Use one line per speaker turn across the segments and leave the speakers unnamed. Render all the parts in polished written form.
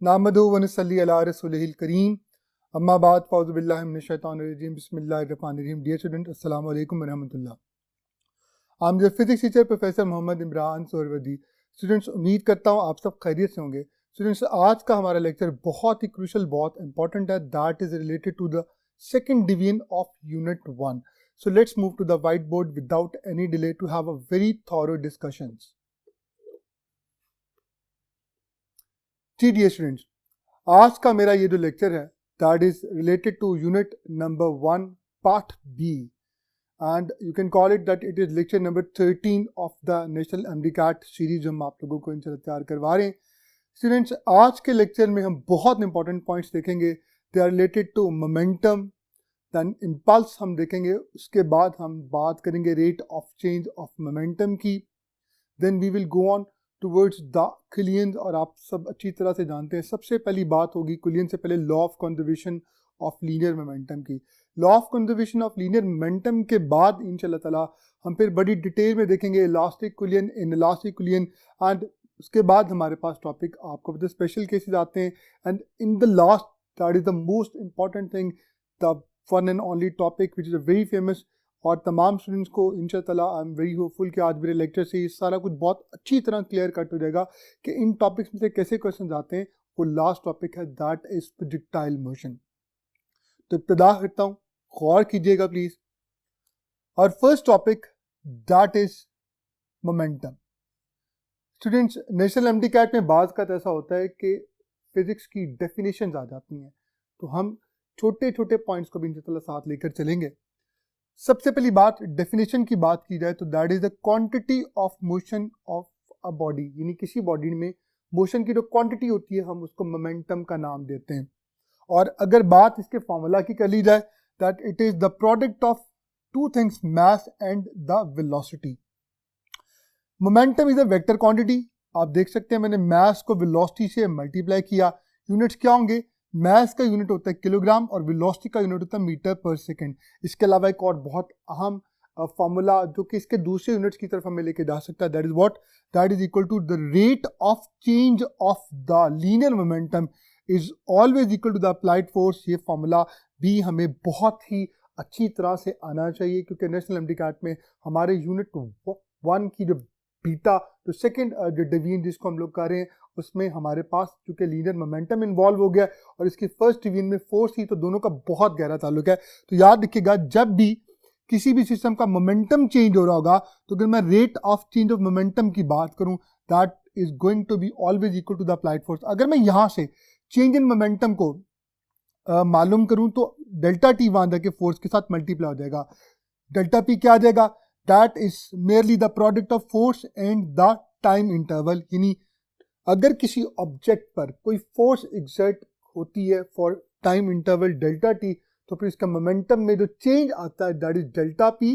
नामदहु व नसल्ली अला रसूलिहिल करीम अम्मा बाद फ़ौज़ु बिल्लाहि मिनश शैतानिर रजीम बिस्मिल्लाहिर रहमानिर रहीम। डियर स्टूडेंट, अस्सलामु अलैकुम व रहमतुल्लाह। I am your physics teacher professor Mohammad Imran Suhrawardy. Students, उम्मीद करता हूँ आप सब खैरियत से होंगे। स्टूडेंट्स, आज का हमारा लेक्चर बहुत ही क्रूशल, बहुत इंपॉर्टेंट है। That is related to the second division of unit 1। So let's move to the whiteboard without any delay to have a very thorough discussions. जी डियर स्टूडेंट्स, आज का मेरा ये जो लेक्चर है that is related to unit number 1 part B and you can call it that it is lecture number 13 of the national MDCAT series जो हम आप लोगों को इंशाल्लाह तैयार करवा रहे हैं। स्टूडेंट्स, आज के लेक्चर में हम बहुत इंपॉर्टेंट पॉइंट्स देखेंगे। They are related to momentum, then impulse हम देखेंगे। उसके बाद हम बात करेंगे rate of change of momentum की। Then we will go on towards the collisions, और आप सब अच्छी तरह से जानते हैं सबसे पहली बात होगी कुलियन से पहले law of conservation of linear momentum की। Law of conservation of linear momentum के बाद इंशाल्लाह ताला हम फिर बड़ी डिटेल में देखेंगे इलास्टिक कुलियन, इनइलास्टिक कुलियन, एंड उसके बाद हमारे पास टॉपिक आपको पता स्पेशल केसेस आते हैं। And in the last that is the most important thing, the one and only topic which is a very famous, और तमाम स्टूडेंट्स को इंशाअल्लाह आई एम वेरी होपफुल कि आज मेरे लेक्चर से ये सारा कुछ बहुत अच्छी तरह क्लियर कट हो जाएगा कि इन टॉपिक्स में से कैसे क्वेश्चन आते हैं। वो लास्ट टॉपिक है दैट इज प्रोजेक्टाइल मोशन। तो इब्तिदा करता हूँ, गौर कीजिएगा प्लीज। और first topic that is momentum. Students, national MDCAT में बाज़ का ऐसा होता है कि फिजिक्स की डेफिनेशंस आ जाती हैं, तो हम छोटे छोटे पॉइंट्स को भी इंशाअल्लाह साथ लेकर चलेंगे। सबसे पहली बात, डेफिनेशन की बात की जाए तो that is the quantity of motion of a body, यानी किसी बॉडी में मोशन की जो क्वांटिटी होती है हम उसको मोमेंटम का नाम देते हैं। और अगर बात इसके फॉर्मूला की कर ली जाए that it is the product of two things, mass and the velocity. Momentum is a vector quantity. आप देख सकते हैं मैंने मास को वेलोसिटी से मल्टीप्लाई किया। यूनिट्स क्या होंगे? मास का यूनिट होता है किलोग्राम और वेलोसिटी का यूनिट होता है मीटर पर सेकंड। इसके अलावा एक और बहुत अहम फॉर्मूला जो कि इसके दूसरे यूनिट्स की तरफ हमें लेके जा सकता है, that is what, that is equal to the rate of change of the linear momentum is always equal to the applied force. ये फॉर्मूला भी हमें बहुत ही अच्छी तरह से आना चाहिए क्योंकि नेशनल एमडीकैट में हमारे यूनिट 1 की जो बीटा, जो सेकेंड जो डिवीजन जिसको हम लोग कर रहे हैं, उसमें हमारे पास चूंकि लीनियर मोमेंटम इन्वॉल्व हो गया और इसकी फर्स्ट डिवीजन में फोर्स थी, तो दोनों का बहुत गहरा ताल्लुक है। तो याद रखिएगा, जब भी किसी भी सिस्टम का मोमेंटम चेंज हो रहा होगा तो अगर मैं rate of change of momentum की बात करूं that is going to be always equal to the applied force. अगर मैं यहां से चेंज इन मोमेंटम को मालूम करूं तो डेल्टा टी वहां जाके फोर्स के साथ मल्टीप्लाई हो जाएगा। डेल्टा पी क्या आ जाएगा? That is merely the product of force and the time interval. यानी अगर किसी ऑब्जेक्ट पर कोई फोर्स एग्जर्ट होती है for time interval delta T, तो फिर इसका मोमेंटम में जो चेंज आता है दैट इज डेल्टा पी।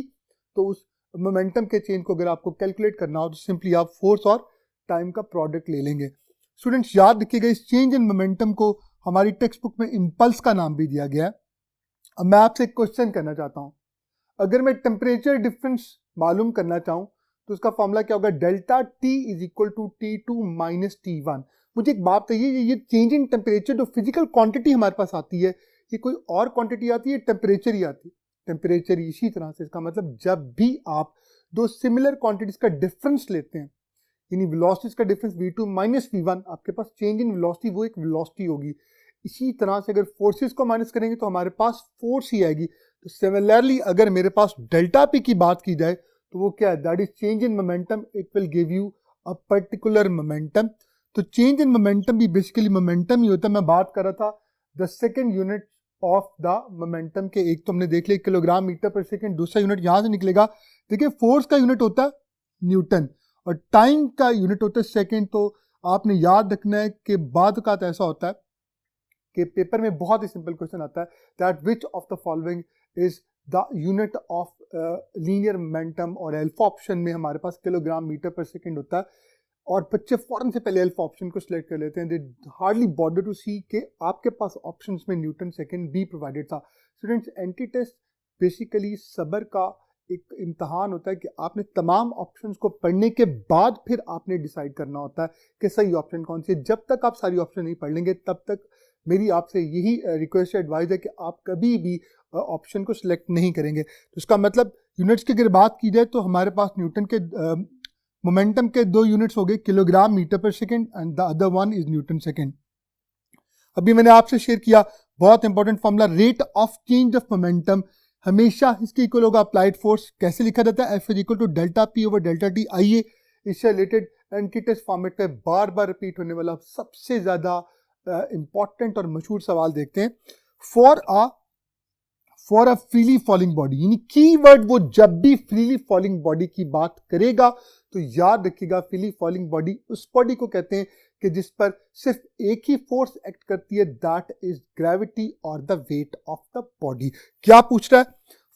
तो उस मोमेंटम के चेंज को अगर आपको कैलकुलेट करना हो तो सिंपली आप फोर्स और टाइम का प्रोडक्ट ले लेंगे। स्टूडेंट्स, याद रखिएगा इस चेंज इन मोमेंटम को हमारी टेक्स्ट बुक में इम्पल्स का नाम भी दिया गया है। अब मैं आपसे एक क्वेश्चन करना चाहता हूँ, अगर मैं टेम्परेचर डिफरेंस मालूम करना चाहूँ तो उसका फॉर्मूला क्या होगा? Delta T is equal to T2 minus T1। मुझे एक बात चाहिए, ये चेंज इन टेम्परेचर जो फिजिकल क्वांटिटी हमारे पास आती है, ये कोई और क्वांटिटी आती है, टेम्परेचर ही आती है? टेम्परेचर इसी तरह से, इसका मतलब जब भी आप दो सिमिलर क्वांटिटीज का डिफरेंस लेते हैं, यानी वेलोसिटीज का डिफरेंस V2 माइनस V1, आपके पास चेंज इन वेलोसिटी वो एक वेलोसिटी होगी। इसी तरह से अगर फोर्सेस को माइनस करेंगे तो हमारे पास फोर्स ही आएगी। तो सिमिलरली अगर मेरे पास डेल्टा पी की बात की जाए तो वो क्या है? That is change in momentum, it will give you a particular momentum. तो चेंज इन मोमेंटम भी बेसिकली मोमेंटम ही होता है। मैं बात कर रहा था the second unit of the momentum के, एक तो हमने देख लिया किलोग्राम मीटर पर सेकेंड, दूसरा यूनिट यहां से निकलेगा। देखिए फोर्स का यूनिट होता है न्यूटन और टाइम का यूनिट होता है सेकेंड। तो आपने याद रखना है कि बाद का ऐसा होता है कि पेपर में बहुत ही सिंपल क्वेश्चन आता है that which of the following is the unit of linear momentum, और अल्फा ऑप्शन में हमारे पास किलोग्राम मीटर पर सेकंड होता है और बच्चे फौरन से पहले अल्फा ऑप्शन को सिलेक्ट कर लेते हैं। दे हार्डली बॉदर टू सी कि आपके पास ऑप्शंस में न्यूटन सेकंड भी प्रोवाइडेड था। स्टूडेंट्स, एंटी टेस्ट बेसिकली सबर का एक इम्तहान होता है कि आपने तमाम ऑप्शंस को पढ़ने के बाद फिर आपने डिसाइड करना होता है कि सही ऑप्शन कौन सी है। जब तक आप सारी ऑप्शन नहीं पढ़ लेंगे तब तक मेरी आपसे यही रिक्वेस्ट एडवाइस है कि आप कभी भी ऑप्शन को सिलेक्ट नहीं करेंगे। तो इसका मतलब यूनिट्स की अगर बात की जाए तो हमारे पास न्यूटन के मोमेंटम के 2 यूनिट्स हो गए, किलोग्राम मीटर पर second and the other one is Newton second. अभी मैंने आपसे शेयर किया बहुत important formula, rate of change of momentum हमेशा इसके इक्वल होगा अप्लाइड फोर्स। कैसे लिखा जाता है? F is equal to delta P over delta T. आइए इससे रिलेटेड एंटीटेस्ट फॉर्मेट पे बार बार रिपीट होने वाला सबसे ज्यादा इंपॉर्टेंट और मशहूर सवाल देखते हैं। For a freely falling body, यानी कीवर्ड वो जब भी फ्रीली फॉलिंग बॉडी की बात करेगा तो याद रखिएगा फ्रीली फॉलिंग बॉडी उस बॉडी को कहते हैं कि जिस पर सिर्फ एक ही फोर्स एक्ट करती है, दैट इज ग्रेविटी और the weight of the body. क्या पूछ रहा है?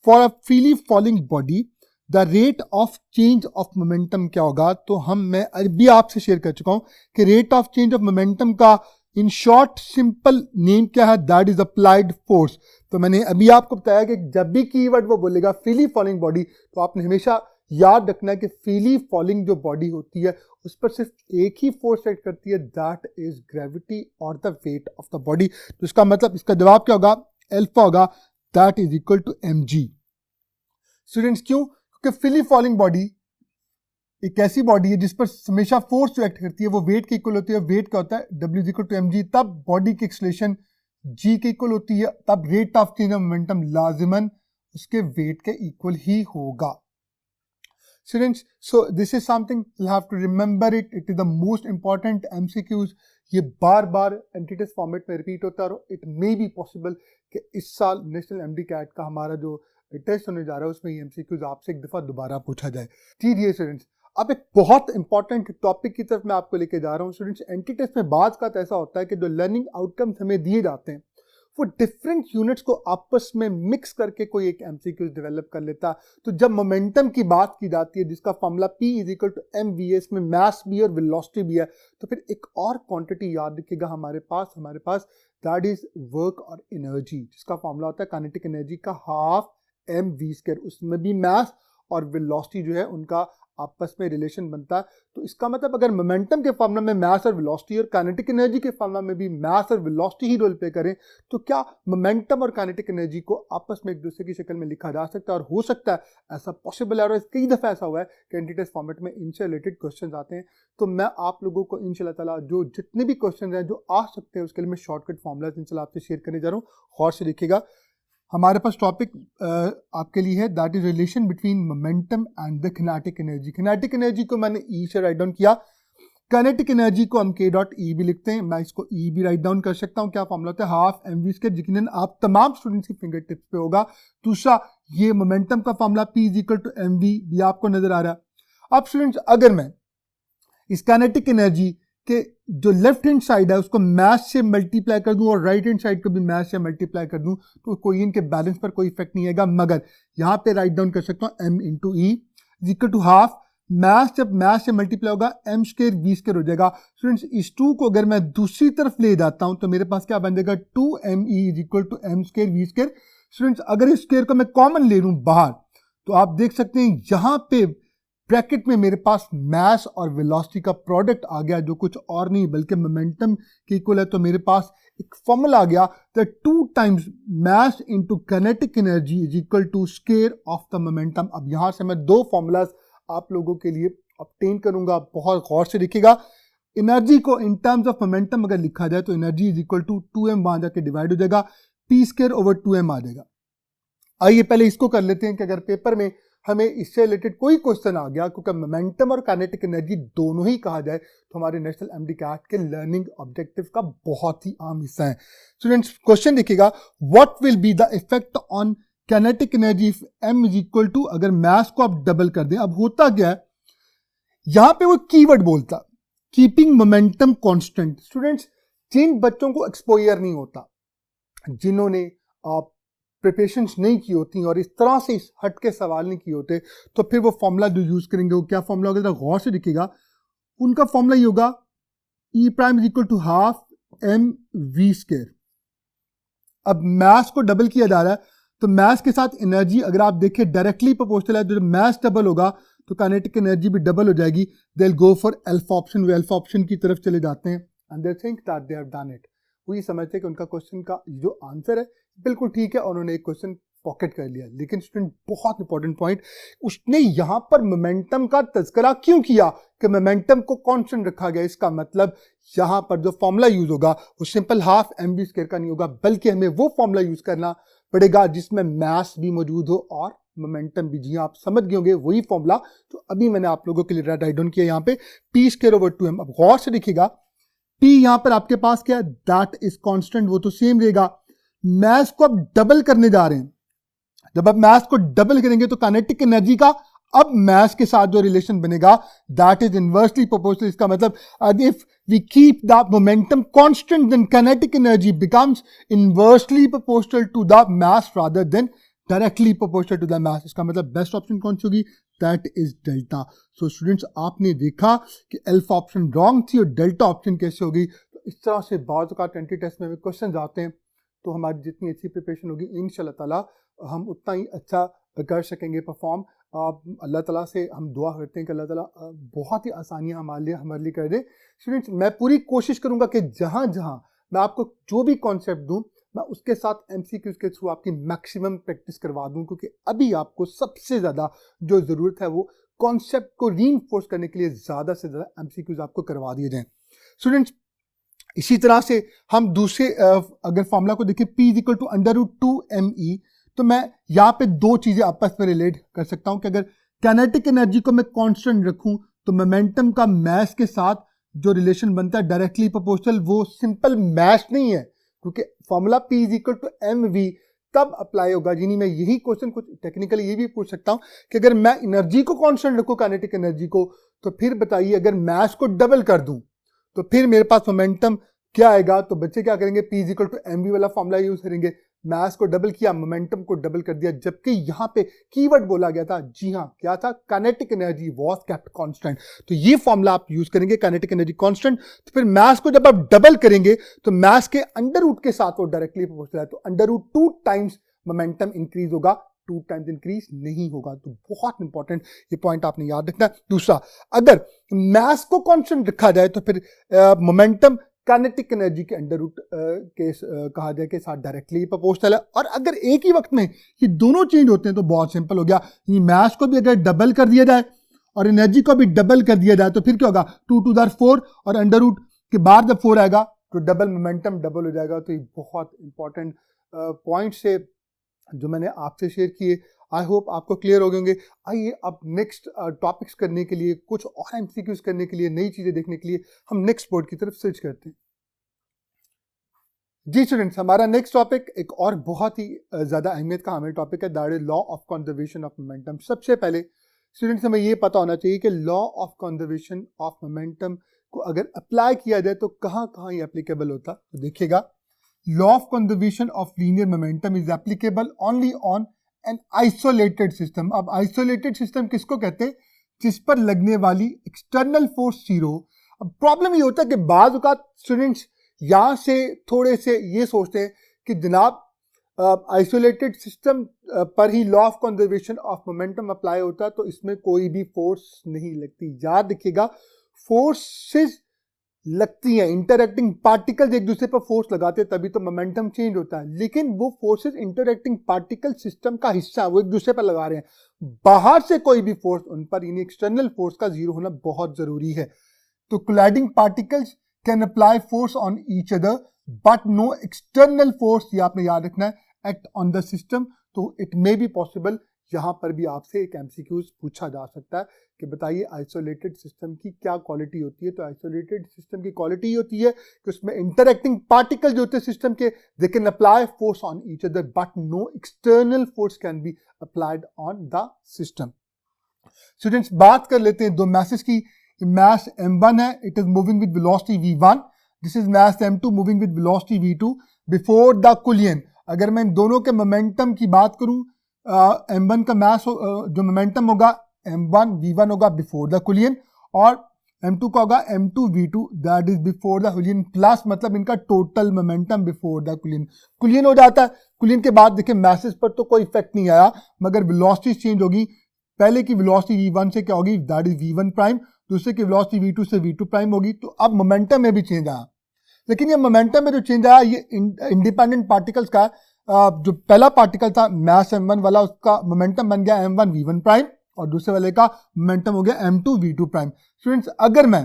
For a freely falling body the rate of change of momentum क्या होगा? तो मैं अभी आपसे शेयर कर चुका हूं कि rate of change of momentum का इन शॉर्ट सिंपल नेम क्या है? That is applied force. तो मैंने अभी आपको बताया कि जब भी कीवर्ड वो बोलेगा फ्रीली फॉलिंग बॉडी तो आपने हमेशा याद रखना है कि फ्रीली फॉलिंग जो बॉडी होती है उस पर सिर्फ एक ही फोर्स एक्ट करती है, दैट इज ग्रेविटी और the weight of the body. तो इसका मतलब इसका जवाब क्या होगा? अल्फा होगा, that is equal to mg। Students क्यों? क्योंकि फ्रीली फॉलिंग बॉडी एक ऐसी बॉडी है जिस पर हमेशा फोर्स जो एक्ट करती है वो वेट के इक्वल होती है। वेट क्या होता है? W is equal to mg। तब बॉडी की एक्सेलरेशन g के इक्वल होती है, तब rate of change of momentum लाजिमन उसके वेट के इक्वल ही होगा। Students, so this is something you'll have to remember it. It is the most important MCQs. ये बार बार एंटीटेस्ट फॉर्मेट में रिपीट होता है और इट मे बी पॉसिबल कि इस साल नेशनल एमडी कैट का हमारा जो टेस्ट होने जा रहा है उसमें ये MCQs आपसे एक दफ़ा दोबारा पूछा जाए। जी डियर स्टूडेंट्स, अब एक बहुत इंपॉर्टेंट टॉपिक की तरफ मैं आपको लेके जा रहा हूँ। स्टूडेंट्स, एंटीटेस्ट में बात का ऐसा होता है कि जो लर्निंग आउटकम्स हमें दिए जाते हैं वो डिफरेंट यूनिट्स को आपस में मिक्स करके कोई एक MCQs डेवलप कर लेता। तो जब मोमेंटम की बात की जाती है जिसका formula P is equal to mv, में मास भी और वेलोसिटी भी है, तो फिर एक और क्वांटिटी याद रखिएगा हमारे पास दैट इज वर्क और एनर्जी, जिसका फॉर्मूला होता है काइनेटिक एनर्जी का हाफ mv²। उसमें भी मास और वेलोसिटी जो है उनका आपस में रिलेशन बनता है। तो इसका मतलब अगर मोमेंटम के फॉर्मूला में मास और वेलोसिटी और काइनेटिक एनर्जी के फॉर्मूला में भी मास और वेलोसिटी ही रोल प्ले करें तो क्या मोमेंटम और काइनेटिक एनर्जी को आपस में एक दूसरे की शक्ल में लिखा जा सकता है? और हो सकता है ऐसा पॉसिबल है और कई दफ़ा ऐसा हुआ है कि एंटीटेस्ट फॉर्मेट में इनसे रिलेटेड क्वेश्चन आते हैं। तो मैं आप लोगों को इंशाल्लाह ताला जो जितने भी क्वेश्चन हैं जो आ सकते हैं उसके लिए मैं शॉर्टकट फॉर्मूला इंशाल्लाह आपसे शेयर करने जा रहा हूँ। गौर से देखिएगा। हमारे पास टॉपिक आपके लिए है that is relation between momentum and the kinetic energy. Kinetic energy को मैंने ई से राइट डाउन किया, काइनेटिक एनर्जी को हम k.e भी लिखते हैं, मैं इसको ई भी राइट डाउन कर सकता हूँ। क्या फॉर्मूला होता है? हाफ mv², यकीनन आप तमाम स्टूडेंट्स की फिंगर टिप्स पे होगा। दूसरा ये मोमेंटम का formula P is equal to mv भी आपको नजर आ रहा है। अब स्टूडेंट्स अगर मैं इस काइनेटिक एनर्जी के जो लेफ्ट हैंड साइड है उसको मैथ से मल्टीप्लाई कर दूं और राइट हैंड साइड को भी मैथ से मल्टीप्लाई कर दूं तो कोई इनके बैलेंस पर कोई इफेक्ट नहीं आएगा, मगर यहाँ पे राइट डाउन कर सकता हूँ m into E equal to half math, जब मैथ से मल्टीप्लाई होगा m² v² हो जाएगा। स्टूडेंट्स, इस 2 को अगर मैं दूसरी तरफ ले जाता हूँ तो मेरे पास क्या बन जाएगा? 2me is equal to m² v²। Students, अगर इस स्क्वायर को मैं कॉमन ले लूँ बाहर तो आप देख सकते हैं यहाँ पे ब्रैकेट में मेरे पास मास और वेलोसिटी का प्रोडक्ट आ गया जो कुछ और नहीं बल्कि मोमेंटम के इक्वल है। तो मेरे पास एक फॉर्मूला आ गया that 2 times mass into kinetic energy is equal to square of the momentum. अब यहां से मैं 2 फॉर्मूलाज आप लोगों के लिए ऑब्टेन करूंगा, बहुत गौर से देखिएगा। एनर्जी को इन टर्म्स ऑफ मोमेंटम अगर लिखा जाए तो energy is equal to 2m वहां जाके डिवाइड हो जाएगा, p² ओवर 2m आ जाएगा। आइए पहले इसको कर लेते हैं कि अगर पेपर में हमें इससे रिलेटेड कोई क्वेश्चन आ गया, क्योंकि मोमेंटम और काइनेटिक एनर्जी दोनों ही कहा जाए तो हमारे नेशनल एमडी कैट के लर्निंग ऑब्जेक्टिव का बहुत ही आम हिस्सा है। स्टूडेंट्स, क्वेश्चन देखिएगा, what will be the effect on kinetic energy if m is equal to, अगर मास को आप डबल कर दें। अब होता क्या है, यहां पे वो कीवर्ड बोलता कीपिंग मोमेंटम कांस्टेंट। स्टूडेंट्स, जिन बच्चों को एक्सपोजर नहीं होता, जिन्होंने आप प्रिपरेशंस नहीं की होती और इस तरह से इस हट के सवाल नहीं किए होते, तो फिर वो फॉर्मूला जो यूज करेंगे वो क्या फॉर्मूला होगा? गौर से दिखेगा, उनका फॉर्मूला ये होगा E prime is equal to half mv²। अब मास को डबल किया जा रहा है तो मास के साथ एनर्जी अगर आप देखें डायरेक्टली प्रोपोर्शनल है, जो मास डबल होगा तो काइनेटिक एनर्जी भी डबल हो जाएगी. They will go for alpha option, way alpha option की तरफ चले जाते हैं and they think that they have done it. वो ये समझते हैं कि उनका क्वेश्चन का जो आंसर है बिल्कुल ठीक है, उन्होंने एक क्वेश्चन पॉकेट कर लिया. लेकिन स्टूडेंट बहुत इंपॉर्टेंट पॉइंट, उसने यहां पर मोमेंटम का तज़किरा क्यों किया कि मोमेंटम को कांस्टेंट रखा गया. इसका मतलब यहां पर जो फॉर्मूला यूज होगा वो सिंपल हाफ mv स्क्वायर का नहीं होगा, बल्कि हमें वो फॉर्मूला यूज करना पड़ेगा जिसमें मास भी मौजूद हो और मोमेंटम भी. जी आप समझ गए होंगे वही फॉर्मूला तो अभी मैंने आप लोगों के लिए राइट डाउन किया यहाँ पे p स्क्वायर ओवर 2m. अब गौर से देखिएगा p यहां पर आपके पास क्या है, दैट इज कांस्टेंट, वो तो सेम रहेगा. मास को अब डबल करने जा रहे हैं. जब आप मास को डबल करेंगे तो काइनेटिक एनर्जी का अब मास के साथ जो रिलेशन बनेगा दैट इज इनवर्सली प्रोपोर्शनल. इसका मतलब if we keep the momentum constant then kinetic energy becomes inversely proportional to the mass rather than directly proportional to the mass. इसका मतलब बेस्ट ऑप्शन कौन सी होगी, that is delta. So students आपने देखा कि अल्फा ऑप्शन रॉन्ग थी और डेल्टा ऑप्शन कैसे होगी. तो इस तरह से बाज़ का 20 टेस्ट में क्वेश्चन आते हैं तो हमारी जितनी अच्छी प्रिपरेशन होगी इंशाल्लाह ताला हम उतना ही अच्छा कर सकेंगे परफॉर्म. अल्लाह ताला से हम दुआ करते हैं कि अल्लाह ताला बहुत ही आसानियाँ हमारे लिए कर दे. स्टूडेंट्स मैं पूरी कोशिश करूँगा कि जहाँ जहाँ मैं आपको जो भी कॉन्सेप्ट दूँ मैं उसके साथ MCQs के थ्रू आपकी मैक्सिमम प्रैक्टिस करवा दूँ, क्योंकि अभी आपको सबसे ज़्यादा जो ज़रूरत है वो कॉन्सेप्ट को रीइंफोर्स करने के लिए ज़्यादा से ज़्यादा MCQs आपको करवा दिए जाएँ. स्टूडेंट्स इसी तरह से हम दूसरे अगर फॉर्मूला को देखें P is equal to √2me, तो मैं यहाँ पे दो चीजें आपस में रिलेट कर सकता हूं कि अगर काइनेटिक एनर्जी को मैं कांस्टेंट रखूं तो मोमेंटम का मास के साथ जो रिलेशन बनता है डायरेक्टली प्रोपोर्शनल, वो सिंपल मास नहीं है क्योंकि formula P is equal to mv तब अप्लाई होगा. यानी मैं यही क्वेश्चन कुछ टेक्निकली ये भी पूछ सकता हूं कि अगर मैं एनर्जी को कांस्टेंट रखूं काइनेटिक एनर्जी को, तो फिर बताइए अगर मास को डबल कर दूं तो फिर मेरे पास मोमेंटम क्या आएगा. तो बच्चे क्या करेंगे, P is equal to mv वाला फॉर्मूला यूज करेंगे. मास को डबल किया, मोमेंटम को डबल कर दिया, जबकि यहां पे कीवर्ड बोला गया था, जी हां क्या था, kinetic energy was kept constant. तो ये फॉर्मूला आप यूज करेंगे काइनेटिक एनर्जी कांस्टेंट. तो फिर मास को जब आप डबल करेंगे तो मास के अंडर रूट के साथ वो डायरेक्टली प्रोपोर्शनल है, तो √2 टाइम्स मोमेंटम इंक्रीज होगा, 2 टाइम्स इंक्रीज नहीं होगा. तो बहुत इंपॉर्टेंट ये पॉइंट आपने याद रखना. दूसरा, अगर मास को कांस्टेंट रखा जाए तो फिर मोमेंटम काइनेटिक एनर्जी के अंडर रूट के कहा जाए के साथ डायरेक्टली प्रोपोर्शनल है. और अगर एक ही वक्त में ये दोनों चेंज होते हैं तो बहुत सिंपल हो गया. ये मास को भी अगर डबल कर दिया जाए और एनर्जी को भी डबल कर दिया जाए तो फिर क्या होगा, 2 टू द 4 और अंडर रूट के बाद जब 4 आएगा तो डबल मोमेंटम डबल हो जाएगा. तो ये बहुत इंपॉर्टेंट पॉइंट से जो मैंने आपसे शेयर किए, आई होप आपको क्लियर हो गए होंगे. आइए अब नेक्स्ट टॉपिक्स करने के लिए, कुछ और MCQs करने के लिए, नई चीज़ें देखने के लिए हम नेक्स्ट बोर्ड की तरफ स्विच करते हैं. जी स्टूडेंट्स, हमारा नेक्स्ट टॉपिक एक और बहुत ही ज़्यादा अहमियत का हमें टॉपिक है, that is law of conservation of momentum. सबसे पहले स्टूडेंट्स हमें ये पता होना चाहिए कि law of conservation of momentum को अगर अप्लाई किया जाए तो कहाँ कहाँ ये एप्लीकेबल होता. तो देखिएगा, law of conservation of linear momentum is applicable only on an isolated system. अब आइसोलेटेड सिस्टम किसको कहते हैं, जिस पर लगने वाली एक्सटर्नल फोर्स जीरो. अब प्रॉब्लम ये होता है कि बाज़ औक़ात स्टूडेंट्स यहाँ से थोड़े से ये सोचते हैं कि जनाब आइसोलेटेड सिस्टम पर ही law of conservation of momentum apply होता है तो इसमें कोई भी फोर्स नहीं लगती. याद रखिएगा, फोर्सेस लगती हैं, इंटरएक्टिंग पार्टिकल्स एक दूसरे पर फोर्स लगाते हैं तभी तो मोमेंटम चेंज होता है. लेकिन वो फोर्सेस इंटरएक्टिंग पार्टिकल सिस्टम का हिस्सा है, वो एक दूसरे पर लगा रहे हैं. बाहर से कोई भी फोर्स उन पर, यानी एक्सटर्नल फोर्स का जीरो होना बहुत जरूरी है. तो colliding particles can apply force on each other but no external force, ये आपने याद रखना है, एक्ट ऑन द सिस्टम. तो इट मे बी पॉसिबल, यहाँ पर भी आपसे एक MCQs पूछा जा सकता है कि बताइए आइसोलेटेड सिस्टम की क्या क्वालिटी होती है. तो आइसोलेटेड सिस्टम की क्वालिटी होती है कि उसमें इंटरएक्टिंग पार्टिकल जो होते हैं सिस्टम के, they can apply force on each other but no external force can be applied on the system. Students बात कर लेते हैं दो मैसेज की. मास m1 है, it is moving with velocity v1. This is mass m2 moving with velocity v2 before the collision. अगर मैं इन दोनों के मोमेंटम की बात करूं, m1 का मास जो मोमेंटम होगा m1 v1 होगा बिफोर द कोलिजन, और M2 का होगा M2V2 that is before the कुलियन plus मतलब इनका टोटल मोमेंटम बिफोर द कुलियन। कुलियन हो जाता है, कुलियन के बाद देखिए मैसेज पर तो कोई इफेक्ट नहीं आया, मगर वेलोसिटी चेंज होगी। पहले की वेलोसिटी V1 से क्या होगी, दैट इज V1 प्राइम, दूसरे की वेलोसिटी V2 से V2 प्राइम होगी। तो अब मोमेंटम में भी चेंज आया, लेकिन ये मोमेंटम में जो चेंज आया ये इंडिपेंडेंट पार्टिकल्स का जो पहला पार्टिकल था मास M1 वाला, उसका मोमेंटम बन गया M1 V1 प्राइम और दूसरे वाले का मोमेंटम हो गया M2 V2 प्राइम। स्टूडेंट्स अगर मैं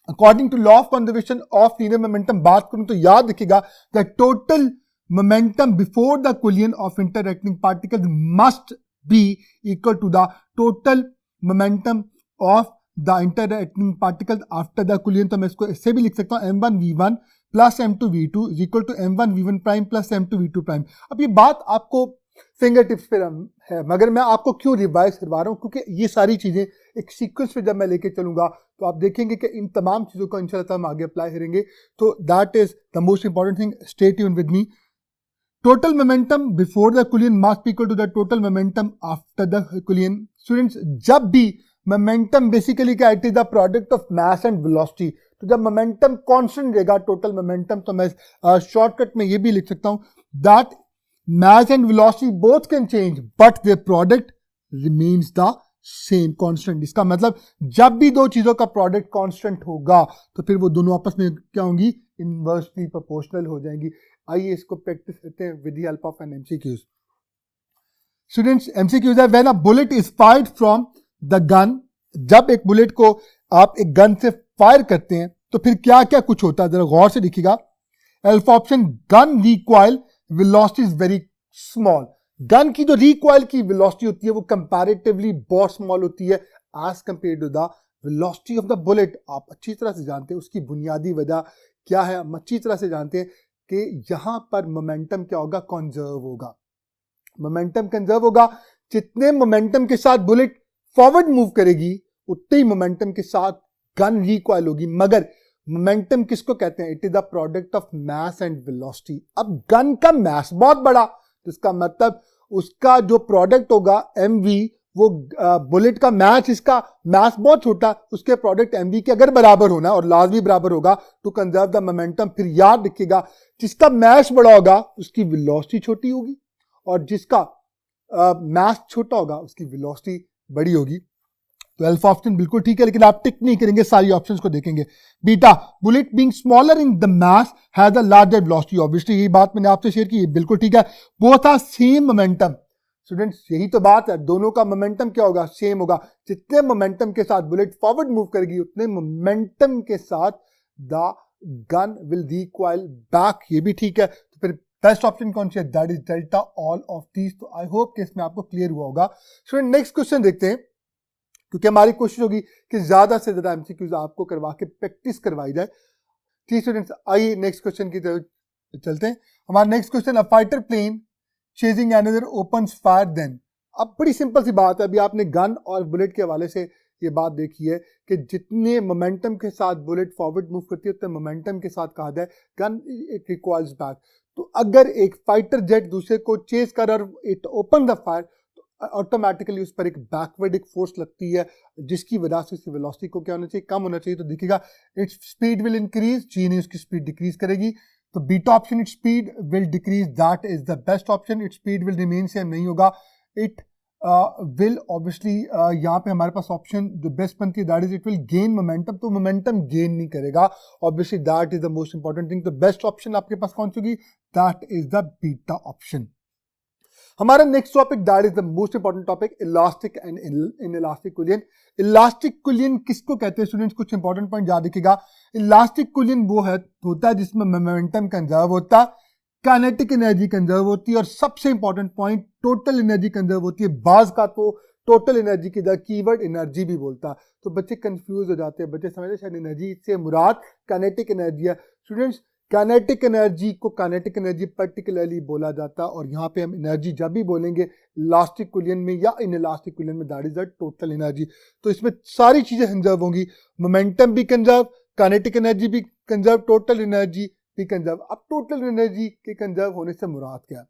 according to law of conservation of linear momentum बात करूं तो याद रखिएगा the total momentum before the collision of interacting particles must be equal to the total momentum of the interacting particles after the collision. तो मैं इसको इससे भी लिख सकता हूं M1 V1 plus M2 V2 is equal to M1 V1 prime plus M2 V2 prime. अब ये बात आपको फिंगर टिप्स पे है, मगर मैं आपको क्यों रिवाइज करवा रहा हूँ, क्योंकि ये सारी चीजें एक सीक्वेंस पे जब मैं लेके चलूंगा तो आप देखेंगे कि इन तमाम चीजों को इंशाल्लाह हम आगे अप्लाई करेंगे। तो that is the most important thing, stay tuned with me. Total momentum before the collision must equal to the total momentum after the collision. Students जब भी मोमेंटम बेसिकली क्या, it is the product of mass and velocity. तो जब momentum constant रहेगा total momentum, तो मैं shortcut में ये भी लिख सकता हूं that mass and velocity both can change but their product remains the same constant। इसका मतलब जब भी दो चीजों का प्रोडक्ट कांस्टेंट होगा तो फिर वो दोनों आपस में क्या होंगी, इनवर्सली प्रोपोर्शनल हो जाएंगी। आइए इसको प्रैक्टिस करते हैं with the help of an MCQs. Students MCQs है when a bullet is fired from the gun. जब एक बुलेट को आप एक गन से फायर करते हैं तो फिर क्या क्या कुछ होता है, जरा गौर से देखिएगा। Alpha option gun recoil velocity is very small. Gun की जो रिकॉइल की वेलोसिटी होती है वो कंपैरेटिवली बहुत स्मॉल होती है as compare to the velocity of the bullet. आप अच्छी तरह से जानते हैं उसकी बुनियादी वजह क्या है, हम अच्छी तरह से जानते हैं कि यहां पर मोमेंटम क्या होगा, कंजर्व होगा। मोमेंटम कंजर्व होगा, जितने मोमेंटम के साथ बुलेट फॉरवर्ड मूव करेगी उतने ही मोमेंटम के साथ गन रिकॉइल होगी। मगर मोमेंटम किसको कहते हैं, it is the product of mass and velocity. अब गन का मास बहुत बड़ा, तो इसका मतलब उसका जो प्रोडक्ट होगा mv, वो बुलेट का मैच, इसका मास बहुत छोटा, उसके प्रोडक्ट mv के अगर बराबर होना और लाजमी बराबर होगा टू कंजर्व द मोमेंटम। फिर याद रखिएगा जिसका मैच बड़ा होगा उसकी वेलोसिटी छोटी होगी और जिसका मास छोटा होगा उसकी वेलोसिटी बड़ी होगी। तो अल्फा ऑप्शन बिल्कुल ठीक है, लेकिन आप टिक नहीं करेंगे, सारी ऑप्शंस को देखेंगे। Beta bullet being smaller in the mass has a larger velocity. Obviously यही बात मैंने आपसे शेयर की, बिल्कुल ठीक है। Both are same momentum. Students यही तो बात है, दोनों का मोमेंटम क्या होगा, सेम होगा। जितने मोमेंटम के साथ बुलेट फॉरवर्ड मूव करेगी उतने मोमेंटम के साथ the gun will recoil back, ये भी ठीक है। तो फिर बेस्ट ऑप्शन कौन सी है, that is delta all of these. तो आई होप कि इसमें आपको क्लियर हुआ होगा। स्टूडेंट नेक्स्ट क्वेश्चन देखते हैं, क्योंकि हमारी कोशिश होगी कि ज्यादा से ज्यादा एमसीक्यूज आपको करवा के प्रैक्टिस करवाई जाए। ठीक स्टूडेंट्स, आइए नेक्स्ट क्वेश्चन की तरफ चलते हैं। हमारा next question, a fighter plane chasing another opens fire then. अब बड़ी सिंपल सी बात है, अभी आपने गन और बुलेट के हवाले से ये बात देखी है कि जितने मोमेंटम के साथ बुलेट फॉरवर्ड मूव करती है उतने मोमेंटम के साथ कहा जाए गन इट रिकॉइल्स बैक। तो अगर एक फाइटर जेट दूसरे को चेज कर और it open the fire, automatically उस पर एक बैकवर्ड एक फोर्स लगती है जिसकी वजह से उसकी वेलोसिटी को क्या होना चाहिए, कम होना चाहिए। तो देखिएगा इट्स स्पीड विल इंक्रीज, जी ने उसकी स्पीड डिक्रीज करेगी। तो beta option its speed will decrease, that is the best option. Its speed will remain same नहीं होगा, इट विल ऑब्वियसली यहाँ पे हमारे पास ऑप्शन जो बेस्ट बनती है that is it will gain momentum. तो मोमेंटम गेन नहीं करेगा, obviously that is the most important thing. तो बेस्ट ऑप्शन आपके पास कौन सी होगी, that is the better option. हमारा next topic that is the most important topic, elastic and inelastic collision. Elastic collision किसको कहते हैं स्टूडेंट्स, कुछ इंपॉर्टेंट पॉइंट याद रखिएगा। इलास्टिक कुलियन वो होता है जिसमें मोमेंटम कंजर्व होता है, काइनेटिक एनर्जी कंजर्व होती है और सबसे important point total energy conserve होती है। बाज का तो टोटल एनर्जी की जगह कीवर्ड एनर्जी भी बोलता है, तो बच्चे कंफ्यूज हो जाते हैं, बच्चे समझते शायद एनर्जी से मुराद काइनेटिक एनर्जी है। स्टूडेंट्स काइनेटिक एनर्जी को काइनेटिक एनर्जी पर्टिकुलरली बोला जाता है और यहाँ पे हम एनर्जी जब भी बोलेंगे इलास्टिक कुलियन में या इनइलास्टिक कुलियन में, that is the total energy. तो इसमें सारी चीजें कंजर्व होंगी, मोमेंटम भी कंजर्व, काइनेटिक एनर्जी भी कंजर्व, टोटल एनर्जी भी कंजर्व। अब टोटल एनर्जी के कंजर्व होने से मुराद क्या है,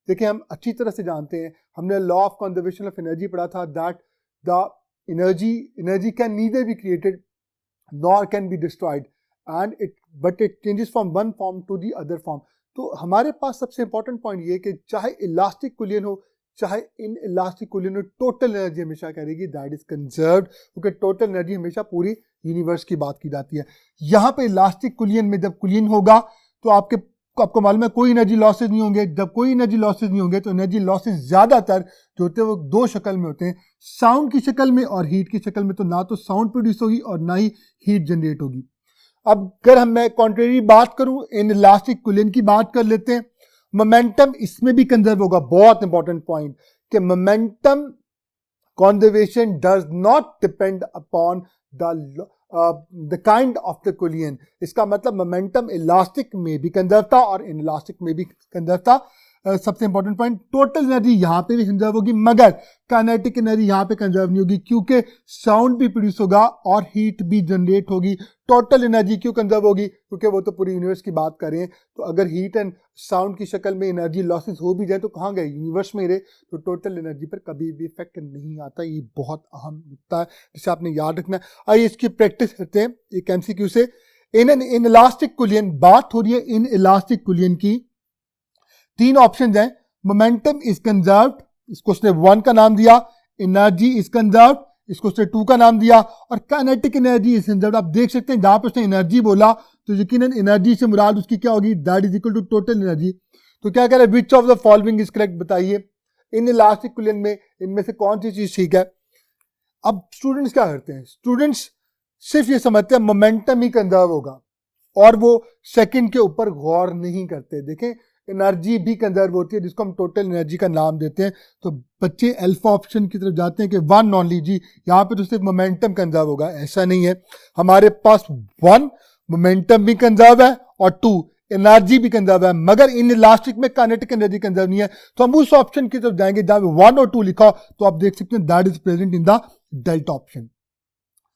देखिए हम अच्छी तरह से जानते हैं, हमने law of conservation of energy पढ़ा था that the energy can neither be created nor can be destroyed, but it changes from one form to the other form. तो हमारे पास सबसे इंपॉर्टेंट पॉइंट ये कि चाहे इलास्टिक कुलियन हो चाहे इन इलास्टिक कुलियन हो, टोटल एनर्जी हमेशा क्या रहेगी, दैट इज कंजर्व्ड, क्योंकि टोटल एनर्जी हमेशा पूरी यूनिवर्स की बात की जाती है. यहाँ पे इलास्टिक कुलियन में जब कुलियन होगा तो आपको मालूम है कोई एनर्जी लॉसेज नहीं होंगे. जब कोई एनर्जी लॉसेज नहीं होंगे तो एनर्जी लॉसेज ज्यादातर जो होते हैं वो दो शक्ल में होते हैं, साउंड की शक्ल में और हीट की शक्ल में. तो ना तो साउंड प्रोड्यूस होगी और ना ही हीट जनरेट होगी. अब अगर मैं कॉन्ट्रेरी बात करूं, इन इलास्टिक कुलियन की बात कर लेते हैं. मोमेंटम इसमें भी कंजर्व होगा. बहुत इंपॉर्टेंट पॉइंट कि momentum conservation does not depend upon the kind of the कुलियन. इसका मतलब मोमेंटम इलास्टिक में भी कंजर्व था और इन इलास्टिक में भी कंजर्व था. सबसे इंपॉर्टेंट पॉइंट, टोटल एनर्जी यहाँ पे भी कंजर्व होगी मगर काइनेटिक एनर्जी यहाँ पे कंजर्व नहीं होगी, क्योंकि साउंड भी प्रोड्यूस होगा और हीट भी जनरेट होगी. टोटल एनर्जी क्यों कंजर्व होगी, क्योंकि वो तो पूरी यूनिवर्स की बात कर रहे हैं. तो अगर हीट एंड साउंड की शक्ल में एनर्जी लॉसेस हो भी जाए तो कहाँ गए, यूनिवर्स में रहे, तो टोटल एनर्जी पर कभी भी इफेक्ट नहीं आता. ये बहुत अहम नुकता है जिसे आपने याद रखना है. आइए इसकी प्रैक्टिस करते हैं एक MCQ से. इन इलास्टिक कुलियन, बात हो रही है इन इलास्टिक कुलियन की. तीन ऑप्शन हैं. मोमेंटम इज कंजर्व्ड, इसको उसने 1 का नाम दिया. एनर्जी इज कंजर्व्ड, इसको उसने 2 का नाम दिया. और काइनेटिक एनर्जी इज कंजर्व्ड. आप देख सकते हैं जहां पे उसने एनर्जी बोला तो यकीनन एनर्जी से मुराद उसकी क्या होगी, that is equal to total energy. तो क्या कह रहा है, which of the following is correct, बताइए इन इलास्टिक कुलियन में इनमें से कौन सी चीज ठीक है. अब स्टूडेंट्स क्या करते हैं, स्टूडेंट्स सिर्फ ये समझते हैं मोमेंटम ही कंजर्व होगा और वो सेकंड के ऊपर गौर नहीं करते. देखें एनर्जी भी कंजर्व होती है जिसको हम टोटल एनर्जी का नाम देते हैं. तो बच्चे अल्फा ऑप्शन की तरफ जाते हैं कि 1 ओनली जी, यहाँ पे तो सिर्फ मोमेंटम कंजर्व होगा. ऐसा नहीं है, हमारे पास 1 मोमेंटम भी कंजर्व है और 2 एनर्जी भी कंजर्व है, मगर इन इलास्टिक में काइनेटिक एनर्जी कंजर्व नहीं है. तो हम उस ऑप्शन की तरफ जाएंगे जहां 1 और 2 लिखा हो. तो आप देख सकते हैं that is present in the delta option.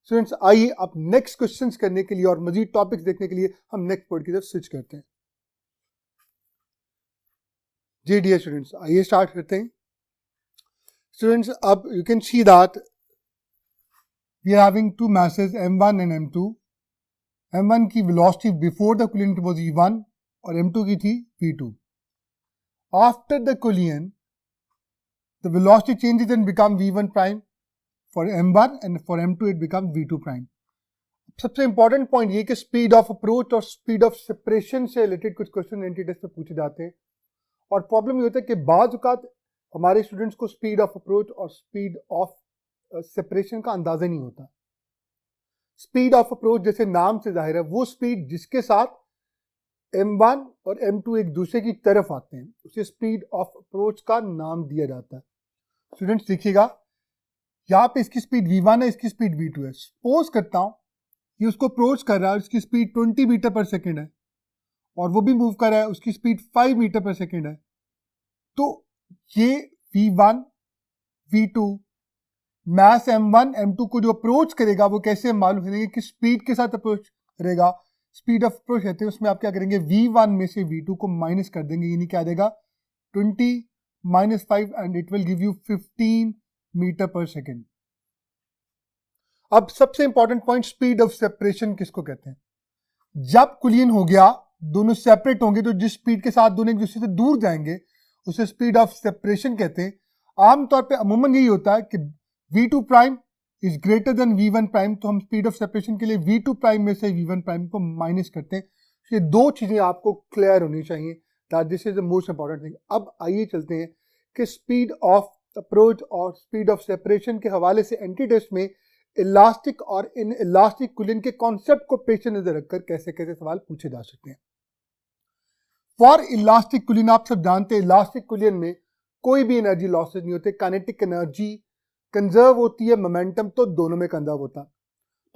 Students आइए अब नेक्स्ट क्वेश्चंस करने के लिए और मजीद टॉपिक्स देखने के लिए हम नेक्स्ट पॉइंट की तरफ स्विच करते हैं. जी डियर स्टूडेंट्स, आइए स्टार्ट करते हैं. स्टूडेंट्स अब you can see that we are having two masses m1 and m2. m1 की velocity before the collision was v1 और m2 की थी v2. After the collision the velocity changes and become v1 prime for m1 and for m2 it become v2 prime. सबसे important point ये कि speed of approach और speed of separation से related कुछ question anti test में पूछे जाते हैं. और प्रॉब्लम ये होता है कि बाज़ औक़ात हमारे स्टूडेंट्स को स्पीड ऑफ अप्रोच और स्पीड ऑफ सेपरेशन का अंदाज़ा नहीं होता. स्पीड ऑफ अप्रोच जैसे नाम से जाहिर है वो स्पीड जिसके साथ m1 और m2 एक दूसरे की तरफ आते हैं उसे स्पीड ऑफ अप्रोच का नाम दिया जाता है. स्टूडेंट्स देखिएगा यहाँ पे इसकी स्पीड v1 है, इसकी स्पीड v2 है. सपोज करता हूँ ये उसको अप्रोच कर रहा है, उसकी स्पीड 20 मीटर पर सेकेंड है और वो भी मूव कर रहा है, उसकी स्पीड 5 मीटर पर सेकेंड है. तो ये v1 v2 mess m1 m2 को जो अप्रोच करेगा वो कैसे मालूम करेंगे कि स्पीड के साथ अप्रोच करेगा. स्पीड ऑफ अप्रोच कहते हैं, उसमें आप क्या करेंगे, v1 में से v2 को माइनस कर देंगे, यानी क्या देगा 20 minus 5 and it will give you 15 meter पर सेकेंड. अब सबसे important point, speed of separation किसको कहते हैं. जब कुलियन हो गया दोनों सेपरेट होंगे तो जिस स्पीड के साथ दोनों एक दूसरे से दूर जाएंगे उसे स्पीड ऑफ सेपरेशन कहते हैं. आमतौर पे अमूमन यही होता है कि v2 prime is greater than v1 prime, तो हम स्पीड ऑफ सेपरेशन के लिए v2 प्राइम में से v1 प्राइम को माइनस करते हैं. ये दो चीजें आपको क्लियर होनी चाहिए, that this is the most important thing. अब आइए चलते हैं कि स्पीड ऑफ अप्रोच और स्पीड ऑफ सेपरेशन के हवाले से एंटी टेस्ट में इलास्टिक और इन इलास्टिक कुलियन के कॉन्सेप्ट को पेश नजर रखकर कैसे कैसे सवाल पूछे जा सकते हैं. फॉर इलास्टिक कुलियन आप सब जानते हैं इलास्टिक कुलियन में कोई भी एनर्जी लॉसेज नहीं होते, काइनेटिक एनर्जी कंजर्व होती है, मोमेंटम तो दोनों में कंजर्व होता है.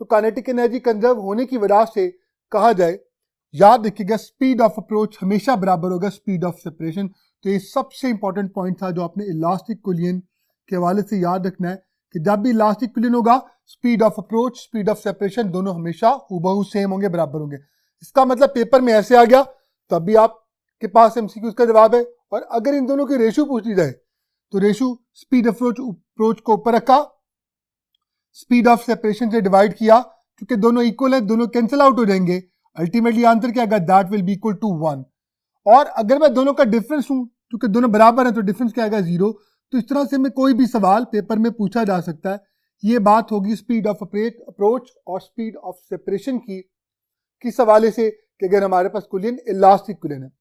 तो काइनेटिक एनर्जी कंजर्व होने की वजह से कहा जाए, याद रखिएगा स्पीड ऑफ अप्रोच हमेशा बराबर होगा स्पीड ऑफ सेपरेशन. तो ये सबसे इंपॉर्टेंट पॉइंट था जो आपने इलास्टिक कुलियन के हवाले से याद रखना है कि जब भी इलास्टिक कुलियन होगा speed of approach speed of separation दोनों हमेशा हूबहू सेम होंगे, बराबर होंगे. इसका मतलब पेपर में ऐसे आ गया तब भी आपके पास MCQ का जवाब है. और अगर इन दोनों की रेशो पूछ ली जाए तो रेशो स्पीड अप्रोच को ऊपर रखा, स्पीड ऑफ सेपरेशन से डिवाइड किया, क्योंकि दोनों इक्वल है, दोनों कैंसिल आउट हो जाएंगे, अल्टीमेटली आंसर क्या आएगा, that will be equal to 1। और अगर मैं दोनों का डिफरेंस हूं, क्योंकि दोनों बराबर है तो डिफरेंस क्या आएगा, 0। तो इस तरह से मैं कोई भी सवाल पेपर में पूछा जा सकता है। ये बात होगी स्पीड ऑफ अप्रोच और स्पीड ऑफ सेपरेशन की किस हवाले से, कि अगर हमारे पास कुलियन इलास्टिक कुलियन है।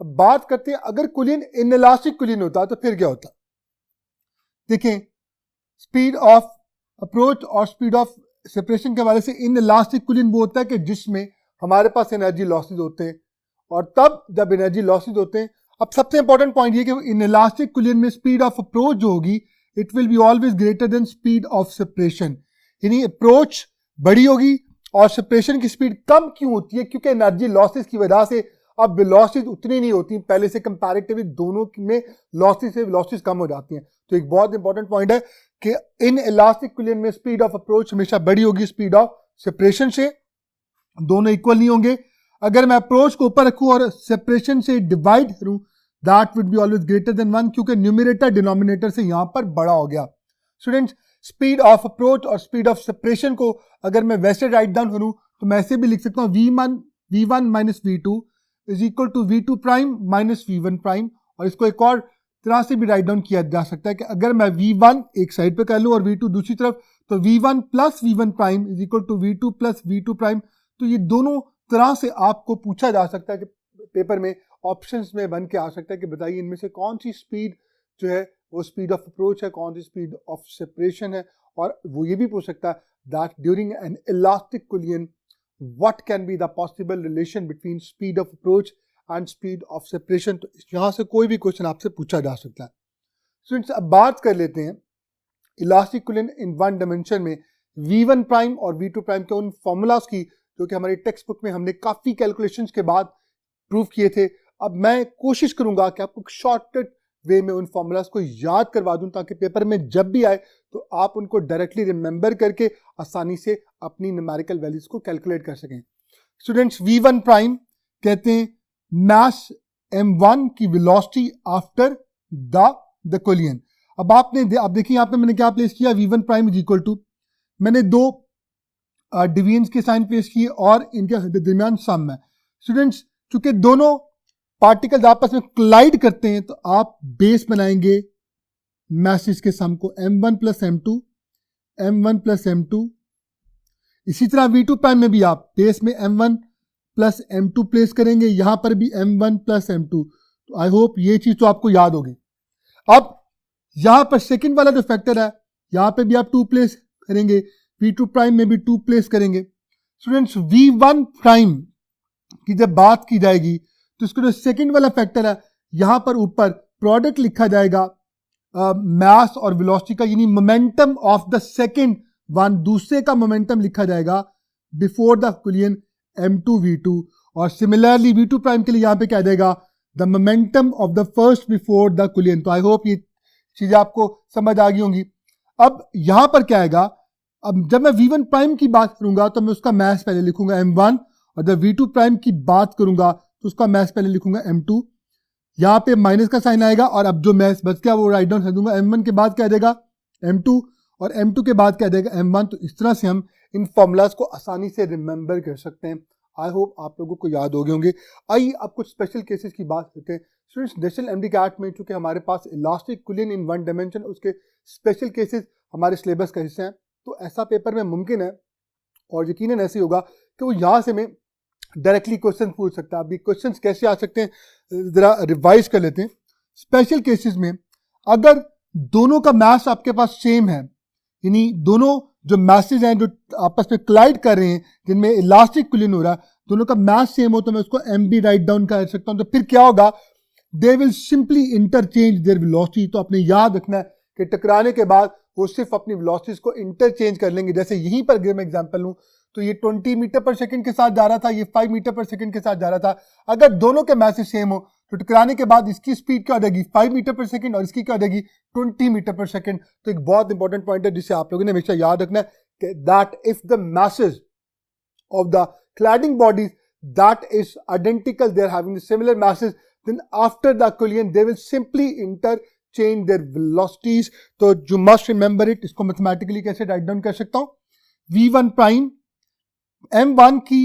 अब बात करते हैं अगर कुलियन इनइलास्टिक कुलियन होता तो फिर क्या होता। देखें, स्पीड ऑफ अप्रोच और स्पीड ऑफ सेपरेशन के हवाले से इनइलास्टिक कुलियन वो होता है कि जिसमें हमारे पास एनर्जी लॉसेज होते हैं, और तब जब एनर्जी लॉसेज होते हैं, अब सबसे इंपॉर्टेंट पॉइंट ये कि इनइलास्टिक कुलियन में स्पीड ऑफ अप्रोच जो होगी it will be always greater than speed of separation, यानी अप्रोच बड़ी होगी और सेपरेशन की स्पीड कम क्यों होती है, क्योंकि एनर्जी लॉसेस की वजह से अब वेलोसिटीज उतनी नहीं होती पहले से, कंपैरेटिवली दोनों में लॉसेस से वेलोसिटीज कम हो जाती हैं। तो एक बहुत इंपॉर्टेंट पॉइंट है कि इन इलास्टिक कुलियन में स्पीड ऑफ अप्रोच हमेशा बड़ी होगी स्पीड ऑफ सेपरेशन से, दोनों इक्वल नहीं होंगे। अगर मैं अप्रोच को ऊपर रखूं और सेपरेशन से डिवाइड करूं, that would be always greater than 1, क्योंकि न्यूमरेटर डिनोमिनेटर से यहां पर बड़ा हो गया। स्टूडेंट्स, स्पीड ऑफ अप्रोच और स्पीड ऑफ सेपरेशन को अगर मैं वैसे राइट डाउन करूं तो मैं ऐसे भी लिख सकता हूं v1 minus v2 is equal to v2 prime minus v1 prime. और इसको एक और तरह से भी राइट डाउन किया जा सकता है कि अगर मैं v1 एक साइड पे कर लूं और v2 दूसरी तरफ, तो v1 plus v1 prime is equal to v2 plus v2 prime. तो ये दोनों तरह से आपको पूछा जा सकता है कि पेपर में ऑप्शंस में बन के आ सकता है कि बताइए इनमें से कौन सी स्पीड जो है वो स्पीड ऑफ अप्रोच है, कौन सी स्पीड ऑफ सेपरेशन है। और वो ये भी पूछ सकता है that during an elastic कुलियन what can be the possible relation between speed of approach and speed of separation. तो यहाँ से कोई भी क्वेश्चन आपसे पूछा जा सकता है। स्टूडेंट्स, अब बात कर लेते हैं elastic collision in one dimension में v1 प्राइम और v2 प्राइम के उन फॉर्मूलाज की जो कि हमारी टेक्स्ट बुक में हमने काफ़ी कैलकुलेशंस के बाद प्रूव किए थे। अब मैं कोशिश करूंगा कि आपको शॉर्टकट वे में उन फॉर्मूलाज को याद करवा दूं ताकि पेपर में जब भी आए तो आप उनको डायरेक्टली रिमेंबर करके आसानी से अपनी न्यूमेरिकल वैल्यूज को कैलकुलेट कर सकें। स्टूडेंट्स, v1 प्राइम कहते हैं मास m1 की वेलोसिटी आफ्टर द कुलियन। अब आप देखिए यहाँ पे मैंने क्या प्लेस किया, v1 prime is equal to, मैंने दो डिवीजन्स के साइन प्लेस किए और इनके दरमियान सम है। स्टूडेंट्स, चूंकि दोनों पार्टिकल्स आपस में क्लाइड करते हैं तो आप बेस बनाएंगे मैसेज के सम को m1 plus m2, m1 plus m2। इसी तरह v2 प्राइम में भी आप बेस में m1 प्लस m2 प्लेस करेंगे, यहां पर भी m1 प्लस m2। तो आई होप ये चीज तो आपको याद होगी। अब यहां पर सेकंड वाला जो फैक्टर है यहां पे भी आप 2 प्लेस करेंगे, v2 प्राइम में भी 2 प्लेस करेंगे। स्टूडेंट्स, v1 प्राइम की जब बात की जाएगी तो इसका जो सेकंड वाला फैक्टर है यहां पर ऊपर प्रोडक्ट लिखा जाएगा मास और वेलोसिटी का, यानी momentum of the second one, दूसरे का मोमेंटम लिखा जाएगा बिफोर द कुलियन m2 v2। और सिमिलरली v2 प्राइम के लिए यहां पे क्या जाएगा the momentum of the first before the कुलियन। तो आई होप ये चीजें आपको समझ आ गई होंगी। अब यहां पर क्या आएगा, अब जब मैं v1 प्राइम की बात करूंगा तो मैं उसका मैथ पहले लिखूंगा m1, और जब v2 प्राइम की बात करूंगा तो उसका मैथ पहले लिखूंगा m2। यहाँ पे माइनस का साइन आएगा और अब जो मैथ बच गया वो राइट डाउन कर दूंगा, m1 के बाद क्या आ जाएगा m2 और m2 के बाद क्या आ जाएगा m1। तो इस तरह से हम इन फॉर्मूलाज को आसानी से रिमेंबर कर सकते हैं। आई होप आप लोगों को याद हो गए होंगे। आइए अब कुछ स्पेशल केसेस की बात करते हैं। स्टूडेंट्स, नेशनल एमडी कैट में चूंकि हमारे पास elastic collision in one dimension, उसके स्पेशल केसेस हमारे सिलेबस का हिस्सा हैं, तो ऐसा पेपर में मुमकिन है और यकीनन ऐसे होगा कि वो यहाँ से में डायरेक्टली क्वेश्चन पूछ सकता है। अभी क्वेश्चन कैसे आ सकते हैं जरा रिवाइज कर लेते हैं। स्पेशल केसेस में अगर दोनों का मैथ आपके पास सेम है, यानी दोनों जो मैसेज हैं जो आपस में क्लाइड कर रहे हैं जिनमें इलास्टिक कुलियन हो रहा है, दोनों का मैथ सेम हो तो मैं उसको एम बी राइट डाउन कर सकता हूं। तो फिर क्या होगा, they will simply interchange there velocity. तो आपने याद रखना है कि टकराने के बाद वो सिर्फ अपनी वेलोसिटीज को इंटरचेंज कर लेंगे। जैसे यहीं पर अगर मैं एग्जांपल लूं तो ये 20 मीटर पर सेकंड के साथ जा रहा था, ये 5 मीटर पर सेकंड के साथ जा रहा था। अगर दोनों के मैसेज सेम हो तो टकराने के बाद इसकी स्पीड क्या हो जाएगी 5 मीटर पर सेकंड और इसकी क्या हो जाएगी 20 मीटर पर सेकंड। तो एक बहुत इंपॉर्टेंट पॉइंट है जिसे आप लोगों ने हमेशा याद रखना है कि that if the masses of the cladding bodies that is identical, they are having the similar masses, then after the collision they will simply interchange their velocities. तो you must remember it. इसको mathematically कैसे write down कर सकता हूं, v1 prime m1 की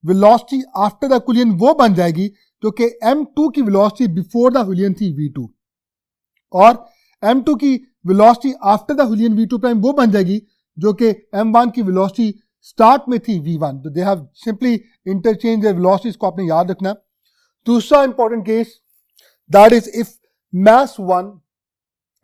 velocity after the collision वो बन जाएगी जो कि m2 की वेलोसिटी बिफोर द कोलिजन थी v2, और m2 की velocity after the collision v2 prime वो बन जाएगी जो कि m1 की वेलोसिटी स्टार्ट में थी v1. तो they have simply interchange the velocities को आपने याद रखना. दूसरा important case, that is if mass 1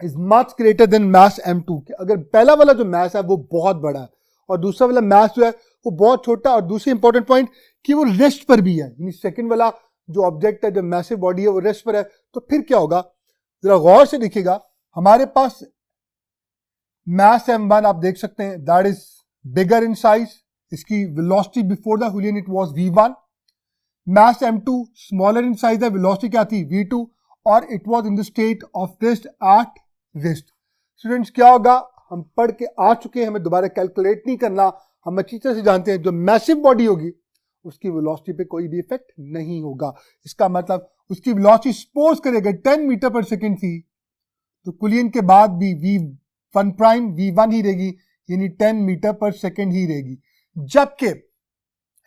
is much greater than mass m2. अगर पहला वाला जो mass है वो बहुत बड़ा है और दूसरा वाला mass जो है वो बहुत छोटा, और दूसरी इंपॉर्टेंट पॉइंट कि वो रेस्ट पर भी है, यानी सेकंड वाला जो ऑब्जेक्ट है, जो मैसिव बॉडी है, वो रेस्ट पर है. तो फिर क्या होगा, जरा गौर से देखिएगा. हमारे पास mass m1 आप देख सकते हैं, that is bigger in size. इसकी velocity before the collision it was v1. mass m2 smaller in size है, वेलोसिटी क्या थी v2, और it was in the state of rest at rest. Students क्या होगा, हम पढ़ के आ चुके हैं, हमें दोबारा कैलकुलेट नहीं करना. हम अच्छी तरह से जानते हैं जो मैसिव बॉडी होगी उसकी वेलोसिटी पे कोई भी इफेक्ट नहीं होगा. इसका मतलब उसकी वेलोसिटी सपोज करेगा 10 मीटर पर सेकेंड थी, तो कोलिजन के बाद भी v1 प्राइम v1 ही रहेगी, यानी 10 मीटर पर सेकेंड ही रहेगी. जबकि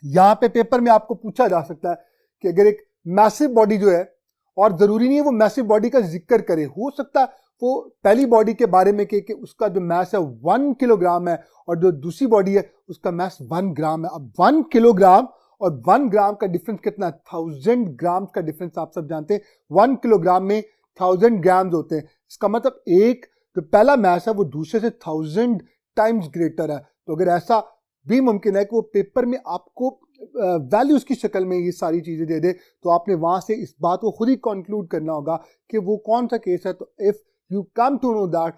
यहां पे पेपर में आपको पूछा जा सकता है कि अगर एक मैसिव बॉडी जो है, और जरूरी नहीं है वो मैसिव बॉडी का जिक्र करे, हो सकता है वो पहली बॉडी के बारे में कि उसका जो मैस है 1 किलोग्राम है और जो दूसरी बॉडी है उसका मैस 1 ग्राम है. अब 1 किलोग्राम और 1 ग्राम का डिफरेंस कितना है, 1000 ग्राम का डिफरेंस आप सब जानते हैं. 1 किलोग्राम में 1000 ग्राम्स होते हैं. इसका मतलब एक जो पहला मैस है वो दूसरे से 1000 टाइम्स ग्रेटर है. तो अगर ऐसा भी मुमकिन है कि वो पेपर में आपको वैल्यूज की शक्ल में ये सारी चीजें दे दे, तो आपने वहां से इस बात को खुद ही कंक्लूड करना होगा कि वो कौन सा केस है. तो if you come to know that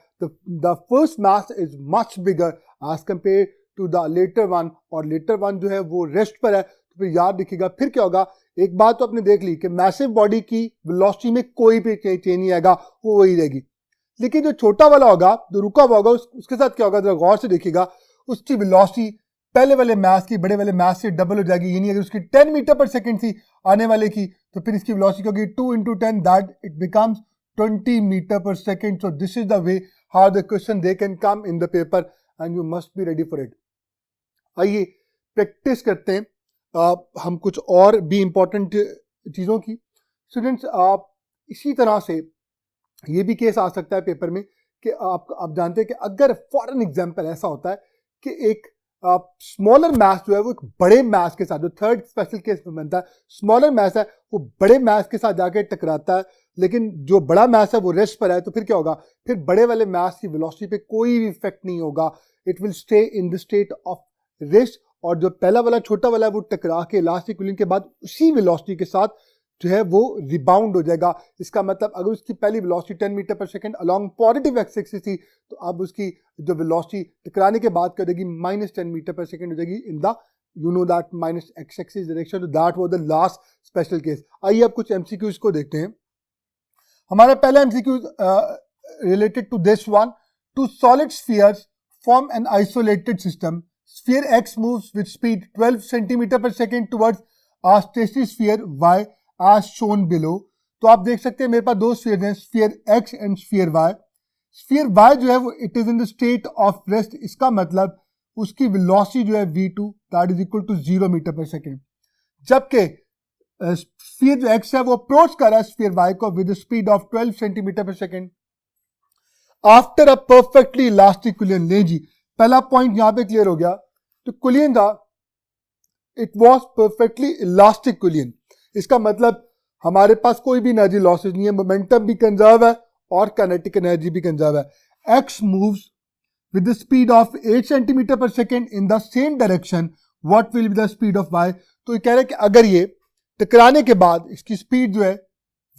the first mass is much bigger as compare to the latter one, और लेटर वन जो है वो रेस्ट पर है, तो फिर याद रखिएगा फिर क्या होगा. एक बात तो आपने देख ली कि मैसिव बॉडी की वेलोसिटी में कोई भी चेंज नहीं आएगा, वो वही रहेगी. लेकिन जो छोटा वाला होगा, जो रुका हुआ होगा, उसके साथ क्या होगा, जरा गौर से देखिएगा. उसकी वेलोसिटी पहले वाले मैस की, बड़े वाले मैस से डबल हो जाएगी. यानी अगर उसकी 10 मीटर पर सेकंड थी आने वाले की, तो फिर इसकी वेलोसिटी होगी 2 into 10, that it becomes 20 metre per second. So this is the way how the question they can come in the paper and you must be ready for it. आइए practice करते हैं हम कुछ और भी इंपॉर्टेंट चीज़ों की. स्टूडेंट्स आप इसी तरह से ये भी केस आ सकता है पेपर में कि आप जानते हैं कि अगर फॉर एन एग्जाम्पल ऐसा होता है कि एक स्मॉलर मैस जो है वो एक बड़े मैस के साथ, जो थर्ड स्पेशल केस में बनता है, स्मॉलर मैस है वो बड़े मैस के साथ जाके टकराता है, लेकिन जो बड़ा मैस है वो रेस्ट पर है. तो फिर क्या होगा, फिर बड़े वाले मैस की वेलोसिटी पे कोई भी इफेक्ट नहीं होगा. It will stay in the state of rest, और जो पहला वाला छोटा वाला है वो टकरा के इलास्टिक कूलिंग के बाद उसी वेलोसिटी के साथ जो है वो रिबाउंड हो जाएगा. इसका मतलब अगर उसकी पहली velocity 10 metre per second along positive x axis थी, तो अब उसकी जो वेलोसिटी टकराने के बाद क्या हो जाएगी, -10 मीटर पर सेकंड हो जाएगी in the you know that minus X axis direction. तो that was the last special case. आइए अब कुछ एमसीक्यूज को देखते हैं. हमारा पहला MCQ related to this one. Two solid spheres form an isolated system. Sphere X moves with speed 12 centimeter per second towards a stationary sphere Y as shown below. तो आप देख सकते हैं मेरे पास दो स्फीयर हैं, sphere X and sphere Y. Sphere Y जो है वो it is in the state of rest. इसका मतलब उसकी वेलोसिटी जो है v2 that is equal to 0 metre पर सेकेंड. जबकि स्फीयर जो X है वो अप्रोच कर रहा है स्फीयर Y को विद स्पीड ऑफ 12 सेंटीमीटर पर second after a perfectly elastic collision. ले जी पहला पॉइंट यहां पे क्लियर हो गया. तो कोलिजन था, it was perfectly elastic collision. इसका मतलब हमारे पास कोई भी एनर्जी लॉसेज नहीं है, मोमेंटम भी कंजर्व है और काइनेटिक एनर्जी भी कंजर्व है. X moves with the speed of 8 centimetre पर second in the same direction. What will be the speed of Y. तो ये कह रहे हैं कि अगर ये टकराने के बाद इसकी स्पीड जो है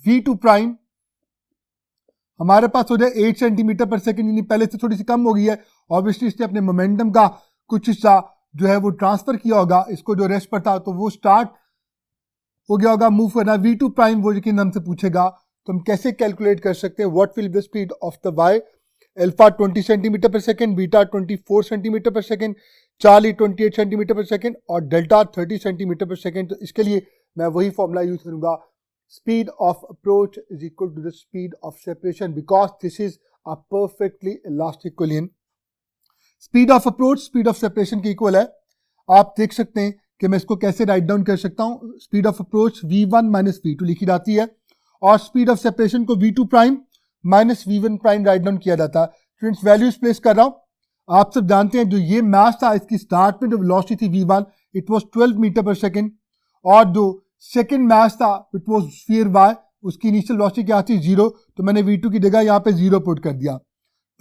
v2 प्राइम हमारे पास हो जाए 8 सेंटीमीटर पर सेकेंड, यानी पहले से थोड़ी सी कम हो गई है. ऑब्वियसली इसने अपने मोमेंटम का कुछ हिस्सा जो है वो ट्रांसफर किया होगा, इसको जो रेस्ट पर था तो वो स्टार्ट हो गया होगा मूव करना. v2 प्राइम वो यकीन हमसे पूछेगा, तो हम कैसे कैलकुलेट कर सकते हैं what will be the speed of the Y. Alpha 20 centimetre पर सेकेंड, बीटा 24 सेंटीमीटर पर सेकेंड, चार्ली 28 सेंटीमीटर पर सेकेंड और डेल्टा 30 सेंटीमीटर पर सेकेंड. तो इसके लिए मैं वही फॉर्मूला यूज करूंगा, speed of approach is equal to the speed of separation because this is a perfectly elastic collision. Speed of approach speed of separation के equal है. आप देख सकते हैं कि मैं इसको कैसे राइट डाउन कर सकता हूँ. Speed of approach v1 minus v2 लिखी जाती है और स्पीड ऑफ सेपरेशन को v2 prime minus v1 prime write down किया जाता है. स्टूडेंट्स वैल्यूज प्लेस कर रहा हूँ. आप सब जानते हैं जो ये मास था इसकी स्टार्ट में जो वेलोसिटी थी v1 it was 12 metre per second और जो सेकंड मास था इट वाज स्फीयर y उसकी इनिशियल वेलोसिटी क्या थी 0. तो मैंने v2 की जगह यहाँ पे 0 पुट कर दिया.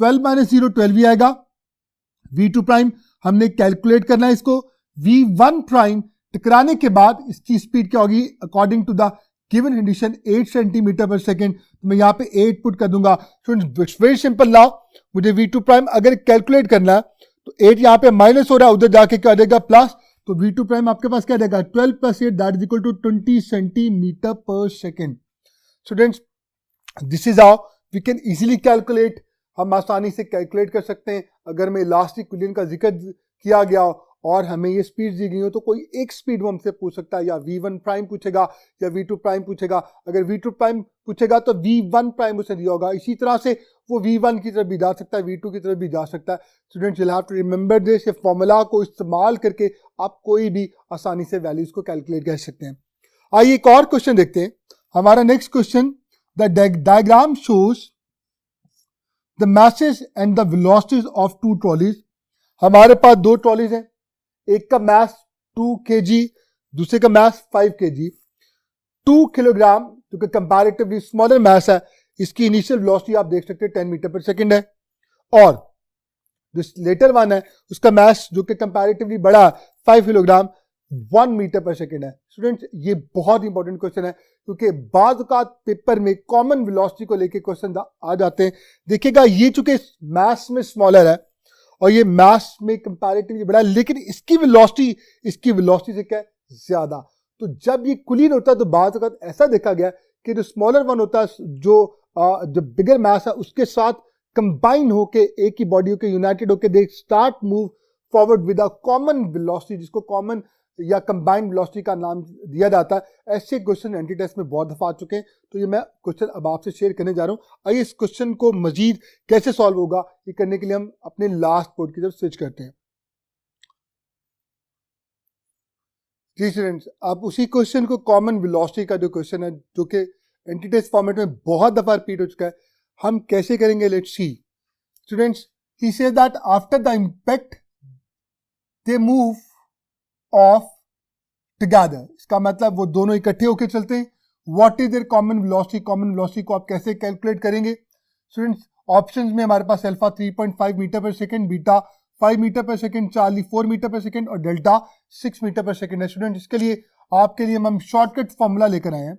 12 माइनस 0 12 ही आएगा. v2 प्राइम हमने कैलकुलेट करना है इसको. v1 प्राइम टकराने के बाद इसकी स्पीड क्या होगी according to the given condition 8 centimetre पर सेकंड. तो मैं यहाँ पे 8 पुट कर दूंगा. स्टूडेंट्स वेरी सिंपल नाउ मुझे v2 प्राइम अगर कैलकुलेट करना है तो 8 यहाँ पे माइनस हो रहा है उधर जाके क्या देगा प्लस. तो v2 प्राइम आपके पास क्या देगा 12 plus 8 that is equal to 20 centimetre पर second. Students this is how we can easily calculate. हम आसानी से कैलकुलेट कर सकते हैं. अगर मैं इलास्टिक कुलियन का जिक्र किया गया और हमें ये स्पीड दी गई हो तो कोई एक स्पीड वो हमसे पूछ सकता है. या v1 प्राइम पूछेगा या v2 प्राइम पूछेगा. अगर v2 प्राइम पूछेगा तो v1 प्राइम उसे दिया होगा. इसी तरह से वो v1 की तरफ भी जा सकता है v2 की तरफ भी जा सकता है. Students you have to remember this. ये फॉर्मूला को इस्तेमाल करके आप कोई भी आसानी से वैल्यूज को कैलकुलेट कर सकते हैं. आइए एक और क्वेश्चन देखते हैं. हमारा next question the diagram shows the masses and the velocities of two trolleys. हमारे पास दो ट्रॉलीज हैं. एक का मास 2 kg दूसरे का मास 5 kg. 2 किलोग्राम जो कि कंपैरेटिवली स्मॉलर मास है इसकी इनिशियल वेलोसिटी आप देख सकते हैं 10 मीटर पर सेकंड है और जो लेटर वन है उसका मास जो कि कंपैरेटिवली बड़ा 5 किलोग्राम 1 मीटर पर सेकंड है. स्टूडेंट्स ये बहुत इंपॉर्टेंट क्वेश्चन है क्योंकि बाज़ औक़ात पेपर में कॉमन वेलोसिटी को लेके क्वेश्चन आ जाते हैं. देखिएगा ये चूंकि मास में स्मॉलर है और ये मास में कंपैरेटिवली बड़ा है लेकिन इसकी वेलोसिटी से क्या है ज्यादा. तो जब ये कुलीन होता है तो बाज़ औक़ात ऐसा देखा गया कि जो स्मॉलर वन होता है जो बिगर मास है उसके साथ कंबाइन होके एक ही बॉडी होके यूनाइटेड होके they start move forward with a common velocity जिसको कॉमन या कंबाइंड वेलोसिटी का नाम दिया जाता है. ऐसे क्वेश्चन एंटी टेस्ट में बहुत दफा आ चुके हैं. तो ये मैं क्वेश्चन अब आपसे शेयर करने जा रहा हूँ. आइए इस क्वेश्चन को मजीद कैसे सॉल्व होगा ये करने के लिए हम अपने लास्ट बोर्ड की तरफ स्विच करते हैं. जी स्टूडेंट्स आप उसी क्वेश्चन को कॉमन वेलोसिटी का जो क्वेश्चन है जो कि एंटी टेस्ट फॉर्मेट में बहुत दफा रिपीट हो चुका है हम कैसे करेंगे. Let's see. Students he says that after the impact they move of together. इसका मतलब वो दोनों इकट्ठे होकर चलते हैं. What is their common velocity. Common velocity को आप कैसे कैलकुलेट करेंगे. स्टूडेंट्स ऑप्शंस में हमारे पास alpha 3.5 metre per second, beta 5 metre per second, Charlie 4 metre per second और डेल्टा 6 मीटर पर सेकंड है. स्टूडेंट इसके लिए आपके लिए हम शॉर्टकट फॉर्मूला लेकर आए हैं.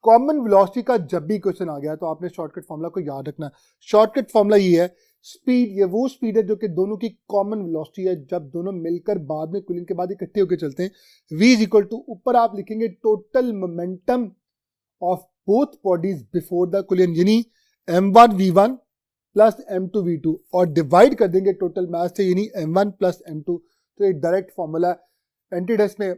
कॉमन वेलोसिटी का जब भी क्वेश्चन आ गया तो आपने शॉर्टकट फॉर्मूला को याद रखना है. शॉर्टकट फॉर्मूला ये है स्पीड. ये वो स्पीड है जो कि दोनों की कॉमन वेलोसिटी है जब दोनों मिलकर बाद में कुलिंग के बाद इकट्ठे होकर चलते हैं. v इज इक्वल टू ऊपर आप लिखेंगे total momentum of both bodies before the कुलियन यानी m1 v1 plus m2 v2 और डिवाइड कर देंगे टोटल मास से यानी m1 प्लस m2. तो एक डायरेक्ट फॉर्मूला एंटी टेस्ट में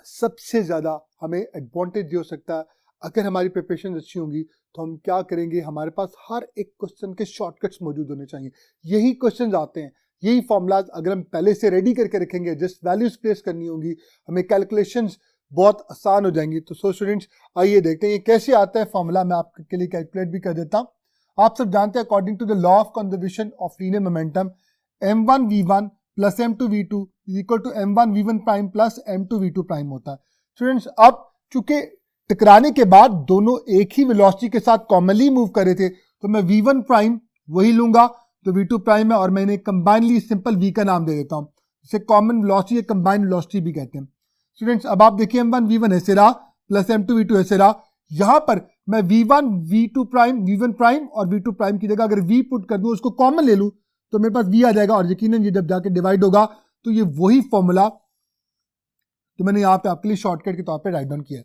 सबसे ज्यादा हमें एडवांटेज हो सकता है. अगर हमारी प्रिपरेशन अच्छी होंगी तो हम क्या करेंगे हमारे पास हर एक क्वेश्चन के शॉर्टकट्स मौजूद होने चाहिए. यही क्वेश्चंस आते हैं यही फॉर्मूलाज अगर हम पहले से रेडी करके रखेंगे जस्ट वैल्यूज प्लेस करनी होगी हमें कैलकुलेशंस बहुत आसान हो जाएंगी. तो सो स्टूडेंट्स आइए देखते हैं ये कैसे आता है फॉर्मूला. मैं आपके लिए कैलकुलेट भी कर देता हूँ. आप सब जानते हैं according to the law of conservation of linear momentum m1 v1 plus m2 v2 is equal to m1 v1 prime plus m2 v2 prime होता है. स्टूडेंट्स अब चूंकि टकराने के बाद दोनों एक ही वेलोसिटी के साथ कॉमनली मूव कर रहे थे तो मैं v1 प्राइम वही लूंगा तो v2 प्राइम है और मैंने कंबाइनली सिंपल v का नाम दे देता हूं जिसे कॉमन वेलोसिटी या कंबाइंड वेलोसिटी भी कहते हैं. स्टूडेंट्स अब आप देखिए m1 v1 ऐसे रहा प्लस m2 v2 ऐसे रहा. यहां पर मैं v1 v2 prime v1 prime और v2 प्राइम की जगह अगर v पुट कर दूं उसको कॉमन ले लूं तो मेरे पास v आ जाएगा और यकीनन ये जब जाके डिवाइड होगा तो ये वही फॉर्मूला तो मैंने यहाँ पे आपके लिए शॉर्टकट के तौर पे राइट डाउन किया.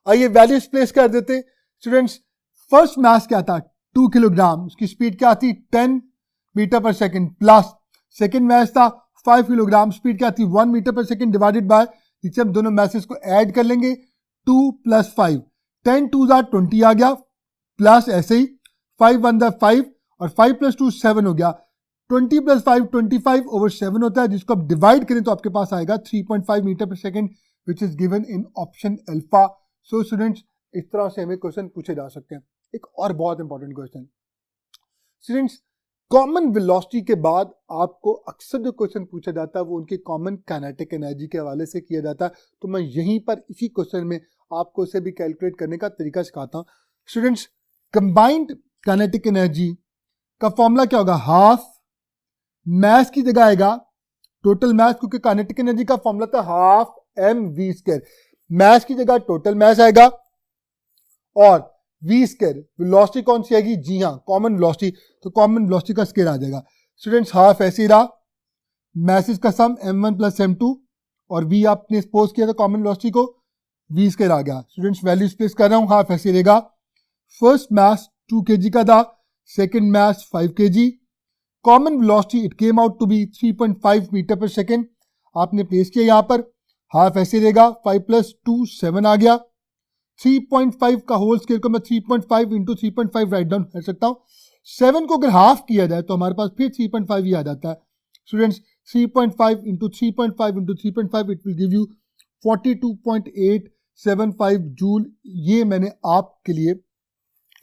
आइए वैल्यूज प्लेस कर देते. स्टूडेंट्स फर्स्ट मास क्या था 2 किलोग्राम उसकी स्पीड क्या थी 10 metre per second plus second मास था 5 किलोग्राम स्पीड क्या थी 1 metre per second divided by इसे हम दोनों मैसेज को ऐड कर लेंगे 2 प्लस 5 10 2 20 आ गया प्लस ऐसे ही 5 1 5 और 5 प्लस 2 7 हो गया 20 + 5 25/7 होता है, जिसको आप डिवाइड करें तो आपके पास आएगा 3.5 मीटर पर second, which is given in option alpha. So students, इस तरह से हमें क्वेश्चन पूछे जा सकते हैं। एक और बहुत important question students, common velocity के बाद आपको अक्सर जो क्वेश्चन पूछा जाता है वो उनकी कॉमन काइनेटिक एनर्जी के हवाले से किया जाता है। तो मैं यहीं पर इसी क्वेश्चन में आपको इसे भी कैलकुलेट करने का तरीका सिखाता हूँ। स्टूडेंट्स, कंबाइंड काइनेटिक एनर्जी का फॉर्मूला क्या होगा? हाफ मास की जगह आएगा टोटल मास, क्योंकि काइनेटिक एनर्जी का फॉर्मूला था हाफ mv²। मास की जगह टोटल मास आएगा और v²। वेलोसिटी कौन सी आएगी? जी हाँ, कॉमन वेलोसिटी। तो कॉमन वेलोसिटी का स्केयर आ जाएगा स्टूडेंट्स, हाफ ऐसे रहा, मैसेज का सम m1 + m2 और v आपने सपोज किया था कॉमन वेलोसिटी को, v² आ गया। स्टूडेंट्स, वैल्यू प्लेस कर रहा हूं, हाफ ऐसे रहेगा। फर्स्ट मास 2 kg का था, second mass 5 kg। Common velocity it came out to be 3.5 metre पर सेकेंड। आपने प्लेस किया यहाँ पर, हाफ ऐसे रहेगा, 5 + 2 7 आ गया। 3.5 का होल स्केयर को मैं 3.5 × 3.5 राइट डाउन कर सकता हूँ। 7 को अगर हाफ किया जाए तो हमारे पास फिर 3.5 ही आ जाता है। Students, 3.5 × 3.5 × 3.5 it will give you 42.875 joule. ये मैंने आपके लिए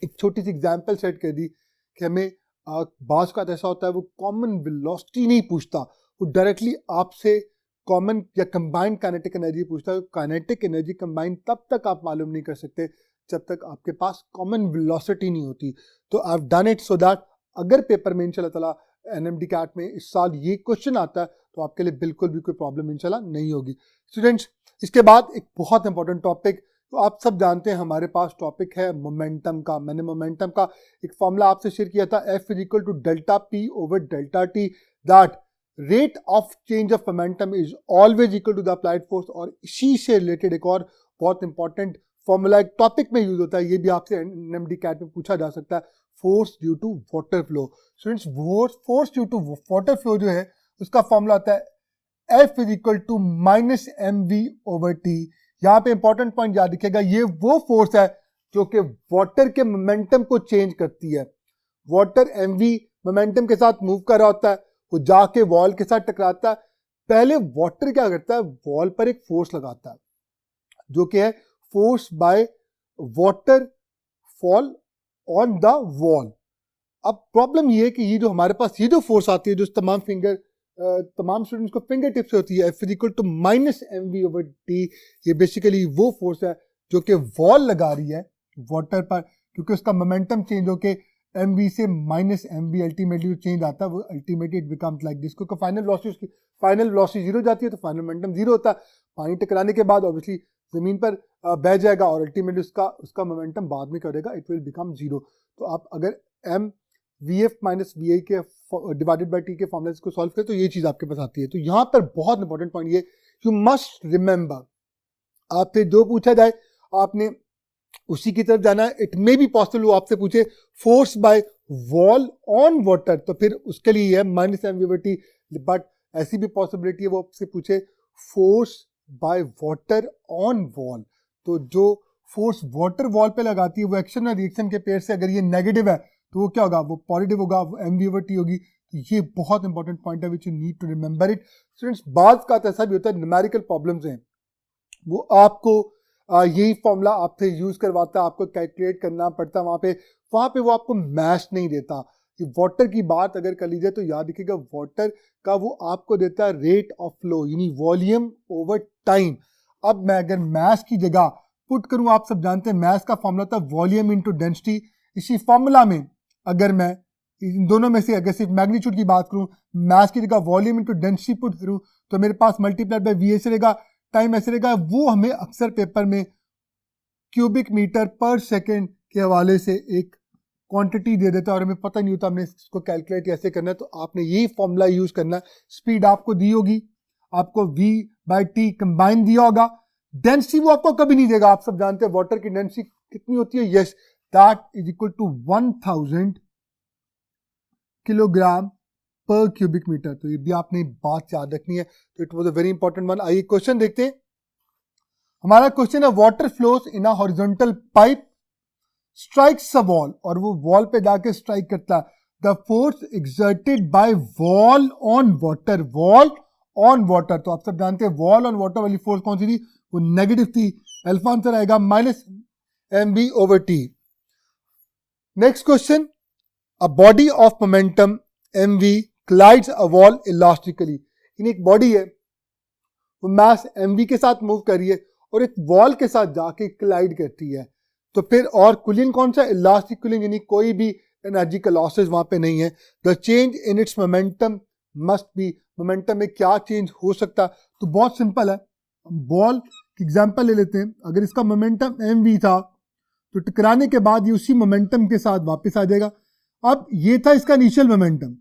एक छोटी सी एग्जांपल सेट कर दी कि हमें बास का ऐसा होता है वो कॉमन वेलोसिटी नहीं पूछता, वो डायरेक्टली आपसे कॉमन या कंबाइंड काइनेटिक एनर्जी पूछता है। काइनेटिक एनर्जी कंबाइंड तब तक आप मालूम नहीं कर सकते जब तक आपके पास कॉमन वेलोसिटी नहीं होती। तो I have done it so that अगर पेपर में इंशाल्लाह ताला एनएमडी कैट में इस साल ये क्वेश्चन आता है तो आपके लिए बिल्कुल भी कोई प्रॉब्लम इंशाल्लाह नहीं होगी। स्टूडेंट्स, इसके बाद एक बहुत इंपॉर्टेंट टॉपिक, तो आप सब जानते हैं हमारे पास टॉपिक है मोमेंटम का। मैंने मोमेंटम का एक फॉर्मूला आपसे शेयर किया था, F = ΔP/ΔT, that rate of change of momentum is always equal to the applied force. और इसी से रिलेटेड एक और बहुत इंपॉर्टेंट फॉर्मूला एक टॉपिक में यूज होता है, ये भी आपसे एनएमडी कैट में पूछा जा सकता है, force due to water flow. Students, force due to water flow जो है उसका फॉर्मूला आता है F = -mv/t। यहाँ पे इंपॉर्टेंट पॉइंट याद रखिएगा, ये वो फोर्स है जो कि वाटर के मोमेंटम को चेंज करती है। वाटर mv मोमेंटम के साथ मूव कर रहा होता है, वो जाके वॉल के साथ टकराता है। पहले वाटर क्या करता है, वॉल पर एक फोर्स लगाता है जो कि है force by water fall on the wall. अब प्रॉब्लम ये है कि ये जो हमारे पास ये जो फोर्स आती है, जो तमाम स्टूडेंट्स को फिंगर टिप से होती है, F = -mv/t, ये बेसिकली वो फोर्स है जो कि वॉल लगा रही है वाटर पर, क्योंकि उसका मोमेंटम चेंज होके mv से -mv अल्टीमेटली चेंज आता है, वो ultimately it becomes like this, क्योंकि फाइनल वेलोसिटी जीरो जाती है तो फाइनल मोमेंटम जीरो होता है। पानी टकराने के बाद ऑब्वियसली जमीन पर बह जाएगा और अल्टीमेटली उसका मोमेंटम बाद में करेगा, इट विल बिकम जीरो। तो आप अगर m vf - vi के डिवाइडेड बाय t के फॉर्मूले को सॉल्व करें तो ये चीज आपके पास आती है। तो यहाँ पर बहुत इंपॉर्टेंट पॉइंट ये, यू मस्ट रिमेंबर, आपसे जो पूछा जाए आपने उसी की तरफ जाना है। इट मे बी पॉसिबल वो आपसे पूछे force by wall on water, तो फिर उसके लिए है -mv/t, बट ऐसी भी पॉसिबिलिटी है वो आपसे पूछे force by water on wall. तो जो फोर्स वाटर वॉल पे लगाती है वो एक्शन और रिएक्शन के पेयर से अगर ये नेगेटिव है तो वो क्या होगा, वो पॉजिटिव होगा, वो mv/t होगी। तो ये बहुत इंपॉर्टेंट पॉइंट है which you need to remember it. Students, बात का ऐसा भी होता है, न्यूमेरिकल प्रॉब्लम्स हैं वो आपको यही फॉर्मूला आपसे यूज करवाता है, आपको कैलकुलेट करना पड़ता है वहां पे वो आपको मैच नहीं देता। वाटर की बात अगर कर लीजिए तो याद रखिएगा, वाटर का वो आपको देता है रेट ऑफ फ्लो, यानी वॉल्यूम ओवर टाइम। अब मैं अगर मैथ की जगह पुट करूं, आप सब जानते हैं मैथ का फॉर्मूला था वॉल्यूम इनटू डेंसिटी। इसी फॉर्मूला में अगर मैं इन दोनों में से अगर सिर्फ मैग्नीट्यूड की बात करूं, मैथ की जगह वॉल्यूम इनटू डेंसिटी पुट करूं तो मेरे पास मल्टीप्लाइड बाय वी ऐसे रहेगा, टाइम ऐसे रहेगा। वो हमें अक्सर पेपर में क्यूबिक मीटर पर सेकेंड के हवाले से एक क्वांटिटी दे देता है और हमें पता नहीं होता हमने इसको कैलकुलेट कैसे करना है। तो आपने यही फॉर्मूला यूज करना है। स्पीड आपको दी होगी, आपको v/t कंबाइन दिया होगा, डेंसिटी वो आपको कभी नहीं देगा। आप सब जानते हैं वाटर की डेंसिटी कितनी होती है, yes, that is equal to 1000 kilogram पर क्यूबिक मीटर। तो ये भी आपने बात याद रखनी है। तो it was a very important one. आइए क्वेश्चन देखते हैं। हमारा क्वेश्चन है water flows in a horizontal pipe strikes a wall, और वो वॉल पे जाके स्ट्राइक करता है। The force exerted by wall on water, wall on water, तो आप सब जानते हैं वॉल ऑन वाटर वाली फोर्स कौन सी थी, वो नेगेटिव थी। अल्फा आंसर आएगा minus mv over t। Next question, a body of momentum mv collides a wall elastically, इन एक बॉडी है वो मास mv के साथ मूव कर रही है और एक वॉल के साथ जाके क्लाइड करती है, तो फिर और कूलिंग कौन सा, इलास्टिक कूलिंग, यानी कोई भी एनर्जी का लॉसेस वहां पे नहीं है। The change in its momentum must be, momentum में क्या चेंज हो सकता है, तो बहुत सिंपल है, बॉल की एग्जांपल ले लेते हैं। अगर इसका मोमेंटम mv था तो टकराने के बाद ये उसी मोमेंटम के साथ वापस आ जाएगा। अब ये था इसका इनिशियल मोमेंटम,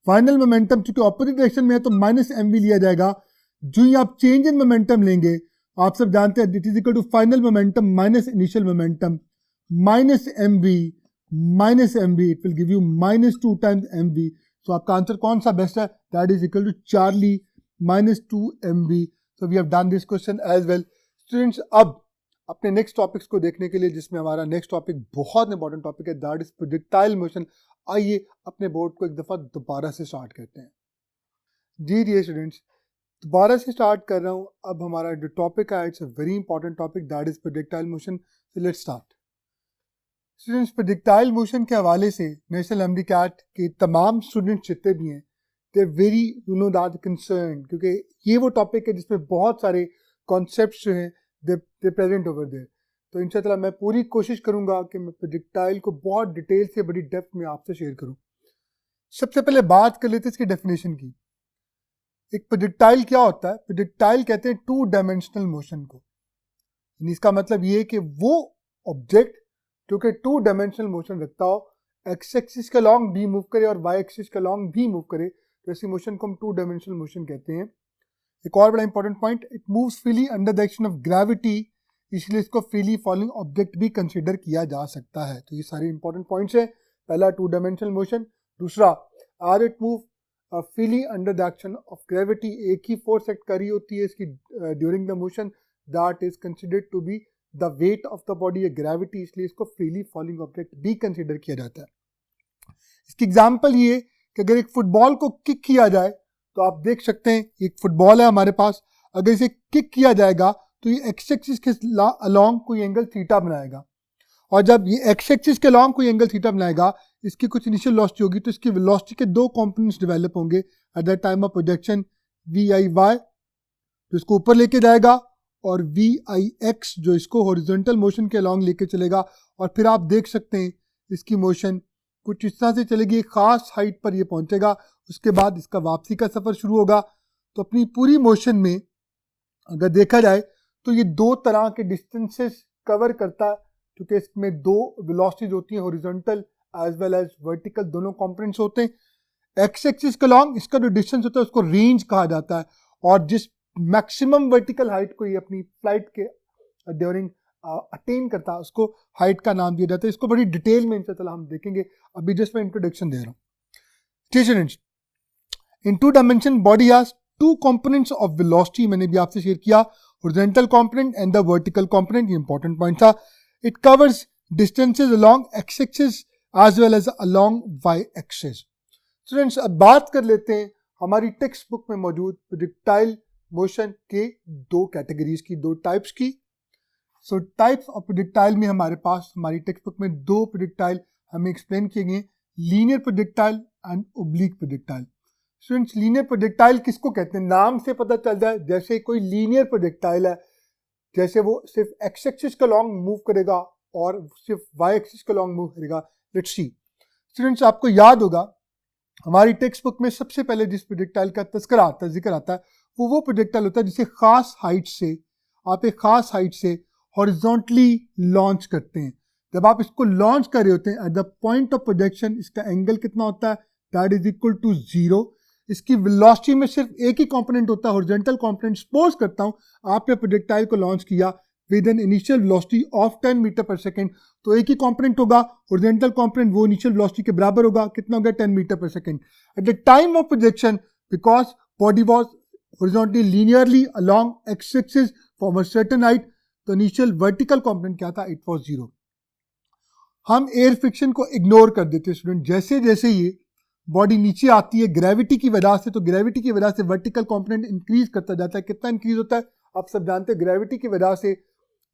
फाइनल मोमेंटम चूंकि ऑपोजिट डायरेक्शन में है तो माइनस mv लिया जाएगा। जो ही आप चेंज इन मोमेंटम लेंगे, आप सब जानते हैं it is equal to final momentum minus initial momentum minus mv, it will give you -2 times mv। So आपका आंसर कौन सा बेस्ट है, that is equal to Charlie -2 mv। So we have done this question as well. Students, अब अपने next topics को देखने के लिए, जिसमें हमारा नेक्स्ट टॉपिक बहुत इंपॉर्टेंट टॉपिक है, दैट इज प्रोजेक्टाइल मोशन। आइए अपने बोर्ड को एक दफ़ा दोबारा से स्टार्ट करते हैं। जी डियर स्टूडेंट्स, दोबारा से स्टार्ट कर रहा हूँ। अब हमारा जो टॉपिक है it's a very important topic, that is projectile motion. So let's start. Students, projectile motion के हवाले से नेशनल एमडी कैट के तमाम स्टूडेंट्स जितने भी हैं, दे वेरी दैट कंसर्न, क्योंकि ये वो टॉपिक है जिसमें बहुत सारे कॉन्सेप्ट्स जो हैं दे प्रेजेंट ओवर देयर। तो इंशाल्लाह मैं पूरी कोशिश करूंगा कि मैं प्रोजेक्टाइल को बहुत डिटेल से, बड़ी डेप्थ में आपसे शेयर करूं। सबसे पहले बात कर लेते हैं इसकी डेफिनेशन की। एक प्रोजेक्टाइल क्या होता है, प्रोजेक्टाइल कहते हैं 2 डायमेंशनल मोशन को। इसका मतलब ये है कि वो ऑब्जेक्ट जो कि 2 डायमेंशनल मोशन रखता हो, एक्स एक्सिस के लॉन्ग भी मूव करे और वाई एक्सिस के लॉन्ग भी मूव करे, तो ऐसी मोशन को हम 2 डायमेंशनल मोशन कहते हैं। एक और बड़ा important point, it moves freely under the action of gravity, इसलिए इसको फ्रीली फॉलिंग ऑब्जेक्ट भी कंसीडर किया जा सकता है। तो ये सारे इंपॉर्टेंट पॉइंट्स हैं। पहला 2 डायमेंशनल मोशन, दूसरा are it move freely under the action of gravity, एक ही फोर्स एक्ट कर रही होती है इसकी during the motion, that is considered to be the weight of the body, gravity, इसलिए इसको फ्रीली फॉलिंग ऑब्जेक्ट भी कंसिडर किया जाता है। इसकी एग्जांपल ये कि अगर एक फुटबॉल को किक किया जाए, तो आप देख सकते हैं एक फुटबॉल है हमारे पास, अगर इसे किक किया जाएगा तो ये एक्स एक्सिस के अलोंग कोई एंगल थीटा बनाएगा, और जब ये एक्स एक्सिस के अलोंग कोई एंगल थीटा बनाएगा, इसकी कुछ इनिशियल वेलोसिटी होगी, तो इसकी वेलोसिटी के 2 कंपोनेंट्स डेवलप होंगे at the time of projection, V I Y जो इसको ऊपर लेके जाएगा, और वी आई एक्स जो इसको हॉरिजॉन्टल मोशन के अलोंग लेके चलेगा। और फिर आप देख सकते हैं इसकी मोशन कुछ इस तरह से चलेगी, एक खास हाइट पर ये पहुंचेगा, उसके बाद इसका वापसी का सफर शुरू होगा। तो अपनी पूरी मोशन में अगर देखा जाए तो ये 2 तरह के डिस्टेंसेस कवर करता है, क्योंकि इसमें 2 वेलोसिटीज होती हैं, horizontal as well as vertical, दोनों कंपोनेंट्स होते हैं। एक्स एक्सिस के लॉन्ग इसका जो डिस्टेंस होता है उसको रेंज कहा जाता है, और जिस मैक्सिमम वर्टिकल हाइट को ये अपनी फ्लाइट के ड्यूरिंग अटेन करता है उसको हाइट का नाम दिया जाता है। इसको बड़ी डिटेल में इंशाल्लाह हम देखेंगे, अभी जस्ट मैं इंट्रोडक्शन दे रहा हूँ। Students, in 2 dimension body has 2 components of velocity, मैंने भी आपसे शेयर किया, horizontal component and the vertical component, ये इंपॉर्टेंट पॉइंट था। It covers distances along X axis as well as along Y axis. Students, अब बात कर लेते हैं हमारी टेक्स्ट बुक में मौजूद प्रोजेक्टाइल मोशन के 2 कैटेगरीज की, 2 टाइप्स की। सो टाइप्स ऑफ प्रोजेक्टाइल में हमारे पास हमारी टेक्स्ट बुक में 2 प्रोजेक्टाइल हमें एक्सप्लेन किए गए, linear projectile and oblique projectile. Students, linear projectile किसको कहते हैं, नाम से पता चल जाए, जैसे कोई लीनियर प्रोजेक्टाइल है, जैसे वो सिर्फ एक्स एक्सिस के लॉन्ग मूव करेगा और सिर्फ वाई एक्सिस के लॉन्ग मूव करेगा। Let's see. स्टूडेंट्स, आपको याद होगा हमारी टेक्स्ट बुक में सबसे पहले जिस प्रोजेक्टाइल का तस्करा आता है, जिक्र आता है, वो प्रोजेक्टाइल होता है जिसे खास हाइट से, आप एक खास हाइट से हॉरिजॉन्टली लॉन्च करते हैं। जब आप इसको लॉन्च कर रहे होते हैं, at the point of projection इसका एंगल कितना होता है, दैट इज इक्वल टू 0। इसकी वेलोसिटी में सिर्फ एक ही कंपोनेंट होता है, हॉरिजॉन्टल कंपोनेंट। सपोज करता हूं आपने प्रोजेक्टाइल को लॉन्च किया with an initial velocity of 10 metre पर सेकेंड, तो एक ही कंपोनेंट होगा, हॉरिजॉन्टल कंपोनेंट, वो इनिशियल वेलोसिटी के बराबर होगा, कितना होगा, 10 मीटर पर second. At the time of projection, because body was horizontally linearly along x-axis from a certain height, तो इनिशियल वर्टिकल कंपोनेंट क्या था, इट वाज 0। हम एयर फ्रिक्शन को इग्नोर कर देते हैं स्टूडेंट। जैसे जैसे ये बॉडी नीचे आती है ग्रेविटी की वजह से, तो ग्रेविटी की वजह से वर्टिकल कंपोनेंट इंक्रीज करता जाता है। कितना इंक्रीज होता है आप सब जानते हैं, ग्रेविटी की वजह से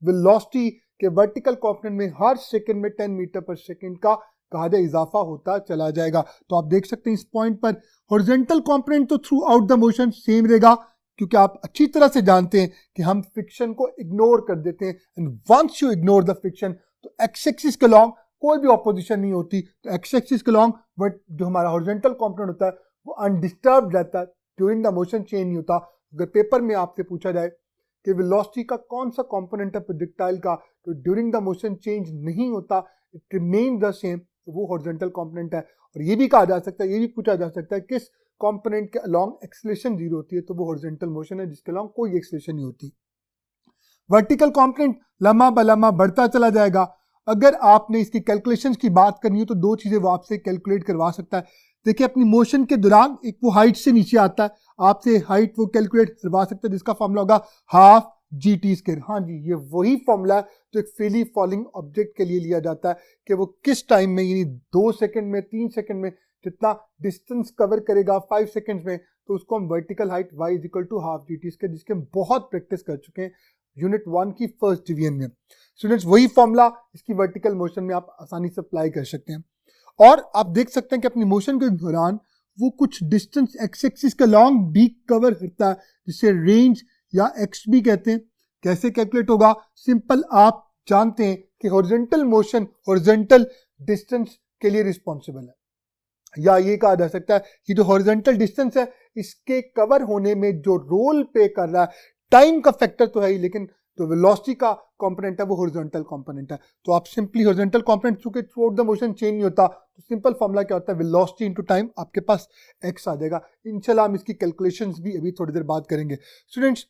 वेलोसिटी के वर्टिकल कंपोनेंट में हर सेकंड में 10 मीटर पर सेकंड का कहा जाए इजाफा होता चला जाएगा। तो आप देख सकते हैं इस पॉइंट पर हॉरिजॉन्टल कंपोनेंट तो through out the motion same रहेगा, क्योंकि आप अच्छी तरह से जानते हैं कि हम फ्रिक्शन को इग्नोर कर देते हैं। And once you ignore the friction तो एक्स एक्सिस के लॉन्ग कोई भी ऑपोजिशन नहीं होती, तो एक्स एक्सिस के लॉन्ग बट जो हमारा हॉरिजॉन्टल कंपोनेंट होता है वो अनडिस्टर्ब रहता है, ड्यूरिंग द मोशन चेंज नहीं होता। अगर पेपर में आपसे पूछा जाए कि वेलोसिटी का कौन सा कंपोनेंट है प्रोजेक्टाइल का तो ड्यूरिंग द मोशन चेंज नहीं होता, इट रिमेन द सेम, तो वो हॉरिजॉन्टल कंपोनेंट है। और ये भी कहा जा सकता है, ये भी पूछा जा सकता है किस कंपोनेंट के अलोंग एक्सेलरेशन जीरो होती है, तो वो हॉरिजॉन्टल मोशन है जिसके अलोंग कोई एक्सेलरेशन नहीं होती। वर्टिकल कंपोनेंट लम्हा ब लम्हा बढ़ता चला जाएगा। अगर आपने इसकी कैलकुलेशंस की बात करनी हो तो दो चीजें वो आपसे कैलकुलेट करवा सकता है। देखिए अपनी मोशन के दौरान एक वो हाइट से नीचे आता है, आपसे हाइट वो कैलकुलेट करवा सकता है जिसका फॉर्मूला होगा हाफ GT स्क्वायर। हाँ जी, ये वही फॉर्मूला है जो एक फ्रीली फॉलिंग ऑब्जेक्ट के लिए लिया जाता है कि वो किस टाइम में, यानी 2 सेकंड में, 3 सेकंड में जितना डिस्टेंस कवर करेगा 5 सेकंड्स में, तो उसको हम vertical height y = half GT square, जिसके हम बहुत प्रैक्टिस कर चुके हैं यूनिट 1 की फर्स्ट डिवीजन में। स्टूडेंट्स वही फॉर्मूला इसकी वर्टिकल मोशन में आप आसानी से अप्लाई कर सकते हैं। और आप देख सकते हैं कि अपनी मोशन के दौरान वो कुछ डिस्टेंस एक्स एक्सिस के लॉन्ग भी कवर करता है, जिसे रेंज या एक्स भी कहते हैं। कैसे कैलकुलेट होगा? सिंपल, आप जानते हैं कि हॉरिजॉन्टल मोशन हॉरिजॉन्टल डिस्टेंस के लिए रिस्पॉन्सिबल है, या ये कहा जा सकता है कि जो हॉरिजॉन्टल डिस्टेंस है इसके कवर होने में जो रोल प्ले कर रहा है, टाइम का फैक्टर तो है ही, लेकिन जो वेलोसिटी का कंपोनेंट है वो हॉरिजॉन्टल कंपोनेंट है। तो आप सिंपली हॉरिजॉन्टल कंपोनेंट चूंकि through out the motion change नहीं होता, तो सिंपल फॉर्मूला क्या होता है, वेलोसिटी इनटू टाइम, आपके पास x आ जाएगा। इंशाल्लाह हम इसकी कैलकुलेशंस भी अभी थोड़ी देर बात करेंगे। स्टूडेंट्स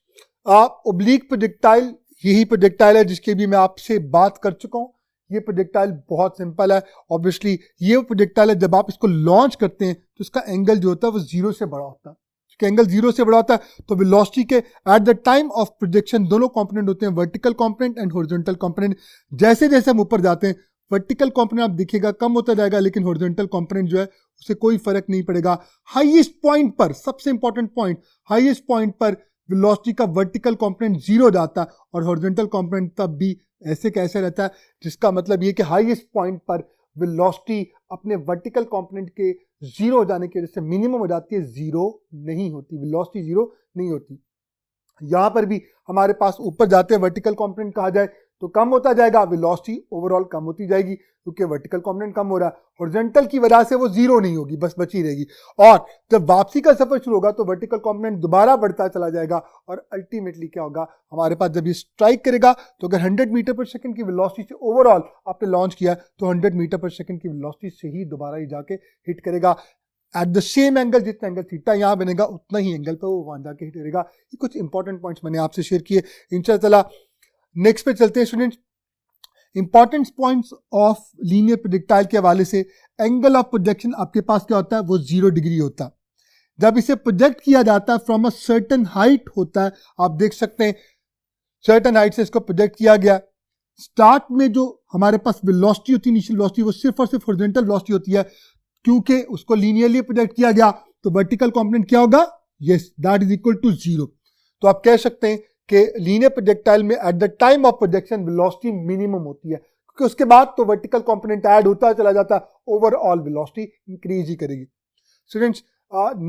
ओब्लीक प्रोजेक्टाइल, यही प्रोजेक्टाइल है जिसकी भी मैं आपसे बात कर चुका हूँ। ये प्रोजेक्टाइल बहुत सिंपल है। ऑब्वियसली ये प्रोजेक्टाइल है, जब आप इसको लॉन्च करते हैं तो इसका एंगल जो होता है वो 0 से बड़ा होता है। एंगल 0 से बड़ा होता है तो वेलोसिटी के eight the time of projection दोनों कंपोनेंट होते हैं, vertical component and horizontal component. जैसे जैसे हम ऊपर जाते हैं वर्टिकल कंपोनेंट आप दिखेगा कम होता जाएगा, लेकिन हॉरिजॉन्टल कंपोनेंट जो है उससे कोई फर्क नहीं पड़ेगा। हाईएस्ट पॉइंट पर, सबसे इंपॉर्टेंट पॉइंट, हाईएस्ट पॉइंट पर वेलोसिटी का वर्टिकल कंपोनेंट 0 जाता है और हॉरिजॉन्टल कंपोनेंट तब भी ऐसे कैसे रहता है, जिसका मतलब ये कि हाईएस्ट पॉइंट पर वेलोसिटी अपने वर्टिकल कंपोनेंट के 0 हो जाने की वजह से मिनिमम हो जाती है, 0 नहीं होती, वेलोसिटी 0 नहीं होती। यहां पर भी हमारे पास ऊपर जाते हैं वर्टिकल कंपोनेंट कहा जाए तो कम होता जाएगा, वेलोसिटी ओवरऑल कम होती जाएगी क्योंकि वर्टिकल कंपोनेंट कम हो रहा है। हॉरिजॉन्टल की वजह से वो 0 नहीं होगी, बस बची रहेगी। और जब वापसी का सफर शुरू होगा तो वर्टिकल कंपोनेंट दोबारा बढ़ता चला जाएगा और अल्टीमेटली क्या होगा, हमारे पास जब ये स्ट्राइक करेगा तो अगर 100 मीटर पर सेकंड की वेलोसिटी से ओवरऑल आपने लॉन्च किया तो 100 मीटर पर सेकंड की वेलोसिटी से ही दोबारा ही जाके हिट करेगा एट द सेम एंगल। जितना एंगल थीटा यहाँ बनेगा उतना ही एंगल पे वो वहां जाके हिट करेगा। ये कुछ इंपॉर्टेंट पॉइंट्स मैंने आपसे शेयर किए। इंशाल्लाह नेक्स्ट पे चलते हैं students. Important points of linear projectile के हवाले से, एंगल ऑफ प्रोजेक्शन आपके पास क्या होता है, वो 0 डिग्री होता है। जब इसे प्रोजेक्ट किया जाता है फ्रॉम अ सर्टेन हाइट होता है, आप देख सकते हैं सर्टेन हाइट से इसको प्रोजेक्ट किया गया। स्टार्ट में जो हमारे पास वेलोसिटी होती है, इनिशियल वेलोसिटी, वो सिर्फ और सिर्फ हॉरिजॉन्टल वेलोसिटी होती है। क्योंकि उसको लीनियरली प्रोजेक्ट किया गया तो वर्टिकल कंपोनेंट क्या होगा, yes that is equal to 0। तो आप कह सकते हैं कि लीनियर प्रोजेक्टाइल में at the time of projection velocity minimum होती है, क्योंकि उसके बाद तो वर्टिकल कंपोनेंट ऐड होता चला जाता है, ओवरऑल वेलोसिटी इंक्रीज ही करेगी। स्टूडेंट्स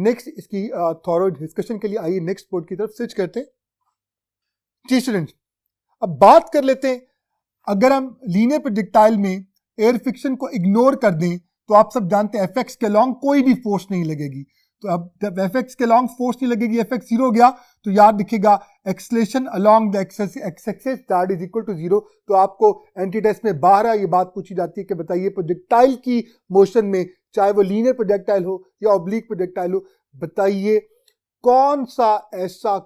नेक्स्ट इसकी थॉरो डिस्कशन के लिए आइए नेक्स्ट पॉइंट की तरफ स्विच करते हैं। जी स्टूडेंट्स, अब बात कर लेते हैं, अगर हम लीनियर प्रोजेक्टाइल में एयर फ्रिक्शन को इग्नोर कर दें तो आप सब जानते हैं एफएक्स के लॉन्ग कोई भी फोर्स नहीं लगेगी। तो अब जब एफएक्स के लॉन्ग फोर्स नहीं लगेगी, एफएक्स 0 हो गया, तो याद दिखेगा acceleration along the axis that is equal to 0। तो आपको एंटी टेस्ट में 12 ये बात पूछी जाती है कि बताइए प्रोजेक्टाइल की मोशन में, चाहे वो लीनियर प्रोजेक्टाइल हो या ऑब्लिक प्रोजेक्टाइल हो, बताइए कौन सा ऐसा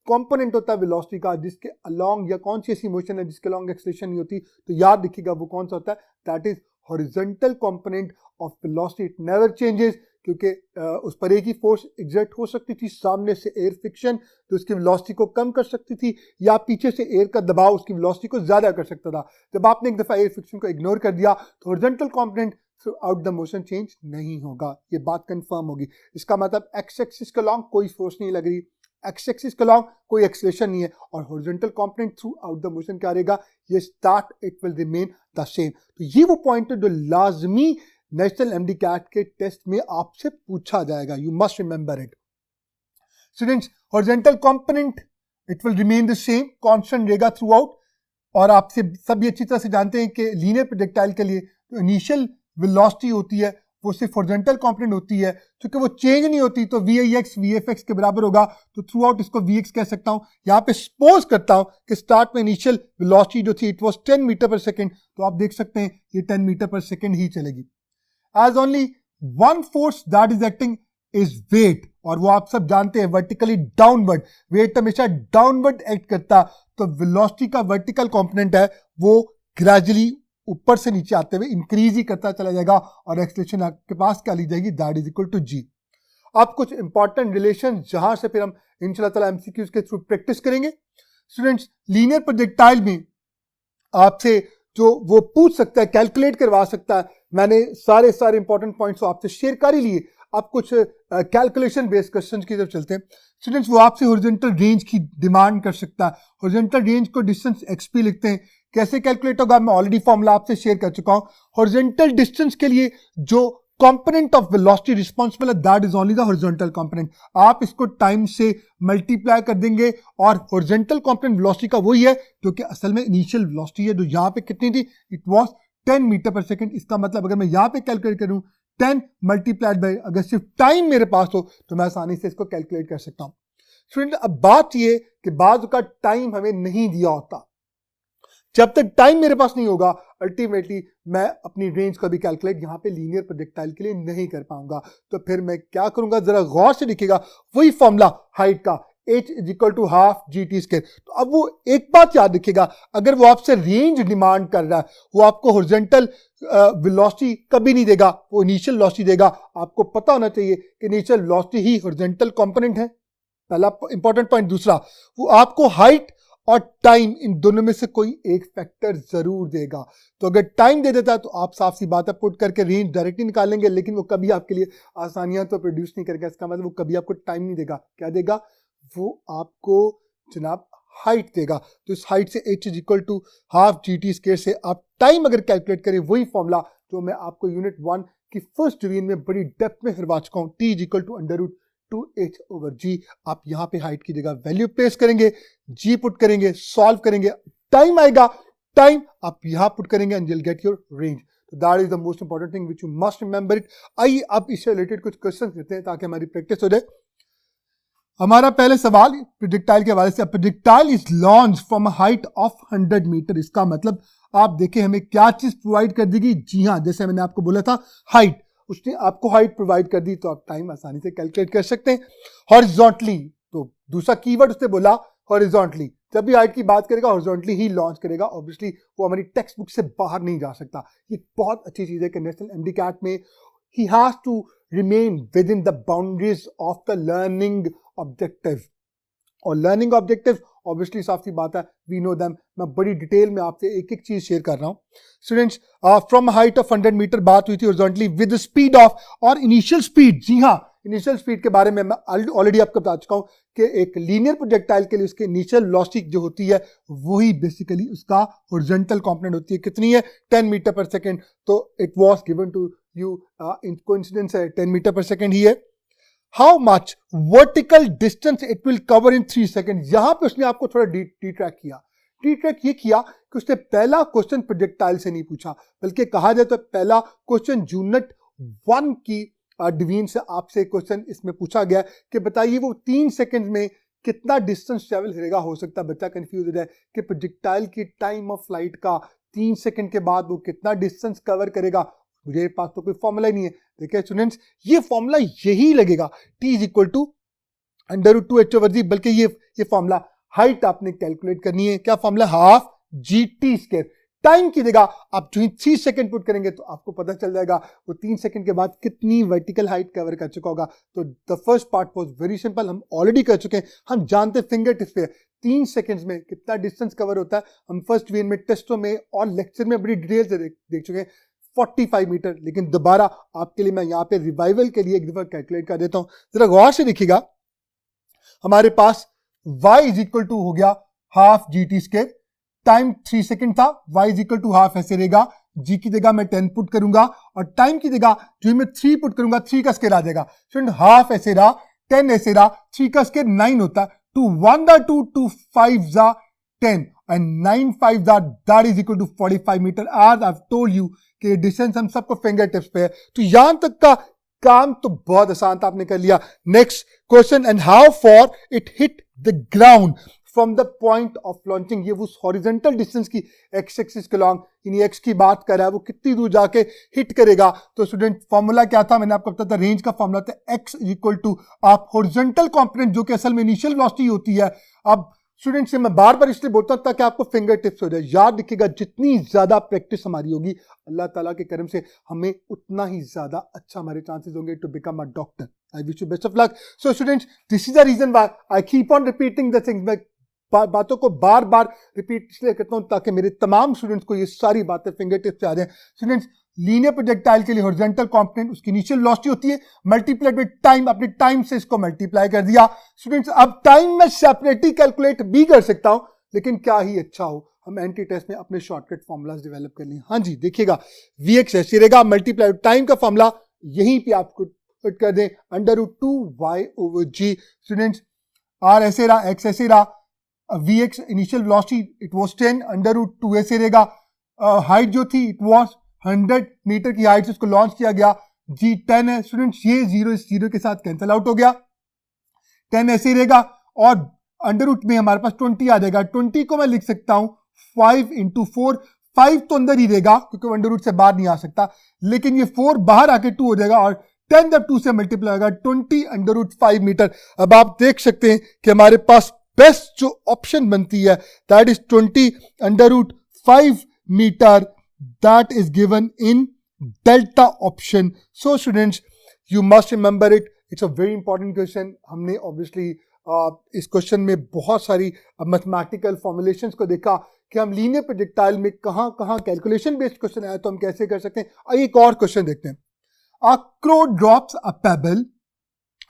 कंपोनेंट होता है वेलोसिटी का जिसके अलोंग, या कौन सी ऐसी मोशन है जिसके अलोंग एक्सलेशन नहीं होती। तो याद दिखेगा वो कौन सा होता है, that is horizontal component of velocity, it never changes. क्योंकि उस पर एक ही फोर्स एग्जर्ट हो सकती थी, सामने से एयर फ्रिक्शन जो उसकी वेलोसिटी को कम कर सकती थी, या पीछे से एयर का दबाव उसकी वेलोसिटी को ज़्यादा कर सकता था। जब आपने एक दफ़ा एयर फ्रिक्शन को इग्नोर कर दिया तो horizontal component through out the motion change नहीं होगा। ये बात कंफर्म होगी। इसका मतलब एक्स एक्सिस के अलॉन्ग कोई फोर्स नहीं लग रही, एक्स एक्सिस के अलॉन्ग कोई एक्सेलरेशन नहीं है, और horizontal component through out the motion क्या रहेगा, ये start it will remain the same. तो ये वो पॉइंट है जो लाजमी नेशनल एमडी कैट के टेस्ट में आपसे पूछा जाएगा। You must remember it students. Horizontal component it will remain the same, constant रहेगा थ्रू आउट। और आपसे सब ये अच्छी तरह से जानते हैं कि लीनियर प्रोजेक्टाइल के लिए जो इनिशियल वेलोसिटी होती है वो सिर्फ हॉरिजॉन्टल कंपोनेंट होती है, क्योंकि वो चेंज नहीं होती तो VIX VFX के बराबर होगा, तो थ्रू आउट इसको VX कह सकता हूं। यहाँ पे सपोज करता हूं कि स्टार्ट में इनिशियल वेलोसिटी जो थी it was 10 metre per second, तो आप देख सकते हैं ये 10 मीटर पर सेकंड ही चलेगी। As only one force that is acting is weight, और वो आप सब जानते हैं वर्टिकली डाउनवर्ड, वेट हमेशा डाउनवर्ड एक्ट करता, तो वेलोसिटी का वर्टिकल कंपोनेंट है वो ग्रेजुअली ऊपर से नीचे आते हुए इंक्रीज ही करता चला जाएगा, और एक्सेलरेशन आपके पास क्या ली जाएगी, that is equal to G। अब कुछ इंपॉर्टेंट रिलेशन जहां से फिर हम इंशाल्लाह ताला MCQs के थ्रू प्रैक्टिस करेंगे। स्टूडेंट्स, लीनियर प्रोजेक्टाइल में आपसे जो वो पूछ सकता है, कैलकुलेट करवा सकता है, मैंने सारे इंपॉर्टेंट पॉइंट्स आपसे शेयर कर ही लिए। आप कुछ कैलकुलेशन बेस्ड क्वेश्चन की तरफ चलते हैं। स्टूडेंट्स, वो आपसे हॉरिजॉन्टल रेंज की डिमांड कर सकता है। हॉरिजॉन्टल रेंज को डिस्टेंस XP लिखते हैं। कैसे कैलकुलेट होगा, मैं ऑलरेडी फॉर्मूला आपसे शेयर कर चुका हूं। हॉरिजॉन्टल डिस्टेंस के लिए जो कंपोनेंट ऑफ वेलोसिटी रिस्पांसिबल है that is only the horizontal component. आप इसको टाइम से मल्टीप्लाई कर देंगे, और हॉरिजॉन्टल कंपोनेंट वेलोसिटी का वही है जो कि असल में इनिशियल वेलोसिटी है, जो यहाँ पे कितनी थी, it was 10 metre per second. इसका मतलब अगर मैं यहाँ पे कैलकुलेट करूं 10 मल्टीप्लाइड बाय, अगर सिर्फ टाइम मेरे पास हो तो मैं आसानी से इसको कैलकुलेट कर सकता हूं। स्टूडेंट, अब बात ये कि बाद का टाइम हमें नहीं दिया होता, जब तक टाइम मेरे पास नहीं होगा अल्टीमेटली मैं अपनी रेंज का भी कैलकुलेट यहाँ पे लीनियर प्रोजेक्टाइल के लिए नहीं कर पाऊंगा। तो फिर मैं क्या करूंगा, जरा गौर से लिखिएगा, वही फॉर्मूला हाइट का H is equal to half GT square. तो अब वो एक बात याद रखिएगा, अगर वो आपसे रेंज डिमांड कर रहा है, वो आपको हॉरिजॉन्टल वेलोसिटी कभी नहीं देगा, वो इनिशियल वेलोसिटी देगा। आपको पता होना चाहिए कि इनिशियल वेलोसिटी ही हॉरिजॉन्टल कंपोनेंट है, पहला इंपॉर्टेंट पॉइंट। दूसरा, वो आपको हाइट और टाइम इन दोनों में से कोई एक फैक्टर जरूर देगा। तो अगर टाइम दे देता है तो आप साफ सी बात है पुट करके रेंज डायरेक्टली निकालेंगे, लेकिन वो कभी आपके लिए आसानियां तो प्रोड्यूस नहीं करेगा। इसका मतलब वो कभी आपको टाइम नहीं देगा। क्या देगा, वो आपको जनाब हाइट देगा। तो इस हाइट से H is equal to half GT square से आप टाइम अगर कैलकुलेट करें, वही फॉर्मूला जो मैं आपको यूनिट 1 की फर्स्ट डिवीजन में बड़ी डेप्थ में करवा चुका हूँ, T is equal to under root 2H over G। आप यहाँ पे हाइट की जगह वैल्यू प्लेस करेंगे, G पुट करेंगे, सॉल्व करेंगे, टाइम आएगा, टाइम आप यहाँ पुट करेंगे and you will get your range. तो that is the most important thing which you must remember it. आइए अब इससे रिलेटेड कुछ क्वेश्चन करते हैं ताकि हमारी प्रैक्टिस हो जाए। हमारा पहले सवाल प्रोजेक्टाइल के हवाले से, projectile is launch from height of 100 metre. इसका मतलब आप देखें हमें क्या चीज प्रोवाइड कर देगी, जी हाँ, जैसे मैंने आपको बोला था हाइट, उसने आपको हाइट प्रोवाइड कर दी, तो आप टाइम आसानी से कैलकुलेट कर सकते हैं। हॉरिजॉन्टली, तो दूसरा कीवर्ड उसने बोला हॉरिजॉन्टली, जब भी हाइट की बात करेगा हॉरिजॉन्टली ही लॉन्च करेगा। ऑब्वियसली वो हमारी टेक्स्ट बुक से बाहर नहीं जा सकता। ये बहुत अच्छी चीज है कि नेशनल एमडी कैट में he has to remain within the boundaries of the learning objective। और लर्निंग ऑब्जेक्टिव ऑब्वियसली साफ सी बात है, वी नो दैम। मैं बड़ी डिटेल में आपसे एक एक चीज शेयर कर रहा हूं। Students, from height of 100 metre बात हुई थी हॉरिजॉन्टली विद स्पीड ऑफ, और इनिशियल स्पीड, जी हाँ, इनिशियल स्पीड के बारे में मैं ऑलरेडी आपको बता चुका हूं कि एक लीनियर प्रोजेक्टाइल के लिए उसके इनिशियल वेलोसिटी जो होती है वही बेसिकली उसका हॉरिजॉन्टल कंपोनेंट होती है। कितनी है, 10 मीटर पर सेकेंड। तो it was given to you in coincidence है 10 मीटर पर सेकेंड ही है। How much vertical distance it will cover in 3 second. यहां पे उसने आपको थोड़ा डी ट्रैक किया। डी ट्रैक ये किया कि उसने पहला क्वेश्चन प्रोजेक्टाइल से नहीं पूछा, बल्कि कहा जाए तो पहला क्वेश्चन यूनिट 1 की डिवीजन से आपसे क्वेश्चन इसमें पूछा गया कि बताइए वो 3 सेकंड में कितना डिस्टेंस ट्रेवल करेगा। हो सकता है बच्चा कंफ्यूज हो जाए कि प्रोजेक्टाइल की टाइम ऑफ फ्लाइट का 3 सेकंड के बाद वो कितना डिस्टेंस कवर करेगा। मुझे पास तो कोई फॉर्मूला ही नहीं है। देखिए स्टूडेंट्स, ये फॉर्मूला यही लगेगा, T is equal to under root 2H over G, बल्कि ये फॉर्मूला हाइट आपने कैलकुलेट करनी है। क्या formula, half GT square. Time की जगह आप जो ही 3 सेकंड पुट करेंगे तो आपको पता चल जाएगा वो 3 सेकंड के बाद कितनी वर्टिकल हाइट कवर कर चुका होगा। तो the first part was very simple, हम ऑलरेडी कर चुके हैं, हम जानते फिंगर टिप्स पे 3 सेकंड्स में कितना डिस्टेंस कवर होता है। हम फर्स्ट वीक में, टेस्टों में और लेक्चर में बड़ी डिटेल से देख चुके हैं 45 मीटर। लेकिन दोबारा आपके लिए मैं यहाँ पे रिवाइवल के लिए एक दफा कैलकुलेट कर देता हूँ। जरा गौर से देखिएगा, हमारे पास y इज इक्वल टू हो गया half G T square, time 3 second था, y is equal to half ऐसे रहेगा, g की जगह मैं 10 पुट करूंगा और टाइम की जगह जो मैं 3 पुट करूंगा 3 का स्क्वायर आ जाएगा। स्टूडेंट हाफ ऐसे रहा, 10 ऐसे रहा, 3 का स्क्वायर 9 होता, 2 1 दा 2, 2 5 दा 10 एंड 9 5 दा that is equal to 45 metre. आज आई हैव टोल्ड यू कि डिस्टेंस हम सबको फिंगर टिप्स पे है, तो यहां तक का काम तो बहुत आसान था, आपने कर लिया। Next question, and how for it hit the ground from the point of launching. ये उस हॉरिजॉन्टल डिस्टेंस की एक्स एक्सिस के लॉन्ग, यानी एक्स की बात कर रहा है, वो कितनी दूर जाके हिट करेगा। तो स्टूडेंट फॉर्मूला क्या था, मैंने आपको बताया था, रेंज का फॉर्मूला था एक्स इक्वल टू आप हॉरिजॉन्टल कंपोनेंट जो कि असल में इनिशियल वेलोसिटी होती है। अब स्टूडेंट से मैं बार बार इसलिए बोलता हूं ताकि आपको फिंगर टिप्स हो जाए। याद रखिएगा, जितनी ज्यादा प्रैक्टिस हमारी होगी अल्लाह ताला के करम से हमें उतना ही ज्यादा अच्छा हमारे चांसेस होंगे to become a doctor. I wish you best of luck. So students, this is the reason why I keep on repeating the things. मैं बातों को बार बार रिपीट इसलिए करता हूं ताकि मेरे तमाम स्टूडेंट्स को ये सारी बातें फिंगर टिप्स से आ जाए। स्टूडेंट्स, लीनियर प्रोजेक्टाइल के लिए हॉरिजॉन्टल कंपोनेंट उसकी इनिशियल वेलोसिटी होती है, मल्टीप्लाइड विद टाइम, अपने टाइम से इसको मल्टीप्लाई कर दिया। स्टूडेंट्स, अब टाइम में सेपरेटली कैलकुलेट भी कर सकता हूं, लेकिन क्या ही अच्छा हो हम एंटी टेस्ट में अपने शॉर्टकट फॉर्मूलाज डेवलप कर लें। हाँ जी, देखिएगा Vx ऐसे रहेगा, मल्टीप्लाई विद टाइम का फॉर्मूला यहीं पे आपको पुट कर दें, √2y/g। स्टूडेंट्स, r ऐसे रहा, x ऐसे रहा, Vx initial velocity it was 10, √2 ऐसे रहेगा, हाइट जो थी इट वाज 100 मीटर की हाइट से उसको लॉन्च किया गया, जी 10 है। स्टूडेंट्स, ये 0 इस 0 के साथ कैंसिल आउट हो गया, 10 ऐसे ही रहेगा और अंडर रूट में हमारे पास 20 आ जाएगा। 20 को मैं लिख सकता हूं 5 × 4, 5 तो अंदर ही रहेगा क्योंकि अंडर रूट से बाहर नहीं आ सकता, लेकिन ये 4 बाहर आके 2 हो जाएगा और 10 जब 2 से मल्टीप्लाई होगा 20 √5 मीटर। अब आप देख सकते हैं कि हमारे पास बेस्ट जो ऑप्शन बनती है that is 20 √5 metre, that is given in delta option. So students, you must remember it. It's a very important question. हमने obviously इस क्वेश्चन में बहुत सारी मैथमेटिकल फॉर्मुलेशंस को देखा कि हम लीनियर प्रोजेक्टाइल में कहाँ कहाँ कैलकुलेशन बेस्ड क्वेश्चन आया तो हम कैसे कर सकते हैं। आइए एक और क्वेश्चन देखते हैं। A crow drops a pebble,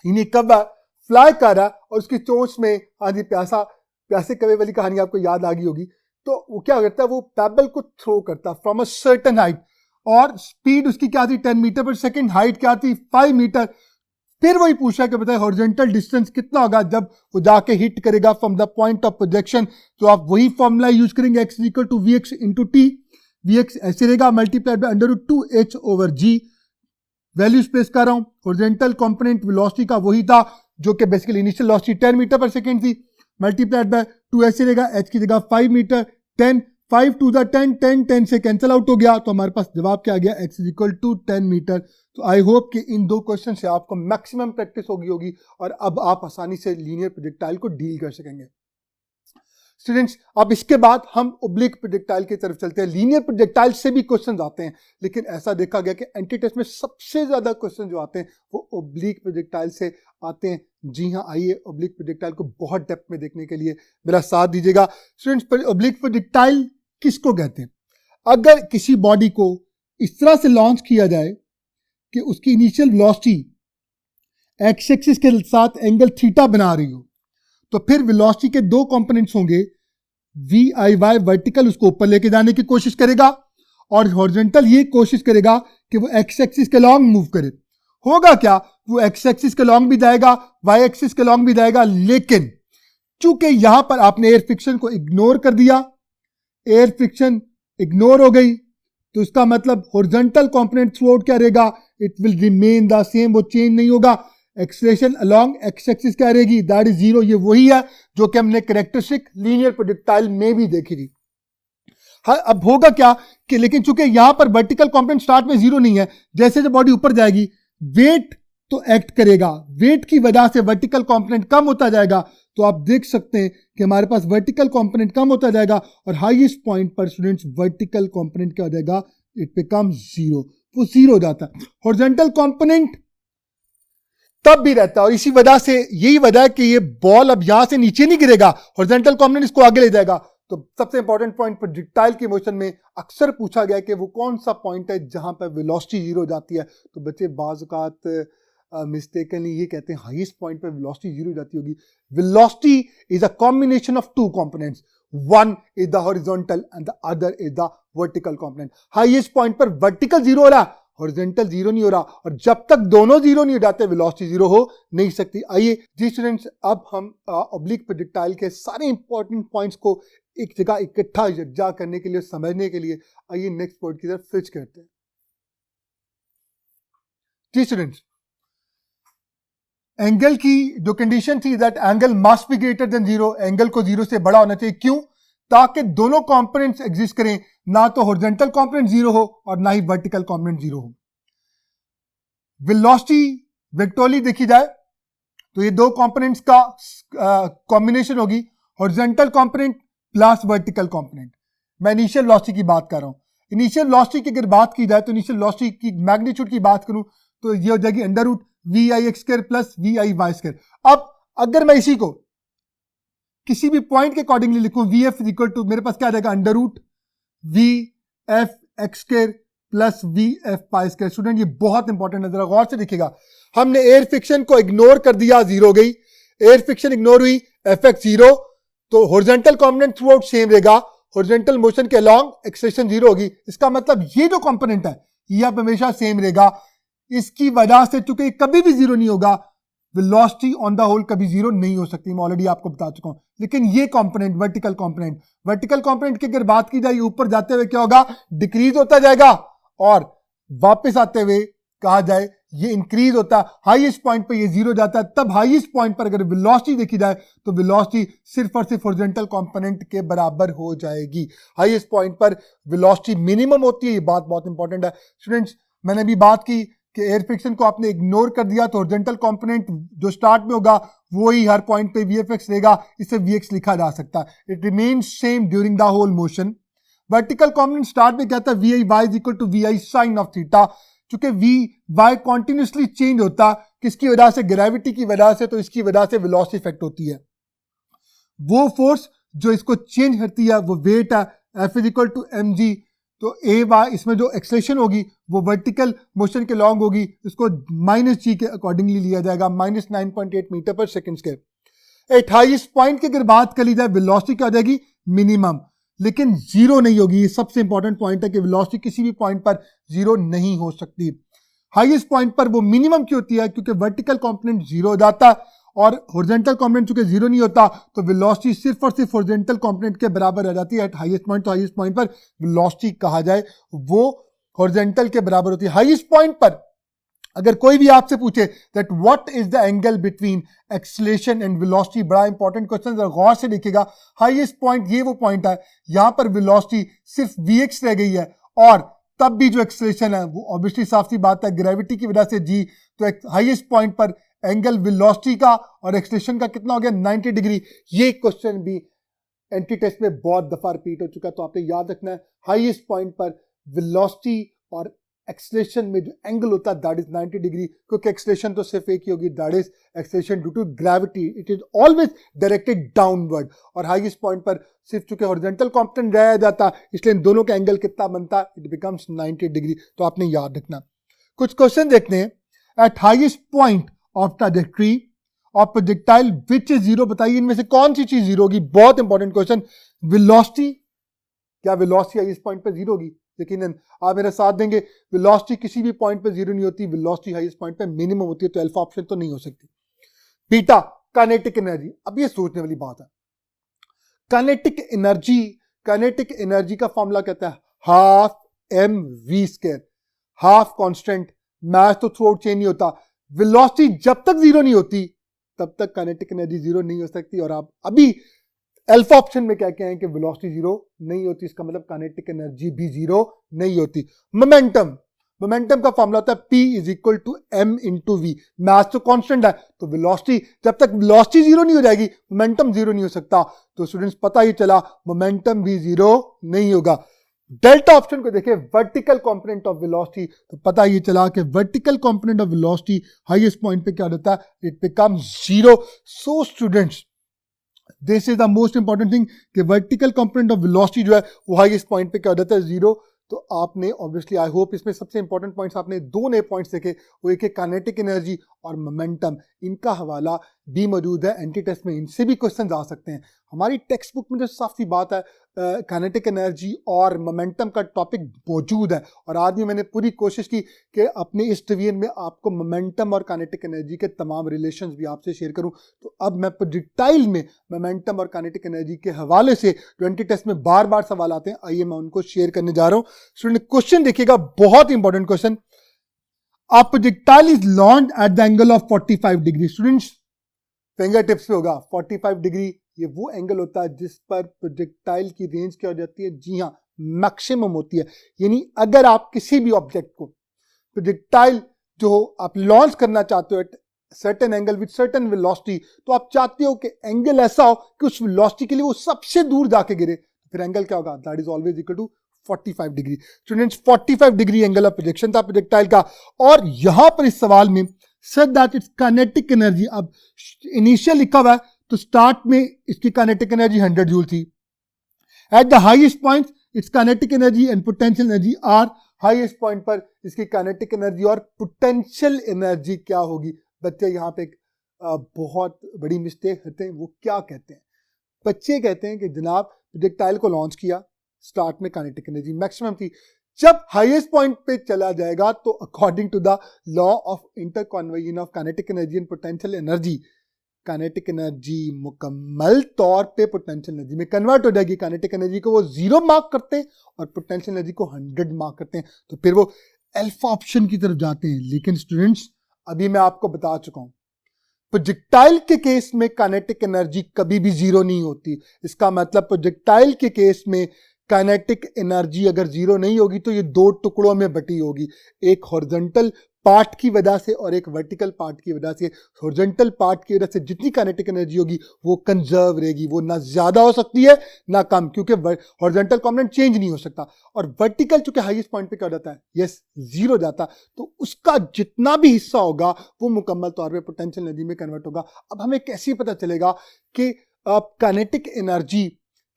इन्हें कौवा फ्लाई कर रहा है और उसकी चोंच में, हाँ जी, प्यासे कौवे वाली कहानी आपको याद आ गई होगी। तो वो क्या करता है, वो पेबल को थ्रो करता है फ्रॉम अ सर्टेन हाइट और स्पीड उसकी क्या थी 10 मीटर पर सेकेंड, हाइट क्या थी 5 मीटर। फिर वही पूछा कि बताए हॉरिजॉन्टल डिस्टेंस कितना होगा जब वो जाके हिट करेगा from the point of projection. तो आप वही फॉर्मूला यूज करेंगे, x equal to Vx into T. Vx ऐसे रहेगा, multiplied by √2h/g। Values place कर रहा हूं, हॉरिजॉन्टल कंपोनेंट वेलोसिटी का वही था जो कि बेसिकली इनिशियल वेलोसिटी 10 मीटर पर सेकेंड थी, मल्टीप्लाइड बाय 2 ऐसे रहेगा, h की जगह 5 मीटर, 10 5 2 10 10 10 से कैंसिल आउट हो गया, तो हमारे पास जवाब क्या आ गया, x is equal to 10 metre. तो आई होप कि इन दो क्वेश्चन से आपको मैक्सिमम प्रैक्टिस होगी और अब आप आसानी से लीनियर प्रोजेक्टाइल को डील कर सकेंगे। स्टूडेंट्स, अब इसके बाद हम ओब्लिक प्रोजेक्टाइल की तरफ चलते हैं। लीनियर प्रोजेक्टाइल से भी क्वेश्चन आते हैं, लेकिन ऐसा देखा गया कि एंटी टेस्ट में सबसे ज्यादा क्वेश्चन जो आते हैं वो ओब्लिक प्रोजेक्टाइल से आते हैं। जी हाँ, आइए ओब्लिक प्रोजेक्टाइल को बहुत डेप्थ में देखने के लिए मेरा साथ दीजिएगा। स्टूडेंट्स, ओब्लिक प्रोजेक्टाइल किसको कहते हैं? अगर किसी बॉडी को इस तरह से लॉन्च किया जाए कि उसकी इनिशियल वेलोसिटी एक्स एक्सिस के साथ एंगल थीटा बना रही हो, तो फिर वेलोसिटी के दो कंपोनेंट्स होंगे, VIY वर्टिकल उसको ऊपर लेके जाने की कोशिश करेगा और हॉरिजॉन्टल ये कोशिश करेगा कि वो एक्स एक्सिस के लॉन्ग मूव करे। होगा क्या, वो एक्स एक्सिस के लॉन्ग भी जाएगा, वाई एक्सिस के लॉन्ग भी जाएगा, लेकिन चूंकि यहां पर आपने एयर फ्रिक्शन को इग्नोर कर दिया, एयर फ्रिक्शन इग्नोर हो गई, तो इसका मतलब हॉरिजॉन्टल कंपोनेंट थ्रू आउट क्या रहेगा, it will remain the same, वो चेंज नहीं होगा। एक्सलेशन अलोंग एक्स एक्सिस क्या रहेगी, दैट इज 0। ये वही है जो कि हमने कैरेक्टरिस्टिक लीनियर प्रोजेक्टाइल में भी देखी थी। हाँ, अब होगा क्या कि लेकिन चूंकि यहां पर वर्टिकल कंपोनेंट स्टार्ट में 0 नहीं है, जैसे जब बॉडी ऊपर जाएगी वेट तो एक्ट करेगा, वेट की वजह से वर्टिकल कंपोनेंट कम होता जाएगा, तो आप देख सकते हैं कि हमारे पास वर्टिकल कंपोनेंट कम होता जाएगा और हाईएस्ट पॉइंट पर स्टूडेंट्स वर्टिकल कंपोनेंट क्या हो जाएगा, इट बिकम्स जीरो, वो जीरो हो जाता है। हॉरिजॉन्टल कंपोनेंट तब भी रहता है और इसी वजह से यही वजह है कि ये बॉल अब यहां से नीचे नहीं गिरेगा, हॉरिजॉन्टल कंपोनेंट इसको आगे ले जाएगा। तो सबसे इंपॉर्टेंट पॉइंट प्रोजेक्टाइल की मोशन में अक्सर पूछा गया कि वो कौन सा पॉइंट है जहां पर वेलोसिटी जीरो हो जाती है। तो बच्चे बाज़ औक़ात मिस्टेकनली ये कहते हैं हाईएस्ट पॉइंट पर वेलोसिटी जीरो हो जाती होगी। Velocity is a combination of two components, one is the horizontal and the other is the vertical component. Highest point पर वर्टिकल जीरो हो रहा है, हॉरिजॉन्टल जीरो नहीं हो रहा, और जब तक दोनों जीरो नहीं हो जाते वेलोसिटी जीरो हो नहीं सकती। आइए जी स्टूडेंट्स, अब हम ऑब्लिक प्रोजेक्टाइल के सारे इंपॉर्टेंट पॉइंट्स को एक जगह इकट्ठा यकजा करने के लिए, समझने के लिए आइए नेक्स्ट पॉइंट की तरफ स्विच करते हैं। जी स्टूडेंट्स, एंगल की जो कंडीशन थी that angle must be greater than zero, angle को जीरो से बड़ा होना चाहिए। क्यों? ताकि दोनों कंपोनेंट्स एग्जिस्ट करें, ना तो हॉरिजॉन्टल कंपोनेंट जीरो हो और ना ही वर्टिकल कंपोनेंट जीरो हो। वेलोसिटी वेक्टोरली देखी जाए तो ये दो कंपोनेंट्स का कॉम्बिनेशन होगी, horizontal component plus vertical component. मैं इनिशियल वेलोसिटी की बात कर रहा हूं। इनिशियल वेलोसिटी की अगर बात की जाए तो इनिशियल वेलोसिटी की मैग्नीट्यूड की बात करूं तो ये हो जाएगी under root V I X square plus V I Y square. अब अगर मैं इसी को किसी भी पॉइंट के अकॉर्डिंगली लिखूं, वी एफ इक्वल टू मेरे पास क्या आ जाएगा, under root V F X square plus V F Y square. Student ये बहुत इंपॉर्टेंट है, जरा गौर से देखिएगा। हमने एयर फ्रिक्शन को इग्नोर कर दिया, जीरो गई, एयर फ्रिक्शन इग्नोर हुई, एफ एक्स जीरो, तो horizontal component through out same रहेगा, हॉरिजॉन्टल मोशन के अलॉन्ग एक्सेलरेशन जीरो होगी। इसका मतलब ये जो कंपोनेंट है ये अब हमेशा सेम रहेगा। इसकी वजह से चूंकि कभी भी जीरो नहीं होगा, वेलोसिटी ऑन द होल कभी जीरो नहीं हो सकती, मैं ऑलरेडी आपको बता चुका हूं। लेकिन ये कंपोनेंट वर्टिकल कंपोनेंट की अगर बात की जाए, ऊपर जाते हुए क्या होगा, डिक्रीज होता जाएगा, और वापस आते हुए कहा जाए ये इंक्रीज होता है। हाईएस्ट पॉइंट पे ये जीरो जाता है, तब हाईएस्ट पॉइंट पर अगर वेलोसिटी देखी जाए तो वेलोसिटी सिर्फ और सिर्फ हॉरिजॉन्टल कंपोनेंट के बराबर हो जाएगी। हाईएस्ट पॉइंट पर वेलोसिटी मिनिमम होती है, ये बात बहुत इंपॉर्टेंट है स्टूडेंट्स। मैंने भी बात की कि एयर फ्रिक्शन को आपने इग्नोर कर दिया तो हॉरिजॉन्टल कंपोनेंट जो स्टार्ट में होगा वो ही हर पॉइंट पे वीएफएक्स रहेगा, इसे वीएक्स लिखा जा सकता है। It remains same during the whole motion. Vertical component start में कहता है V I Y is equal to we I sine of theta. चूंकि वी वाई कॉन्टिन्यूसली चेंज होता, किसकी वजह से, ग्रेविटी की वजह से, तो इसकी वजह से वेलोसिटी इफेक्ट होती है। वो फोर्स जो इसको चेंज करती है वो वेट है, F is equal to M G. तो ए वाई, इसमें जो एक्सेलरेशन होगी वो वर्टिकल मोशन के लॉन्ग होगी, इसको माइनस जी के अकॉर्डिंगली लिया जाएगा, माइनस 9.8 मीटर पर सेकेंड स्क्वायर। 28 पॉइंट की अगर बात कर ली जाए, वेलोसिटी क्या हो जाएगी, मिनिमम, लेकिन जीरो नहीं होगी। ये सबसे इंपॉर्टेंट पॉइंट है कि वेलोसिटी किसी भी पॉइंट पर जीरो नहीं हो सकती। हाईएस्ट पॉइंट पर वो मिनिमम क्यों होती है, क्योंकि वर्टिकल कंपोनेंट जीरो हो जाता है और हॉरिजॉन्टल कंपोनेंट चूंकि जीरो नहीं होता तो वेलोसिटी सिर्फ और सिर्फ हॉरिजॉन्टल कंपोनेंट के बराबर रह जाती है एट हाईएस्ट पॉइंट। तो हाईएस्ट पॉइंट पर वेलोसिटी कहा जाए वो हॉरिजॉन्टल के बराबर होती है। हाईएस्ट पॉइंट पर अगर कोई भी आपसे पूछे that what is the angle between acceleration and velocity, बड़ा इंपॉर्टेंट क्वेश्चन, गौर से देखिएगा। हाईएस्ट पॉइंट ये वो पॉइंट है यहां पर वेलोसिटी सिर्फ वीएक्स रह गई है, और तब भी जो एक्सेलरेशन है वो ऑब्वियसली साफ सी बात है ग्रेविटी की वजह से जी। तो हाईएस्ट पॉइंट पर एंगल वेलोसिटी का और एक्सेलरेशन का कितना हो गया, 90 डिग्री। ये क्वेश्चन भी एंटी टेस्ट में बहुत दफा रिपीट हो चुका है, तो आपने याद रखना है हाईएस्ट पॉइंट पर वेलोसिटी और एक्सेलरेशन में जो एंगल होता है दैट इज 90 डिग्री, क्योंकि एक्सेलरेशन तो सिर्फ एक ही होगी, that is acceleration due to gravity, it is always directed downward. और हाईएस्ट पॉइंट पर सिर्फ चूंकि हॉरिजॉन्टल कंपोनेंट रह जाता, इसलिए इन दोनों का एंगल कितना बनता है, इट बिकम्स 90 डिग्री। तो आपने याद रखना। कुछ क्वेश्चन देखते हैं। Eight highest point of trajectory of projectile which is zero, बताइए इनमें से कौन सी चीज जीरो होगी। बहुत इंपॉर्टेंट क्वेश्चन। वेलोसिटी, क्या वेलोसिटी हाईएस्ट पॉइंट पर जीरो होगी? यकीनन आप मेरे साथ देंगे, वेलोसिटी किसी भी पॉइंट पे जीरो नहीं होती, वेलोसिटी हाईएस्ट पॉइंट पे मिनिमम होती है, तो अल्फा ऑप्शन तो नहीं हो सकती। Beta, kinetic energy. अब ये सोचने वाली बात है। काइनेटिक एनर्जी का फॉर्मूला कहता है half M V square, half constant, math तो थ्रू आउट चेंज नहीं होता। वेलोसिटी जब तक जीरो नहीं होती तब तक काइनेटिक एनर्जी जीरो नहीं हो सकती, और आप अभी अल्फा ऑप्शन में क्या कह हैं कि वेलोसिटी जीरो नहीं होती, इसका मतलब काइनेटिक एनर्जी भी जीरो नहीं होती। मोमेंटम, मोमेंटम का फॉर्मूला होता है P is equal to m into V. Mass तो कांस्टेंट है, तो वेलोसिटी, जब तक वेलोसिटी जीरो नहीं हो जाएगी मोमेंटम जीरो नहीं हो सकता। तो स्टूडेंट्स पता ही चला मोमेंटम भी जीरो नहीं होगा। डेल्टा ऑप्शन को देखें, वर्टिकल कंपोनेंट ऑफ वेलोसिटी, तो पता ये चला कि vertical component of velocity highest point पे क्या होता है, it becomes zero. So students this is the most important thing कि वर्टिकल कंपोनेंट ऑफ वेलोसिटी जो है वो हाईएस्ट पॉइंट पे क्या हो जाता है, जीरो। तो आपने ऑब्वियसली आई होप इसमें सबसे इंपॉर्टेंट पॉइंट्स आपने दो नए पॉइंट्स देखे, वो एक है काइनेटिक एनर्जी और मोमेंटम। इनका हवाला भी मौजूद है एंटी टेस्ट में, इनसे भी क्वेश्चन आ सकते हैं। हमारी टेक्स्ट बुक में जो साफ सी बात है काइनेटिक एनर्जी और मोमेंटम का टॉपिक मौजूद है, और आज भी मैंने पूरी कोशिश की कि अपने इस डिवीजन में आपको मोमेंटम और काइनेटिक एनर्जी के तमाम रिलेशंस भी आपसे शेयर करूं। तो अब मैं प्रोजेक्टाइल में मोमेंटम और काइनेटिक एनर्जी के हवाले से जो एंटी टेस्ट में बार बार सवाल आते हैं, आइए मैं उनको शेयर करने जा रहा हूं। स्टूडेंट क्वेश्चन देखिएगा, बहुत important question. A projectile is launched at the angle of 45 degree. Students finger tips पे होगा 45 डिग्री, ये वो एंगल होता है जिस पर प्रोजेक्टाइल की रेंज क्या हो जाती है, जी हाँ मैक्सिमम होती है। यानी अगर आप किसी भी ऑब्जेक्ट को प्रोजेक्टाइल जो आप लॉन्च करना चाहते हो at certain angle with certain velocity, तो आप चाहते हो कि एंगल ऐसा हो कि उस वेलोसिटी के लिए वो सबसे दूर जाके गिरे, फिर एंगल क्या होगा, that is always equal to 45 degree. Students 45 degree angle of projection था प्रोजेक्टाइल का, और यहां पर इस सवाल में sir that its kinetic energy, अब इनिशियल लिखा हुआ है तो स्टार्ट में इसकी काइनेटिक एनर्जी 100 जूल थी। At the highest point its kinetic energy and potential energy are, highest point पर इसकी काइनेटिक एनर्जी और पोटेंशियल एनर्जी क्या होगी। बच्चे यहाँ पे एक बहुत बड़ी मिस्टेक करते हैं, वो क्या कहते हैं, बच्चे कहते हैं कि जनाब प्रोजेक्टाइल को लॉन्च किया, स्टार्ट में काइनेटिक एनर्जी मैक्सिमम थी, जब हाईएस्ट पॉइंट पे चला जाएगा तो according to the law of interconversion of kinetic energy and potential energy, kinetic energy मुकम्मल तौर पे पोटेंशियल एनर्जी में कन्वर्ट हो जाएगी। काइनेटिक एनर्जी को वो 0 मार्क करते हैं और पोटेंशियल एनर्जी को 100 मार्क करते हैं, तो फिर वो अल्फा ऑप्शन की तरफ जाते हैं। लेकिन स्टूडेंट्स अभी मैं आपको बता चुका हूं प्रोजेक्टाइल के केस में काइनेटिक एनर्जी कभी भी 0 नहीं होती। इसका मतलब प्रोजेक्टाइल के केस में काइनेटिक एनर्जी अगर 0 नहीं होगी तो ये दो टुकड़ों में बटी होगी, एक हॉरिजॉन्टल पार्ट की वजह से और एक वर्टिकल पार्ट की वजह से। हॉरिजॉन्टल पार्ट की वजह से जितनी काइनेटिक एनर्जी होगी वो कंजर्व रहेगी, वो ना ज्यादा हो सकती है ना कम, क्योंकि हॉरिजॉन्टल कंपोनेंट चेंज नहीं हो सकता। और वर्टिकल चूंकि हाईएस्ट पॉइंट पे क्या जाता है, यस 0 जाता, तो उसका जितना भी हिस्सा होगा वो मुकम्मल तौर पे पोटेंशियल एनर्जी में कन्वर्ट होगा। अब हमें कैसे पता चलेगा कि काइनेटिक एनर्जी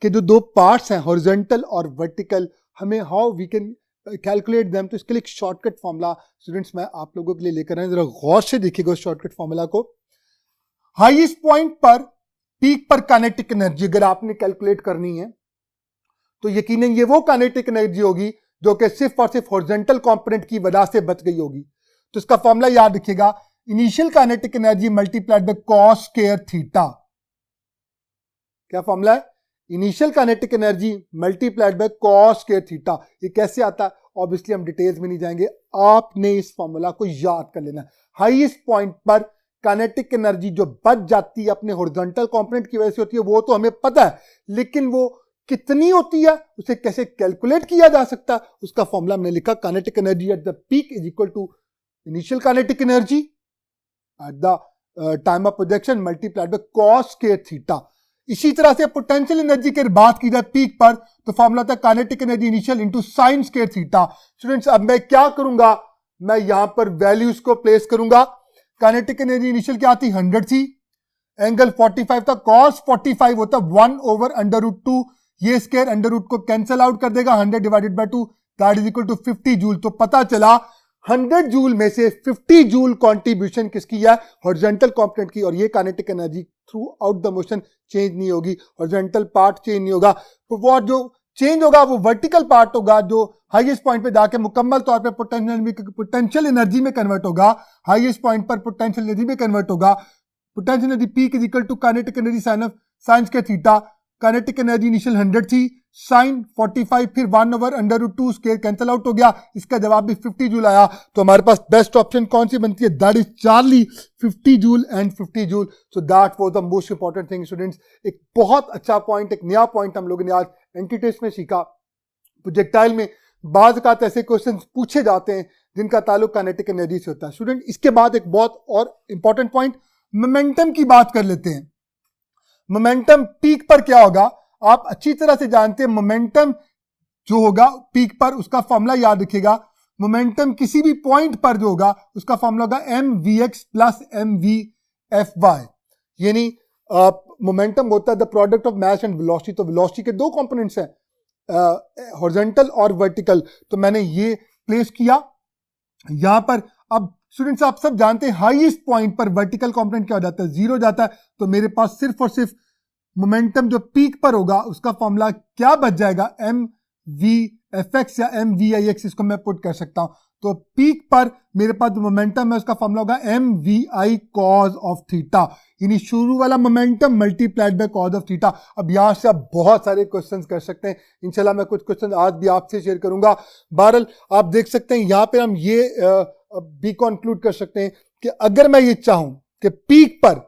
के जो दो पार्ट्स हैं हॉरिजॉन्टल और वर्टिकल, हमें how we can calculate them. तो इसके लिए एक शॉर्टकट फॉर्मूला स्टूडेंट्स मैं आप लोगों के लिए लेकर आया, जरा गौर से देखिएगा उस शॉर्टकट फॉर्मूला को। हाईएस्ट पॉइंट पर पीक पर काइनेटिक एनर्जी अगर आपने कैलकुलेट करनी है तो यकीनन ये वो काइनेटिक एनर्जी होगी जो कि सिर्फ और सिर्फ हॉरिजॉन्टल कंपोनेंट की वजह से बच गई होगी। तो इसका फॉर्मूला याद रखिएगा, initial kinetic energy multiplied by cos square theta. क्या फॉर्मूला है, initial kinetic energy multiplied by cos square theta. ये कैसे आता है, ऑब्वियसली हम डिटेल्स में नहीं जाएंगे, आपने इस फॉर्मूला को याद कर लेना। हाईएस्ट पॉइंट पर काइनेटिक एनर्जी जो बच जाती है अपने हॉरिजॉन्टल कंपोनेंट की वजह से होती है, वो तो हमें पता है, लेकिन वो कितनी होती है, उसे कैसे कैलकुलेट किया जा सकता है, उसका फॉर्मूला हमने लिखा, kinetic energy at the peak is equal to initial kinetic energy at the time of projection multiplied by cos square theta. इसी तरह से पोटेंशियल एनर्जी की बात की जाए पीक पर, तो फॉर्मूला था kinetic energy initial into sine square theta. Students अब मैं क्या करूंगा, मैं यहां पर वैल्यूज को प्लेस करूंगा। काइनेटिक एनर्जी इनिशियल क्या थी, 100 थी, एंगल 45 था, cos 45 होता 1/√2, ये स्क्वायर अंडर रूट को कैंसिल आउट कर देगा, 100 divided by 2 that is equal to 50 joule. तो पता चला 100 जूल में से 50 जूल कंट्रीब्यूशन किसकी है, हॉरिजॉन्टल कंपोनेंट की, और ये kinetic energy through out the motion change नहीं होगी, हॉरिजॉन्टल पार्ट चेंज नहीं होगा, तो वो जो चेंज होगा वो वर्टिकल पार्ट होगा जो हाईएस्ट पॉइंट पे जाके मुकम्मल तौर पे पोटेंशियल एनर्जी में कन्वर्ट होगा। हाईएस्ट पॉइंट पर पोटेंशियल एनर्जी में कन्वर्ट होगा। Potential energy peak is equal to kinetic energy sine square theta. Kinetic energy initial 100 थी, साइन 45, फिर 1/√2 स्क्वायर कैंसिल आउट हो गया, इसका जवाब भी 50 जूल आया। तो हमारे पास बेस्ट ऑप्शन कौन सी बनती है, that is Charlie, 50 joule and 50 joule. So that was the most important thing students. एक बहुत अच्छा पॉइंट, एक नया पॉइंट हम लोगों ने आज एंटी टेस्ट में सीखा। प्रोजेक्टाइल में बाज़ औक़ात ऐसे क्वेश्चन पूछे जाते हैं जिनका ताल्लुक काइनेटिक एनर्जी से होता है। स्टूडेंट, इसके बाद एक बहुत और इंपॉर्टेंट पॉइंट, मोमेंटम की बात कर लेते हैं। मोमेंटम पीक पर क्या होगा, आप अच्छी तरह से जानते हैं। मोमेंटम जो होगा पीक पर, उसका फॉर्मूला याद रखिएगा। मोमेंटम किसी भी पॉइंट पर जो होगा उसका फॉर्मूला होगा mvx प्लस mvfy, यानी मोमेंटम होता है the product of mass and velocity. तो वेलोसिटी के दो कंपोनेंट्स हैं, हॉरिजॉन्टल और वर्टिकल। तो मैंने ये प्लेस किया यहां पर। अब स्टूडेंट्स, आप सब जानते हैं हाईएस्ट पॉइंट पर वर्टिकल कंपोनेंट क्या हो जाता है, 0 जाता है। तो मेरे पास सिर्फ और सिर्फ मोमेंटम जो पीक पर होगा उसका फॉर्मूला क्या बच जाएगा, mvfx या mvix, इसको मैं पुट कर सकता हूं। तो पीक पर मेरे पास जो मोमेंटम है उसका फॉर्मूला होगा mvi cos ऑफ थीटा, यानी शुरू वाला momentum multiplied by cos of theta. अब यहां से आप बहुत सारे क्वेश्चंस कर सकते हैं, इंशाल्लाह मैं कुछ क्वेश्चन आज भी आपसे शेयर करूंगा। बहरहाल आप देख सकते हैं यहां पे हम ये भी कंक्लूड कर सकते हैं कि अगर मैं ये चाहूं कि पीक पर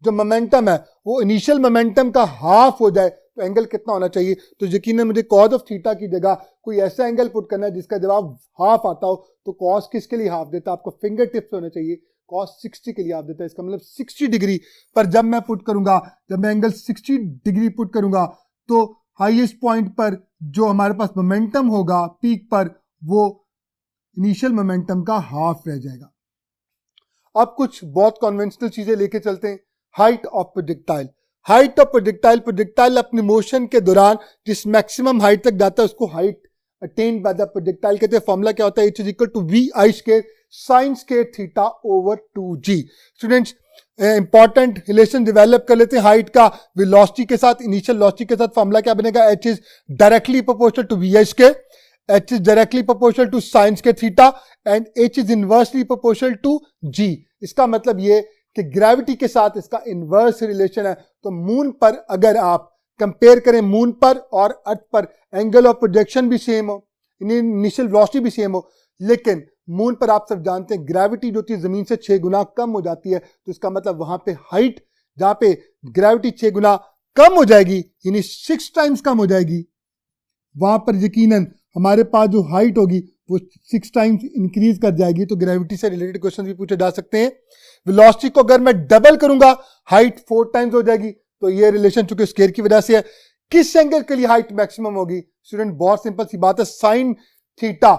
जो मोमेंटम है वो इनिशियल मोमेंटम का हाफ हो जाए तो एंगल कितना होना चाहिए, तो यकीनन मुझे cos ऑफ थीटा की जगह कोई ऐसा एंगल पुट करना है जिसका जवाब हाफ आता हो। तो cos किसके लिए हाफ देता है, आपको फिंगर टिप्स होना चाहिए। cos 60 के लिए हाफ देता है, इसका मतलब 60 डिग्री पर जब मैं पुट करूंगा, जब मैं एंगल 60 डिग्री पुट करूंगा तो हाईएस्ट पॉइंट पर जो हमारे पास मोमेंटम होगा पीक पर, वो इनिशियल मोमेंटम का हाफ रह जाएगा। अब कुछ बहुत कन्वेंशनल चीजें लेके चलते हैं। Height of projectile, height of projectile, projectile अपने मोशन के दौरान जिस मैक्सिमम हाइट तक जाता है उसको height attained by the projectile कहते हैं। फॉर्मूला क्या होता है, it is equal to vi square sin square theta over 2g। Students, important relation develop कर लेते हैं हाइट का वेलोसिटी के साथ, इनिशियल वेलोसिटी के साथ। फॉर्मूला क्या बनेगा, h is directly proportional to vi square, h is directly proportional to sin square theta and h is inversely proportional to g। इसका मतलब ये कि ग्रेविटी के साथ इसका इनवर्स रिलेशन है। तो मून पर अगर आप कंपेयर करें, मून पर और अर्थ पर एंगल ऑफ प्रोजेक्शन भी सेम हो, इनिशियल वेलोसिटी भी सेम हो, लेकिन मून पर आप सब जानते हैं ग्रेविटी जो थी जमीन से 6 गुना कम हो जाती है। तो इसका मतलब वहां पे हाइट, जहां पे ग्रेविटी 6 गुना कम हो जाएगी, यानी 6 टाइम्स कम हो जाएगी, वहां पर यकीनन हमारे पास जो हाइट होगी वो 6 टाइम्स इंक्रीज कर जाएगी। तो ग्रेविटी से रिलेटेड क्वेश्चन भी पूछे जा सकते हैं। वेलोसिटी को अगर मैं डबल करूंगा, हाइट 4 टाइम्स हो जाएगी। तो ये रिलेशन चूंकि स्क्वायर की वजह से है। किस एंगल के लिए हाइट मैक्सिमम होगी, स्टूडेंट बहुत सिंपल सी बात है, साइन थीटा।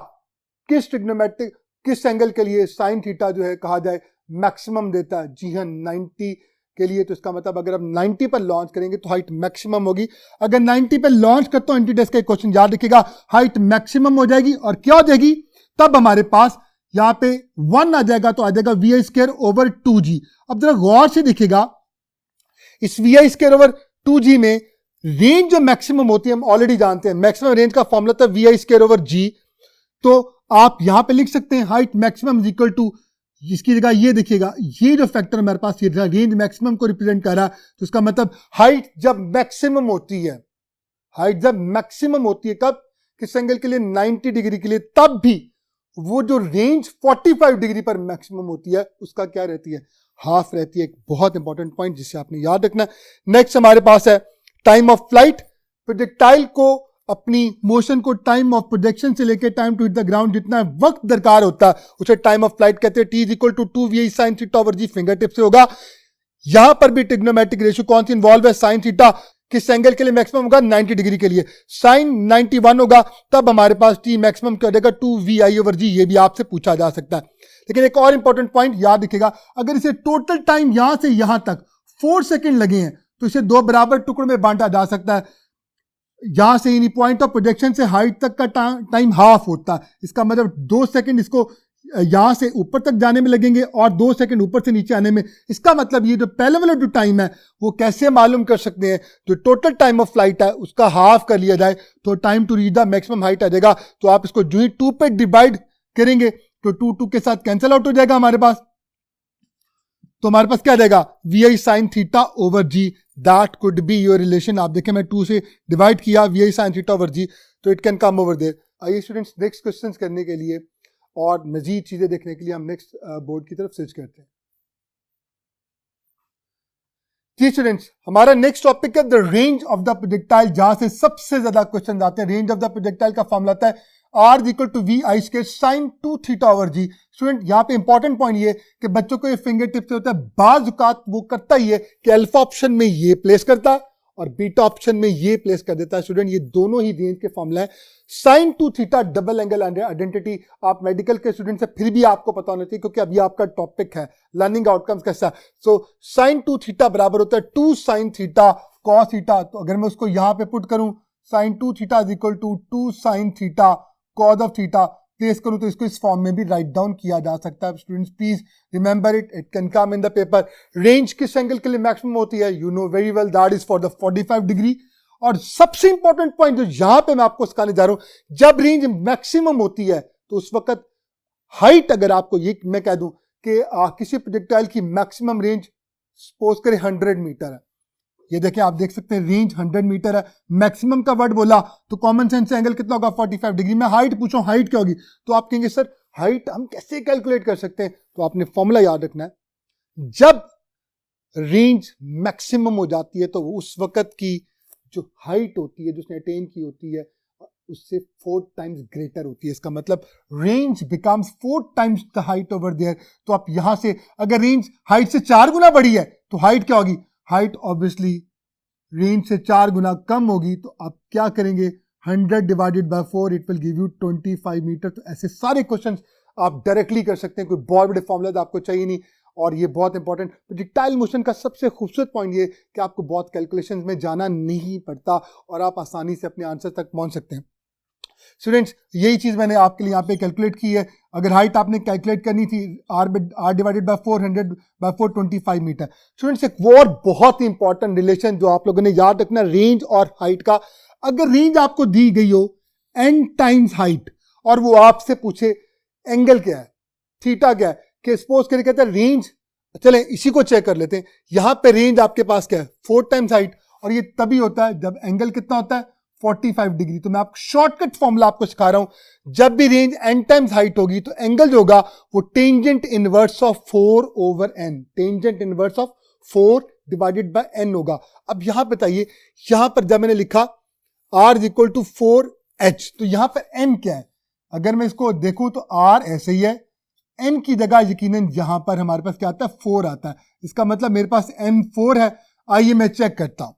किस ट्रिग्नोमेट्रिक, किस एंगल के लिए साइन थीटा जो है कहा जाए मैक्सिमम देता है, जी हाँ 90 के लिए। तो इसका मतलब अगर आप 90 पर लॉन्च करेंगे तो हाइट मैक्सिमम होगी। अगर 90 पर लॉन्च करता हूं एंटीडेस्क का क्वेश्चन याद रखिएगा, हाइट मैक्सिमम हो जाएगी और क्या हो जाएगी, तब हमारे पास यहां पे 1 आ जाएगा, तो आ जाएगा vi स्क्वायर ओवर 2g। अब जरा गौर से देखिएगा, इस vi स्क्वायर ओवर 2g में रेंज जो मैक्सिमम होती है हम ऑलरेडी जानते हैं, मैक्सिमम रेंज का फॉर्मूला था vi स्क्वायर ओवर g। तो आप यहां पे लिख सकते हैं height maximum is equal to, इसकी जगह ये देखिएगा, ये जो फैक्टर हमारे पास ये रेंज मैक्सिमम को रिप्रेजेंट कर रहा है। तो इसका मतलब हाइट जब मैक्सिमम होती है, हाइट जब मैक्सिमम होती है कब, किस एंगल के लिए, 90 डिग्री के लिए, तब भी वो जो रेंज 45 डिग्री पर मैक्सिमम होती है उसका क्या रहती है, हाफ रहती है। एक बहुत इंपॉर्टेंट पॉइंट जिसे आपने याद रखना है। नेक्स्ट हमारे पास है टाइम ऑफ फ्लाइट। प्रोजेक्टाइल को अपनी मोशन को टाइम ऑफ प्रोजेक्शन से लेकर time to hit the ground जितना वक्त दरकार होता है उसे टाइम ऑफ फ्लाइट कहते हैं। T is equal to 2vi sine theta over g, finger tip से होगा। यहां पर भी ट्रिग्नोमेट्रिक रेशियो कौन सी इन्वॉल्व है, साइन थीटा। किस एंगल के लिए मैक्सिमम होगा, 90 डिग्री के लिए। साइन 91 होगा तब हमारे पास टी मैक्सिमम क्या हो जाएगा, 2vi ओवर जी। ये भी आपसे पूछा जा सकता है। लेकिन एक और इंपॉर्टेंट पॉइंट याद रखिएगा, अगर इसे टोटल टाइम यहां से यहां तक 4 सेकेंड लगे हैं तो इसे 2 बराबर टुकड़ों में बांटा जा सकता है। यहां से यानी पॉइंट ऑफ प्रोजेक्शन से हाइट तक का टाइम हाफ होता है। इसका मतलब 2 सेकंड इसको यहां से ऊपर तक जाने में लगेंगे और 2 सेकंड ऊपर से नीचे आने में। इसका मतलब ये जो पहले वाला जो टाइम है वो कैसे मालूम कर सकते हैं, जो टोटल टाइम ऑफ फ्लाइट है उसका हाफ कर लिया जाए तो time to reach the maximum height आ जाएगा। तो आप इसको जो ही 2 पे डिवाइड करेंगे तो 2 के साथ कैंसिल आउट हो जाएगा हमारे पास। तो हमारे पास क्या आ जाएगा, vi sine theta over g, that could be your relation. आप देखें मैं 2 से डिवाइड किया vi sine theta over g, तो it can come over there. आइए स्टूडेंट्स, नेक्स्ट क्वेश्चंस करने के लिए और मजीद चीजें देखने के लिए हम नेक्स्ट बोर्ड की तरफ स्विच करते हैं। जी स्टूडेंट्स, हमारा नेक्स्ट टॉपिक है the range of the projectile, जहां से सबसे ज्यादा क्वेश्चन आते हैं। रेंज ऑफ द प्रोजेक्टाइल का फॉर्मूला आता है R equal to we i square sine 2 theta over g. Student यहाँ पे इंपॉर्टेंट पॉइंट ये कि बच्चों को ये फिंगर टिप से होता है, बाज औकात वो करता ही है कि अल्फा ऑप्शन में ये प्लेस करता है और बीटा ऑप्शन में ये प्लेस कर देता है। स्टूडेंट ये दोनों ही रेंज के फॉर्मूला है। Sine 2 theta double angle identity आप मेडिकल के स्टूडेंट से फिर भी आपको पता होना चाहिए, क्योंकि अभी आपका टॉपिक है लर्निंग आउटकम्स कैसा। सो साइन 2 थीटा बराबर होता है 2 साइन थीटा कॉस थीटा। तो अगर मैं उसको यहां पे पुट करूं, sine 2 theta is equal to 2 sine theta cos of theta place करूं, तो इसको इस फॉर्म में भी राइट डाउन किया जा सकता है। Students please remember it, it can come in the paper. Range किस एंगल के लिए मैक्सिमम होती है? You know very well, that is for the 45 degree. और सबसे इंपॉर्टेंट पॉइंट जो यहां पे मैं आपको सिखाने जा रहा हूं, जब रेंज मैक्सिमम होती है तो उस वक्त हाइट, अगर आपको ये मैं कह दूं कि किसी प्रोजेक्टाइल की मैक्सिमम रेंज सपोज करें 100 मीटर है, ये देखें आप देख सकते हैं रेंज 100 मीटर है, मैक्सिमम का वर्ड बोला तो कॉमन सेंस से एंगल कितना होगा? 45 डिग्री। मैं हाइट पूछूं हाइट क्या होगी, तो आप कहेंगे सर हाइट हम कैसे कैलकुलेट कर सकते हैं? तो आपने फॉर्मूला याद रखना है, जब रेंज मैक्सिमम हो जाती है तो उस वक्त की जो हाइट होती है, जो उसने अटेन की होती है, उससे 4 टाइम्स ग्रेटर होती है। इसका मतलब range becomes 4 times the height over there. तो आप यहां से अगर रेंज हाइट से 4 गुना बड़ी है तो हाइट क्या होगी? हाइट ऑब्वियसली रेंज से 4 गुना कम होगी। तो आप क्या करेंगे? 100 divided by 4 it will give you 25 metre. तो ऐसे सारे क्वेश्चन आप डायरेक्टली कर सकते हैं, कोई बहुत बड़े फॉर्मूला तो आपको चाहिए नहीं। और ये बहुत इंपॉर्टेंट प्रोजेक्टाइल मोशन का सबसे खूबसूरत पॉइंट ये कि आपको बहुत कैलकुलेशंस में जाना नहीं पड़ता और आप आसानी से अपने आंसर तक पहुंच सकते हैं। स्टूडेंट्स यही चीज मैंने आपके लिए यहाँ पे कैलकुलेट की है। अगर हाइट आपने कैलकुलेट करनी थी R divided by 400 by 425 metre. Students एक और बहुत ही इंपॉर्टेंट रिलेशन जो आप लोगों ने याद रखना, रेंज और हाइट का। अगर रेंज आपको दी गई हो n टाइम्स हाइट और वो आपसे पूछे एंगल क्या है, थीटा क्या है, कि सपोज करके कहते हैं रेंज, चलें इसी को चेक कर लेते हैं। यहां पे रेंज आपके पास क्या है? 4 टाइम्स हाइट, और ये तभी होता है जब एंगल कितना होता है? 45 डिग्री। तो मैं आपको शॉर्टकट फॉर्मूला आपको सिखा रहा हूं, जब भी रेंज n टाइम्स हाइट होगी तो एंगल जो होगा वो tangent inverse of 4 over n, tangent inverse of 4 divided by n होगा। अब यहां बताइए, यहां पर जब मैंने लिखा r is equal to 4h, तो यहां पर n क्या है? अगर मैं इसको देखूं तो r ऐसे ही है, n की जगह यकीनन यहां पर हमारे पास क्या आता है? 4 आता है। इसका मतलब मेरे पास n 4 है। आइए मैं चेक करता हूं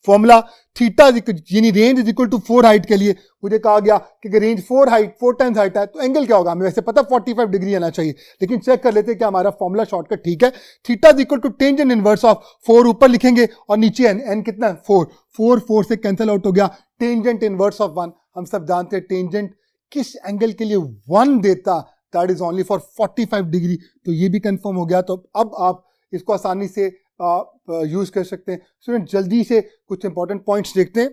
फॉर्मूला। थीटा यानी range is equal to 4 height के लिए मुझे कहा गया कि अगर रेंज 4 टाइम्स हाइट है तो एंगल क्या होगा? हमें वैसे पता 45 डिग्री आना चाहिए, लेकिन चेक कर लेते हैं क्या हमारा फॉर्मूला शॉर्टकट ठीक है। Theta is equal to tangent inverse of 4 ऊपर लिखेंगे और नीचे n कितना है? 4 से कैंसिल आउट हो गया। टेंजेंट इनवर्स ऑफ 1, हम सब जानते हैं टेंजेंट किस एंगल के लिए 1 देता, that is only for 45 degree. तो ये भी कंफर्म हो गया। तो अब आप इसको आसानी से यूज कर सकते हैं। स्टूडेंट जल्दी से कुछ इंपॉर्टेंट पॉइंट्स देखते हैं।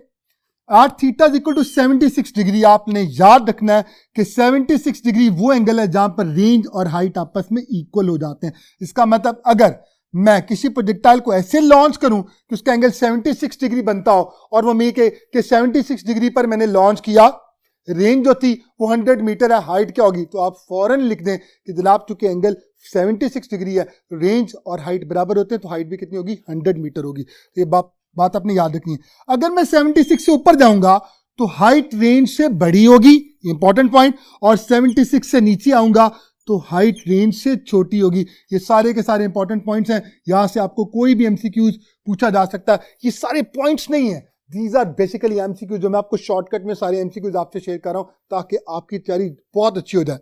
R theta equal to 76 degree. आपने याद रखना है कि 76 डिग्री वो एंगल है जहां पर रेंज और हाइट आपस में इक्वल हो जाते हैं। इसका मतलब अगर मैं किसी प्रोजेक्टाइल को ऐसे लॉन्च करूं कि उसका एंगल 76 डिग्री बनता हो और वो मैं कि 76 डिग्री पर मैंने लॉन्च किया, रेंज जो थी वो 100 मीटर है, हाइट क्या होगी? तो आप फौरन लिख दें कि जनाब चूंकि एंगल 76 डिग्री है, रेंज और हाइट बराबर होते हैं, तो हाइट भी कितनी होगी? 100 मीटर होगी। तो ये बात आपने याद रखनी है। अगर मैं 76 से ऊपर जाऊंगा तो हाइट रेंज से बड़ी होगी, इंपॉर्टेंट पॉइंट, और 76 से नीचे आऊंगा तो हाइट रेंज से छोटी होगी। ये सारे के सारे इंपॉर्टेंट पॉइंट्स हैं, यहां से आपको कोई भी एमसीक्यूज पूछा जा सकता है। ये सारे पॉइंट्स नहीं है, दीज आर बेसिकली एमसीक्यूज, जो मैं आपको शॉर्टकट में सारे एमसीक्यूज आपसे शेयर कर रहा हूं ताकि आपकी तैयारी बहुत अच्छी हो जाए।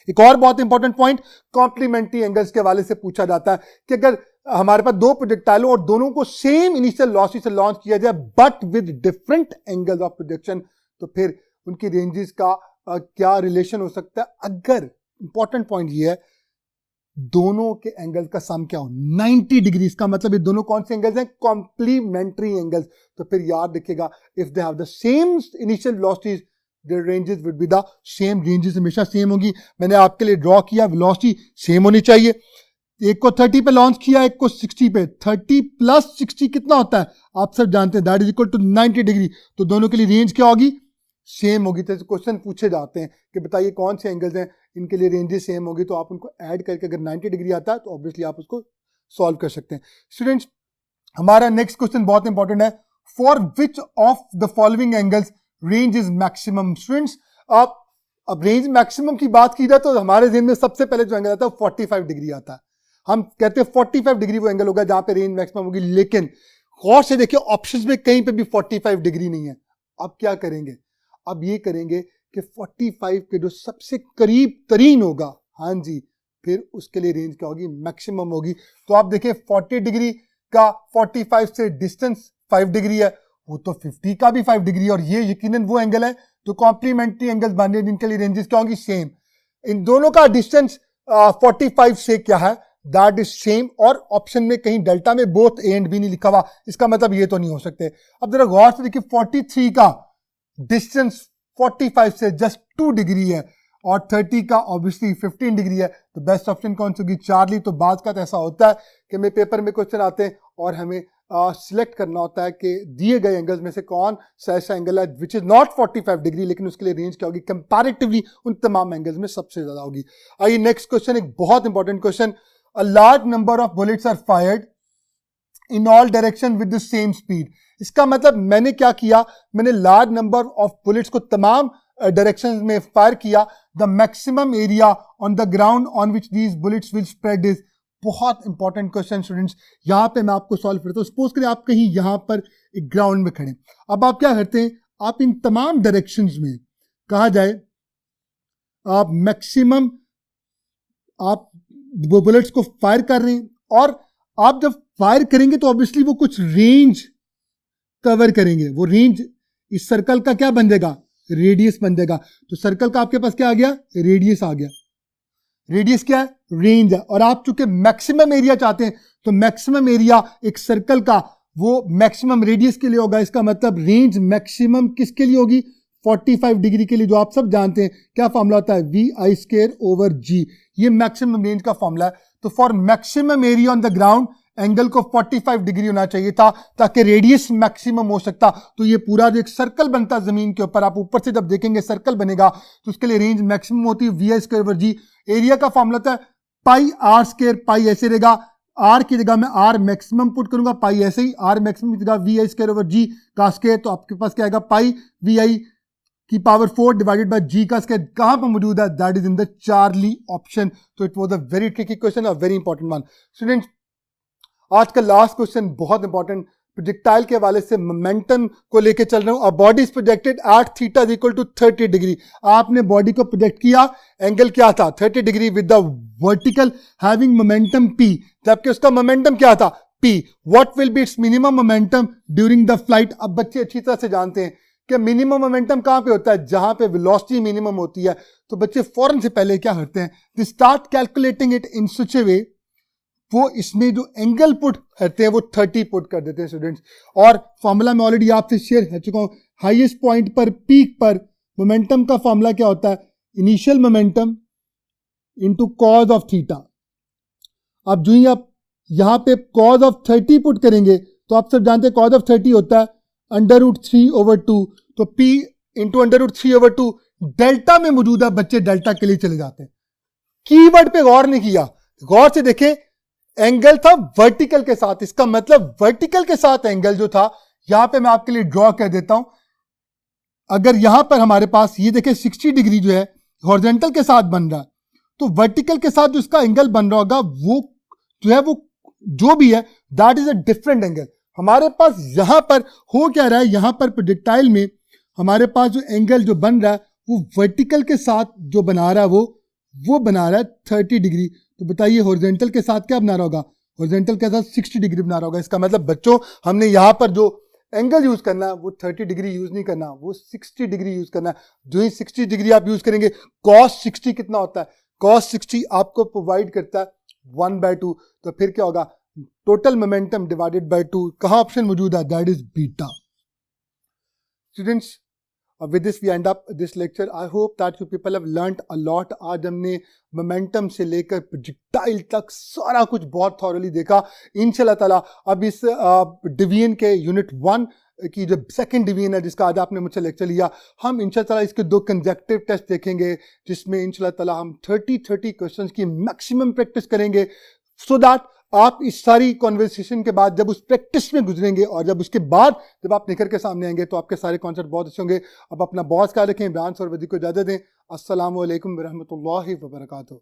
एक और बहुत इंपॉर्टेंट पॉइंट कॉम्प्लीमेंट्री एंगल्स के हवाले से पूछा जाता है कि अगर हमारे पास 2 प्रोजेक्टाइल और दोनों को सेम इनिशियल वेलोसिटी से लॉन्च किया जाए but with different angles of projection, तो फिर उनकी रेंजेस का क्या रिलेशन हो सकता है? अगर इंपॉर्टेंट पॉइंट ये है दोनों के एंगल का सम क्या हो? 90 डिग्री। इसका मतलब ये दोनों कौन से एंगल्स हैं? Complementary angles. तो फिर याद रखिएगा, if they have the same initial velocities their ranges would be the same, ranges हमेशा सेम होगी। मैंने आपके लिए ड्रॉ किया, वेलोसिटी सेम होनी चाहिए। एक को 30 पे लॉन्च किया, एक को 60 पे। 30 प्लस 60 कितना होता है? आप सब जानते हैं, that is equal to 90 degree. तो दोनों के लिए रेंज क्या होगी? सेम होगी। तो क्वेश्चन पूछे जाते हैं कि बताइए कौन से एंगल्स हैं इनके लिए रेंजेस सेम होगी, तो आप उनको ऐड करके अगर 90 डिग्री आता है तो ऑब्वियसली आप उसको सॉल्व कर सकते हैं। स्टूडेंट्स हमारा नेक्स्ट क्वेश्चन बहुत इंपॉर्टेंट है, for which of the following angles range is maximum. Students आप अब रेंज मैक्सिमम की बात की जाए तो हमारे ज़हन में सबसे पहले जो एंगल आता है 45 डिग्री आता है। हम कहते हैं 45 डिग्री वो एंगल होगा जहां पे रेंज मैक्सिमम होगी, लेकिन गौर से देखिए ऑप्शंस में कहीं पे भी 45 डिग्री नहीं है। अब क्या करेंगे, अब ये करेंगे कि 45 के जो सबसे करीब तरीन होगा, हाँ जी, फिर उसके लिए रेंज क्या होगी, मैक्सिमम होगी। तो आप देखिए 40 डिग्री का 45 से डिस्टेंस 5 डिग्री है, वो तो 50 का भी 5 डिग्री, और ये यकीनन वो एंगल है तो कॉम्प्लीमेंट्री एंगल्स बन रहे हैं जिनके लिए रेंजेस क्या होंगी, सेम। इन दोनों का डिस्टेंस 45 से क्या है, दैट इज सेम, और ऑप्शन में कहीं डेल्टा में बोथ ए एंड बी नहीं लिखा हुआ, इसका मतलब ये तो नहीं हो सकते। अब जरा गौर से देखिए 43 का डिस्टेंस 45 से जस्ट 2 डिग्री है और 30 का ऑब्वियसली 15 डिग्री है, तो बेस्ट ऑप्शन कौन सी होगी, चार्ली। तो बात का तो ऐसा होता है कि हमें पेपर में क्वेश्चन आते हैं और हमें सिलेक्ट करना होता है कि दिए गए एंगल्स में से कौन सा ऐसा एंगल है विच इज नॉट 45 डिग्री, लेकिन उसके लिए रेंज क्या होगी, कंपैरेटिवली उन तमाम एंगल्स में सबसे ज्यादा होगी। आइए नेक्स्ट क्वेश्चन, एक बहुत important question, a large number of bullets are fired in all direction with the same speed. इसका मतलब मैंने क्या किया, मैंने लार्ज नंबर ऑफ बुलेट्स को तमाम डायरेक्शंस में फायर किया, the maximum area on the ground on which these bullets will spread is. बहुत इंपॉर्टेंट क्वेश्चन स्टूडेंट्स, यहां पे मैं आपको सॉल्व करता हूं। सपोज करें आप कहीं यहां पर एक ग्राउंड में खड़े, अब आप क्या करते हैं, आप इन तमाम डायरेक्शंस में कहा जाए आप मैक्सिमम आप वो बुलेट्स को फायर कर रहे हैं, और आप जब फायर करेंगे तो ऑब्वियसली वो कुछ रेंज कवर करेंगे, वो रेंज इस सर्कल का क्या बन जाएगा, रेडियस बन जाएगा। तो सर्कल का आपके पास क्या आ गया, रेडियस आ गया। रेडियस क्या है, रेंज है, और आप चूंकि मैक्सिमम एरिया चाहते हैं तो मैक्सिमम एरिया एक सर्कल का वो मैक्सिमम रेडियस के लिए होगा। इसका मतलब रेंज मैक्सिमम किसके लिए होगी, 45 डिग्री के लिए, जो आप सब जानते हैं क्या फॉर्मूला होता है, VI²/G, ये मैक्सिमम रेंज का फॉर्मूला है। तो for maximum area on the ground angle को 45 डिग्री होना चाहिए था ताकि रेडियस मैक्सिमम हो सकता। तो ये पूरा जो एक सर्कल बनता है जमीन के ऊपर, आप ऊपर से जब देखेंगे सर्कल बनेगा तो उसके लिए रेंज मैक्सिमम होती है VI²/G। एरिया का फॉर्मूला था πr², पाई ऐसे रहेगा, आर की जगह में आर मैक्सिमम पुट करूंगा, पाई ऐसे ही, आर मैक्सिमम की जगह VI²/G का स्क्वायर, तो आपके पास क्या आएगा, pi VI⁴ divided by G का स्क्वायर। कहां पर मौजूद है, that is in the Charlie option. तो it was a very tricky question, a very important one. Students आज का लास्ट क्वेश्चन बहुत इंपॉर्टेंट, प्रोजेक्टाइल के हवाले से मोमेंटम को लेके चल रहा हूं। A body is projected at theta is equal to 30 degree. आपने बॉडी को प्रोजेक्ट किया, एंगल क्या था, 30 degree with the vertical having momentum P, जबकि उसका मोमेंटम क्या था, P। What will B it's minimum momentum during the flight. अब बच्चे अच्छी तरह से जानते हैं कि मिनिमम मोमेंटम कहां पे होता है, जहां पे वेलोसिटी मिनिमम होती है। तो बच्चे फौरन से पहले क्या करते हैं, they start calculating it in such a way, वो इसमें जो एंगल पुट करते हैं वो 30 पुट कर देते हैं स्टूडेंट्स। और फॉर्मूला मैं ऑलरेडी आपसे शेयर कर चुका हूं, हाईएस्ट पॉइंट पर, पीक पर मोमेंटम का फॉर्मूला क्या होता है, initial momentum into cause of theta. अब जो ही आप यहां पे कॉज ऑफ 30 पुट करेंगे तो आप सब जानते हैं कॉज ऑफ 30 होता है √3/2, तो P इंटू √3/2 डेल्टा में मौजूद है, बच्चे डेल्टा के लिए चले जाते हैं। कीवर्ड पे गौर नहीं किया, गौर से देखें, एंगल था वर्टिकल के साथ, इसका मतलब वर्टिकल के साथ एंगल जो था, यहां पे मैं आपके लिए ड्रॉ कर देता हूं। अगर यहां पर हमारे पास ये देखें 60 डिग्री जो है हॉरिजॉन्टल के साथ बन रहा है, तो वर्टिकल के साथ जो इसका एंगल बन रहा होगा वो जो है वो जो भी है that is a different angle. हमारे पास यहां पर हो क्या रहा है, यहां पर प्रोजेक्टाइल में हमारे पास जो एंगल जो बन रहा है वो वर्टिकल के साथ जो बना रहा है वो बना रहा है 30 डिग्री। तो बताइए हॉरिजॉन्टल के साथ क्या बना रहा होगा, हॉरिजॉन्टल के साथ 60 डिग्री बना रहा होगा। इसका मतलब बच्चों हमने यहां पर जो एंगल यूज करना है वो 30 डिग्री यूज नहीं करना, वो 60 डिग्री यूज करना है। जो ही 60 डिग्री आप यूज करेंगे, cos 60 कितना होता है, cos 60 आपको प्रोवाइड करता है 1/2। तो फिर क्या होगा, टोटल मोमेंटम डिवाइडेड बाय 2, कहां ऑप्शन मौजूद है, that is beta. Students with this we end up this lecture. I hope that you people have learnt a lot. आज हमने मोमेंटम से लेकर प्रोजेक्टाइल तक सारा कुछ बहुत थॉरली देखा। इंशाल्लाह ताला अब इस डिवीजन के यूनिट 1 की जो सेकंड डिवीजन है जिसका आज आपने मुझसे लेक्चर लिया, हम इंशाल्लाह ताला इसके 2 कंसेक्टिव टेस्ट देखेंगे जिसमें इंशाल्लाह ताला हम 30 क्वेश्चंस की मैक्सिमम प्रैक्टिस करेंगे, so that आप इस सारी कॉन्वर्सेशन के बाद जब उस प्रैक्टिस में गुजरेंगे और जब उसके बाद जब आप निखर के सामने आएंगे तो आपके सारे कॉन्सेप्ट बहुत अच्छे होंगे। अब अपना बहुत ख्याल रखें। बयान और वदी को इजाज़त दें। अस्सलामु अलैकुम व रहमतुल्लाहि व बरकातुहू।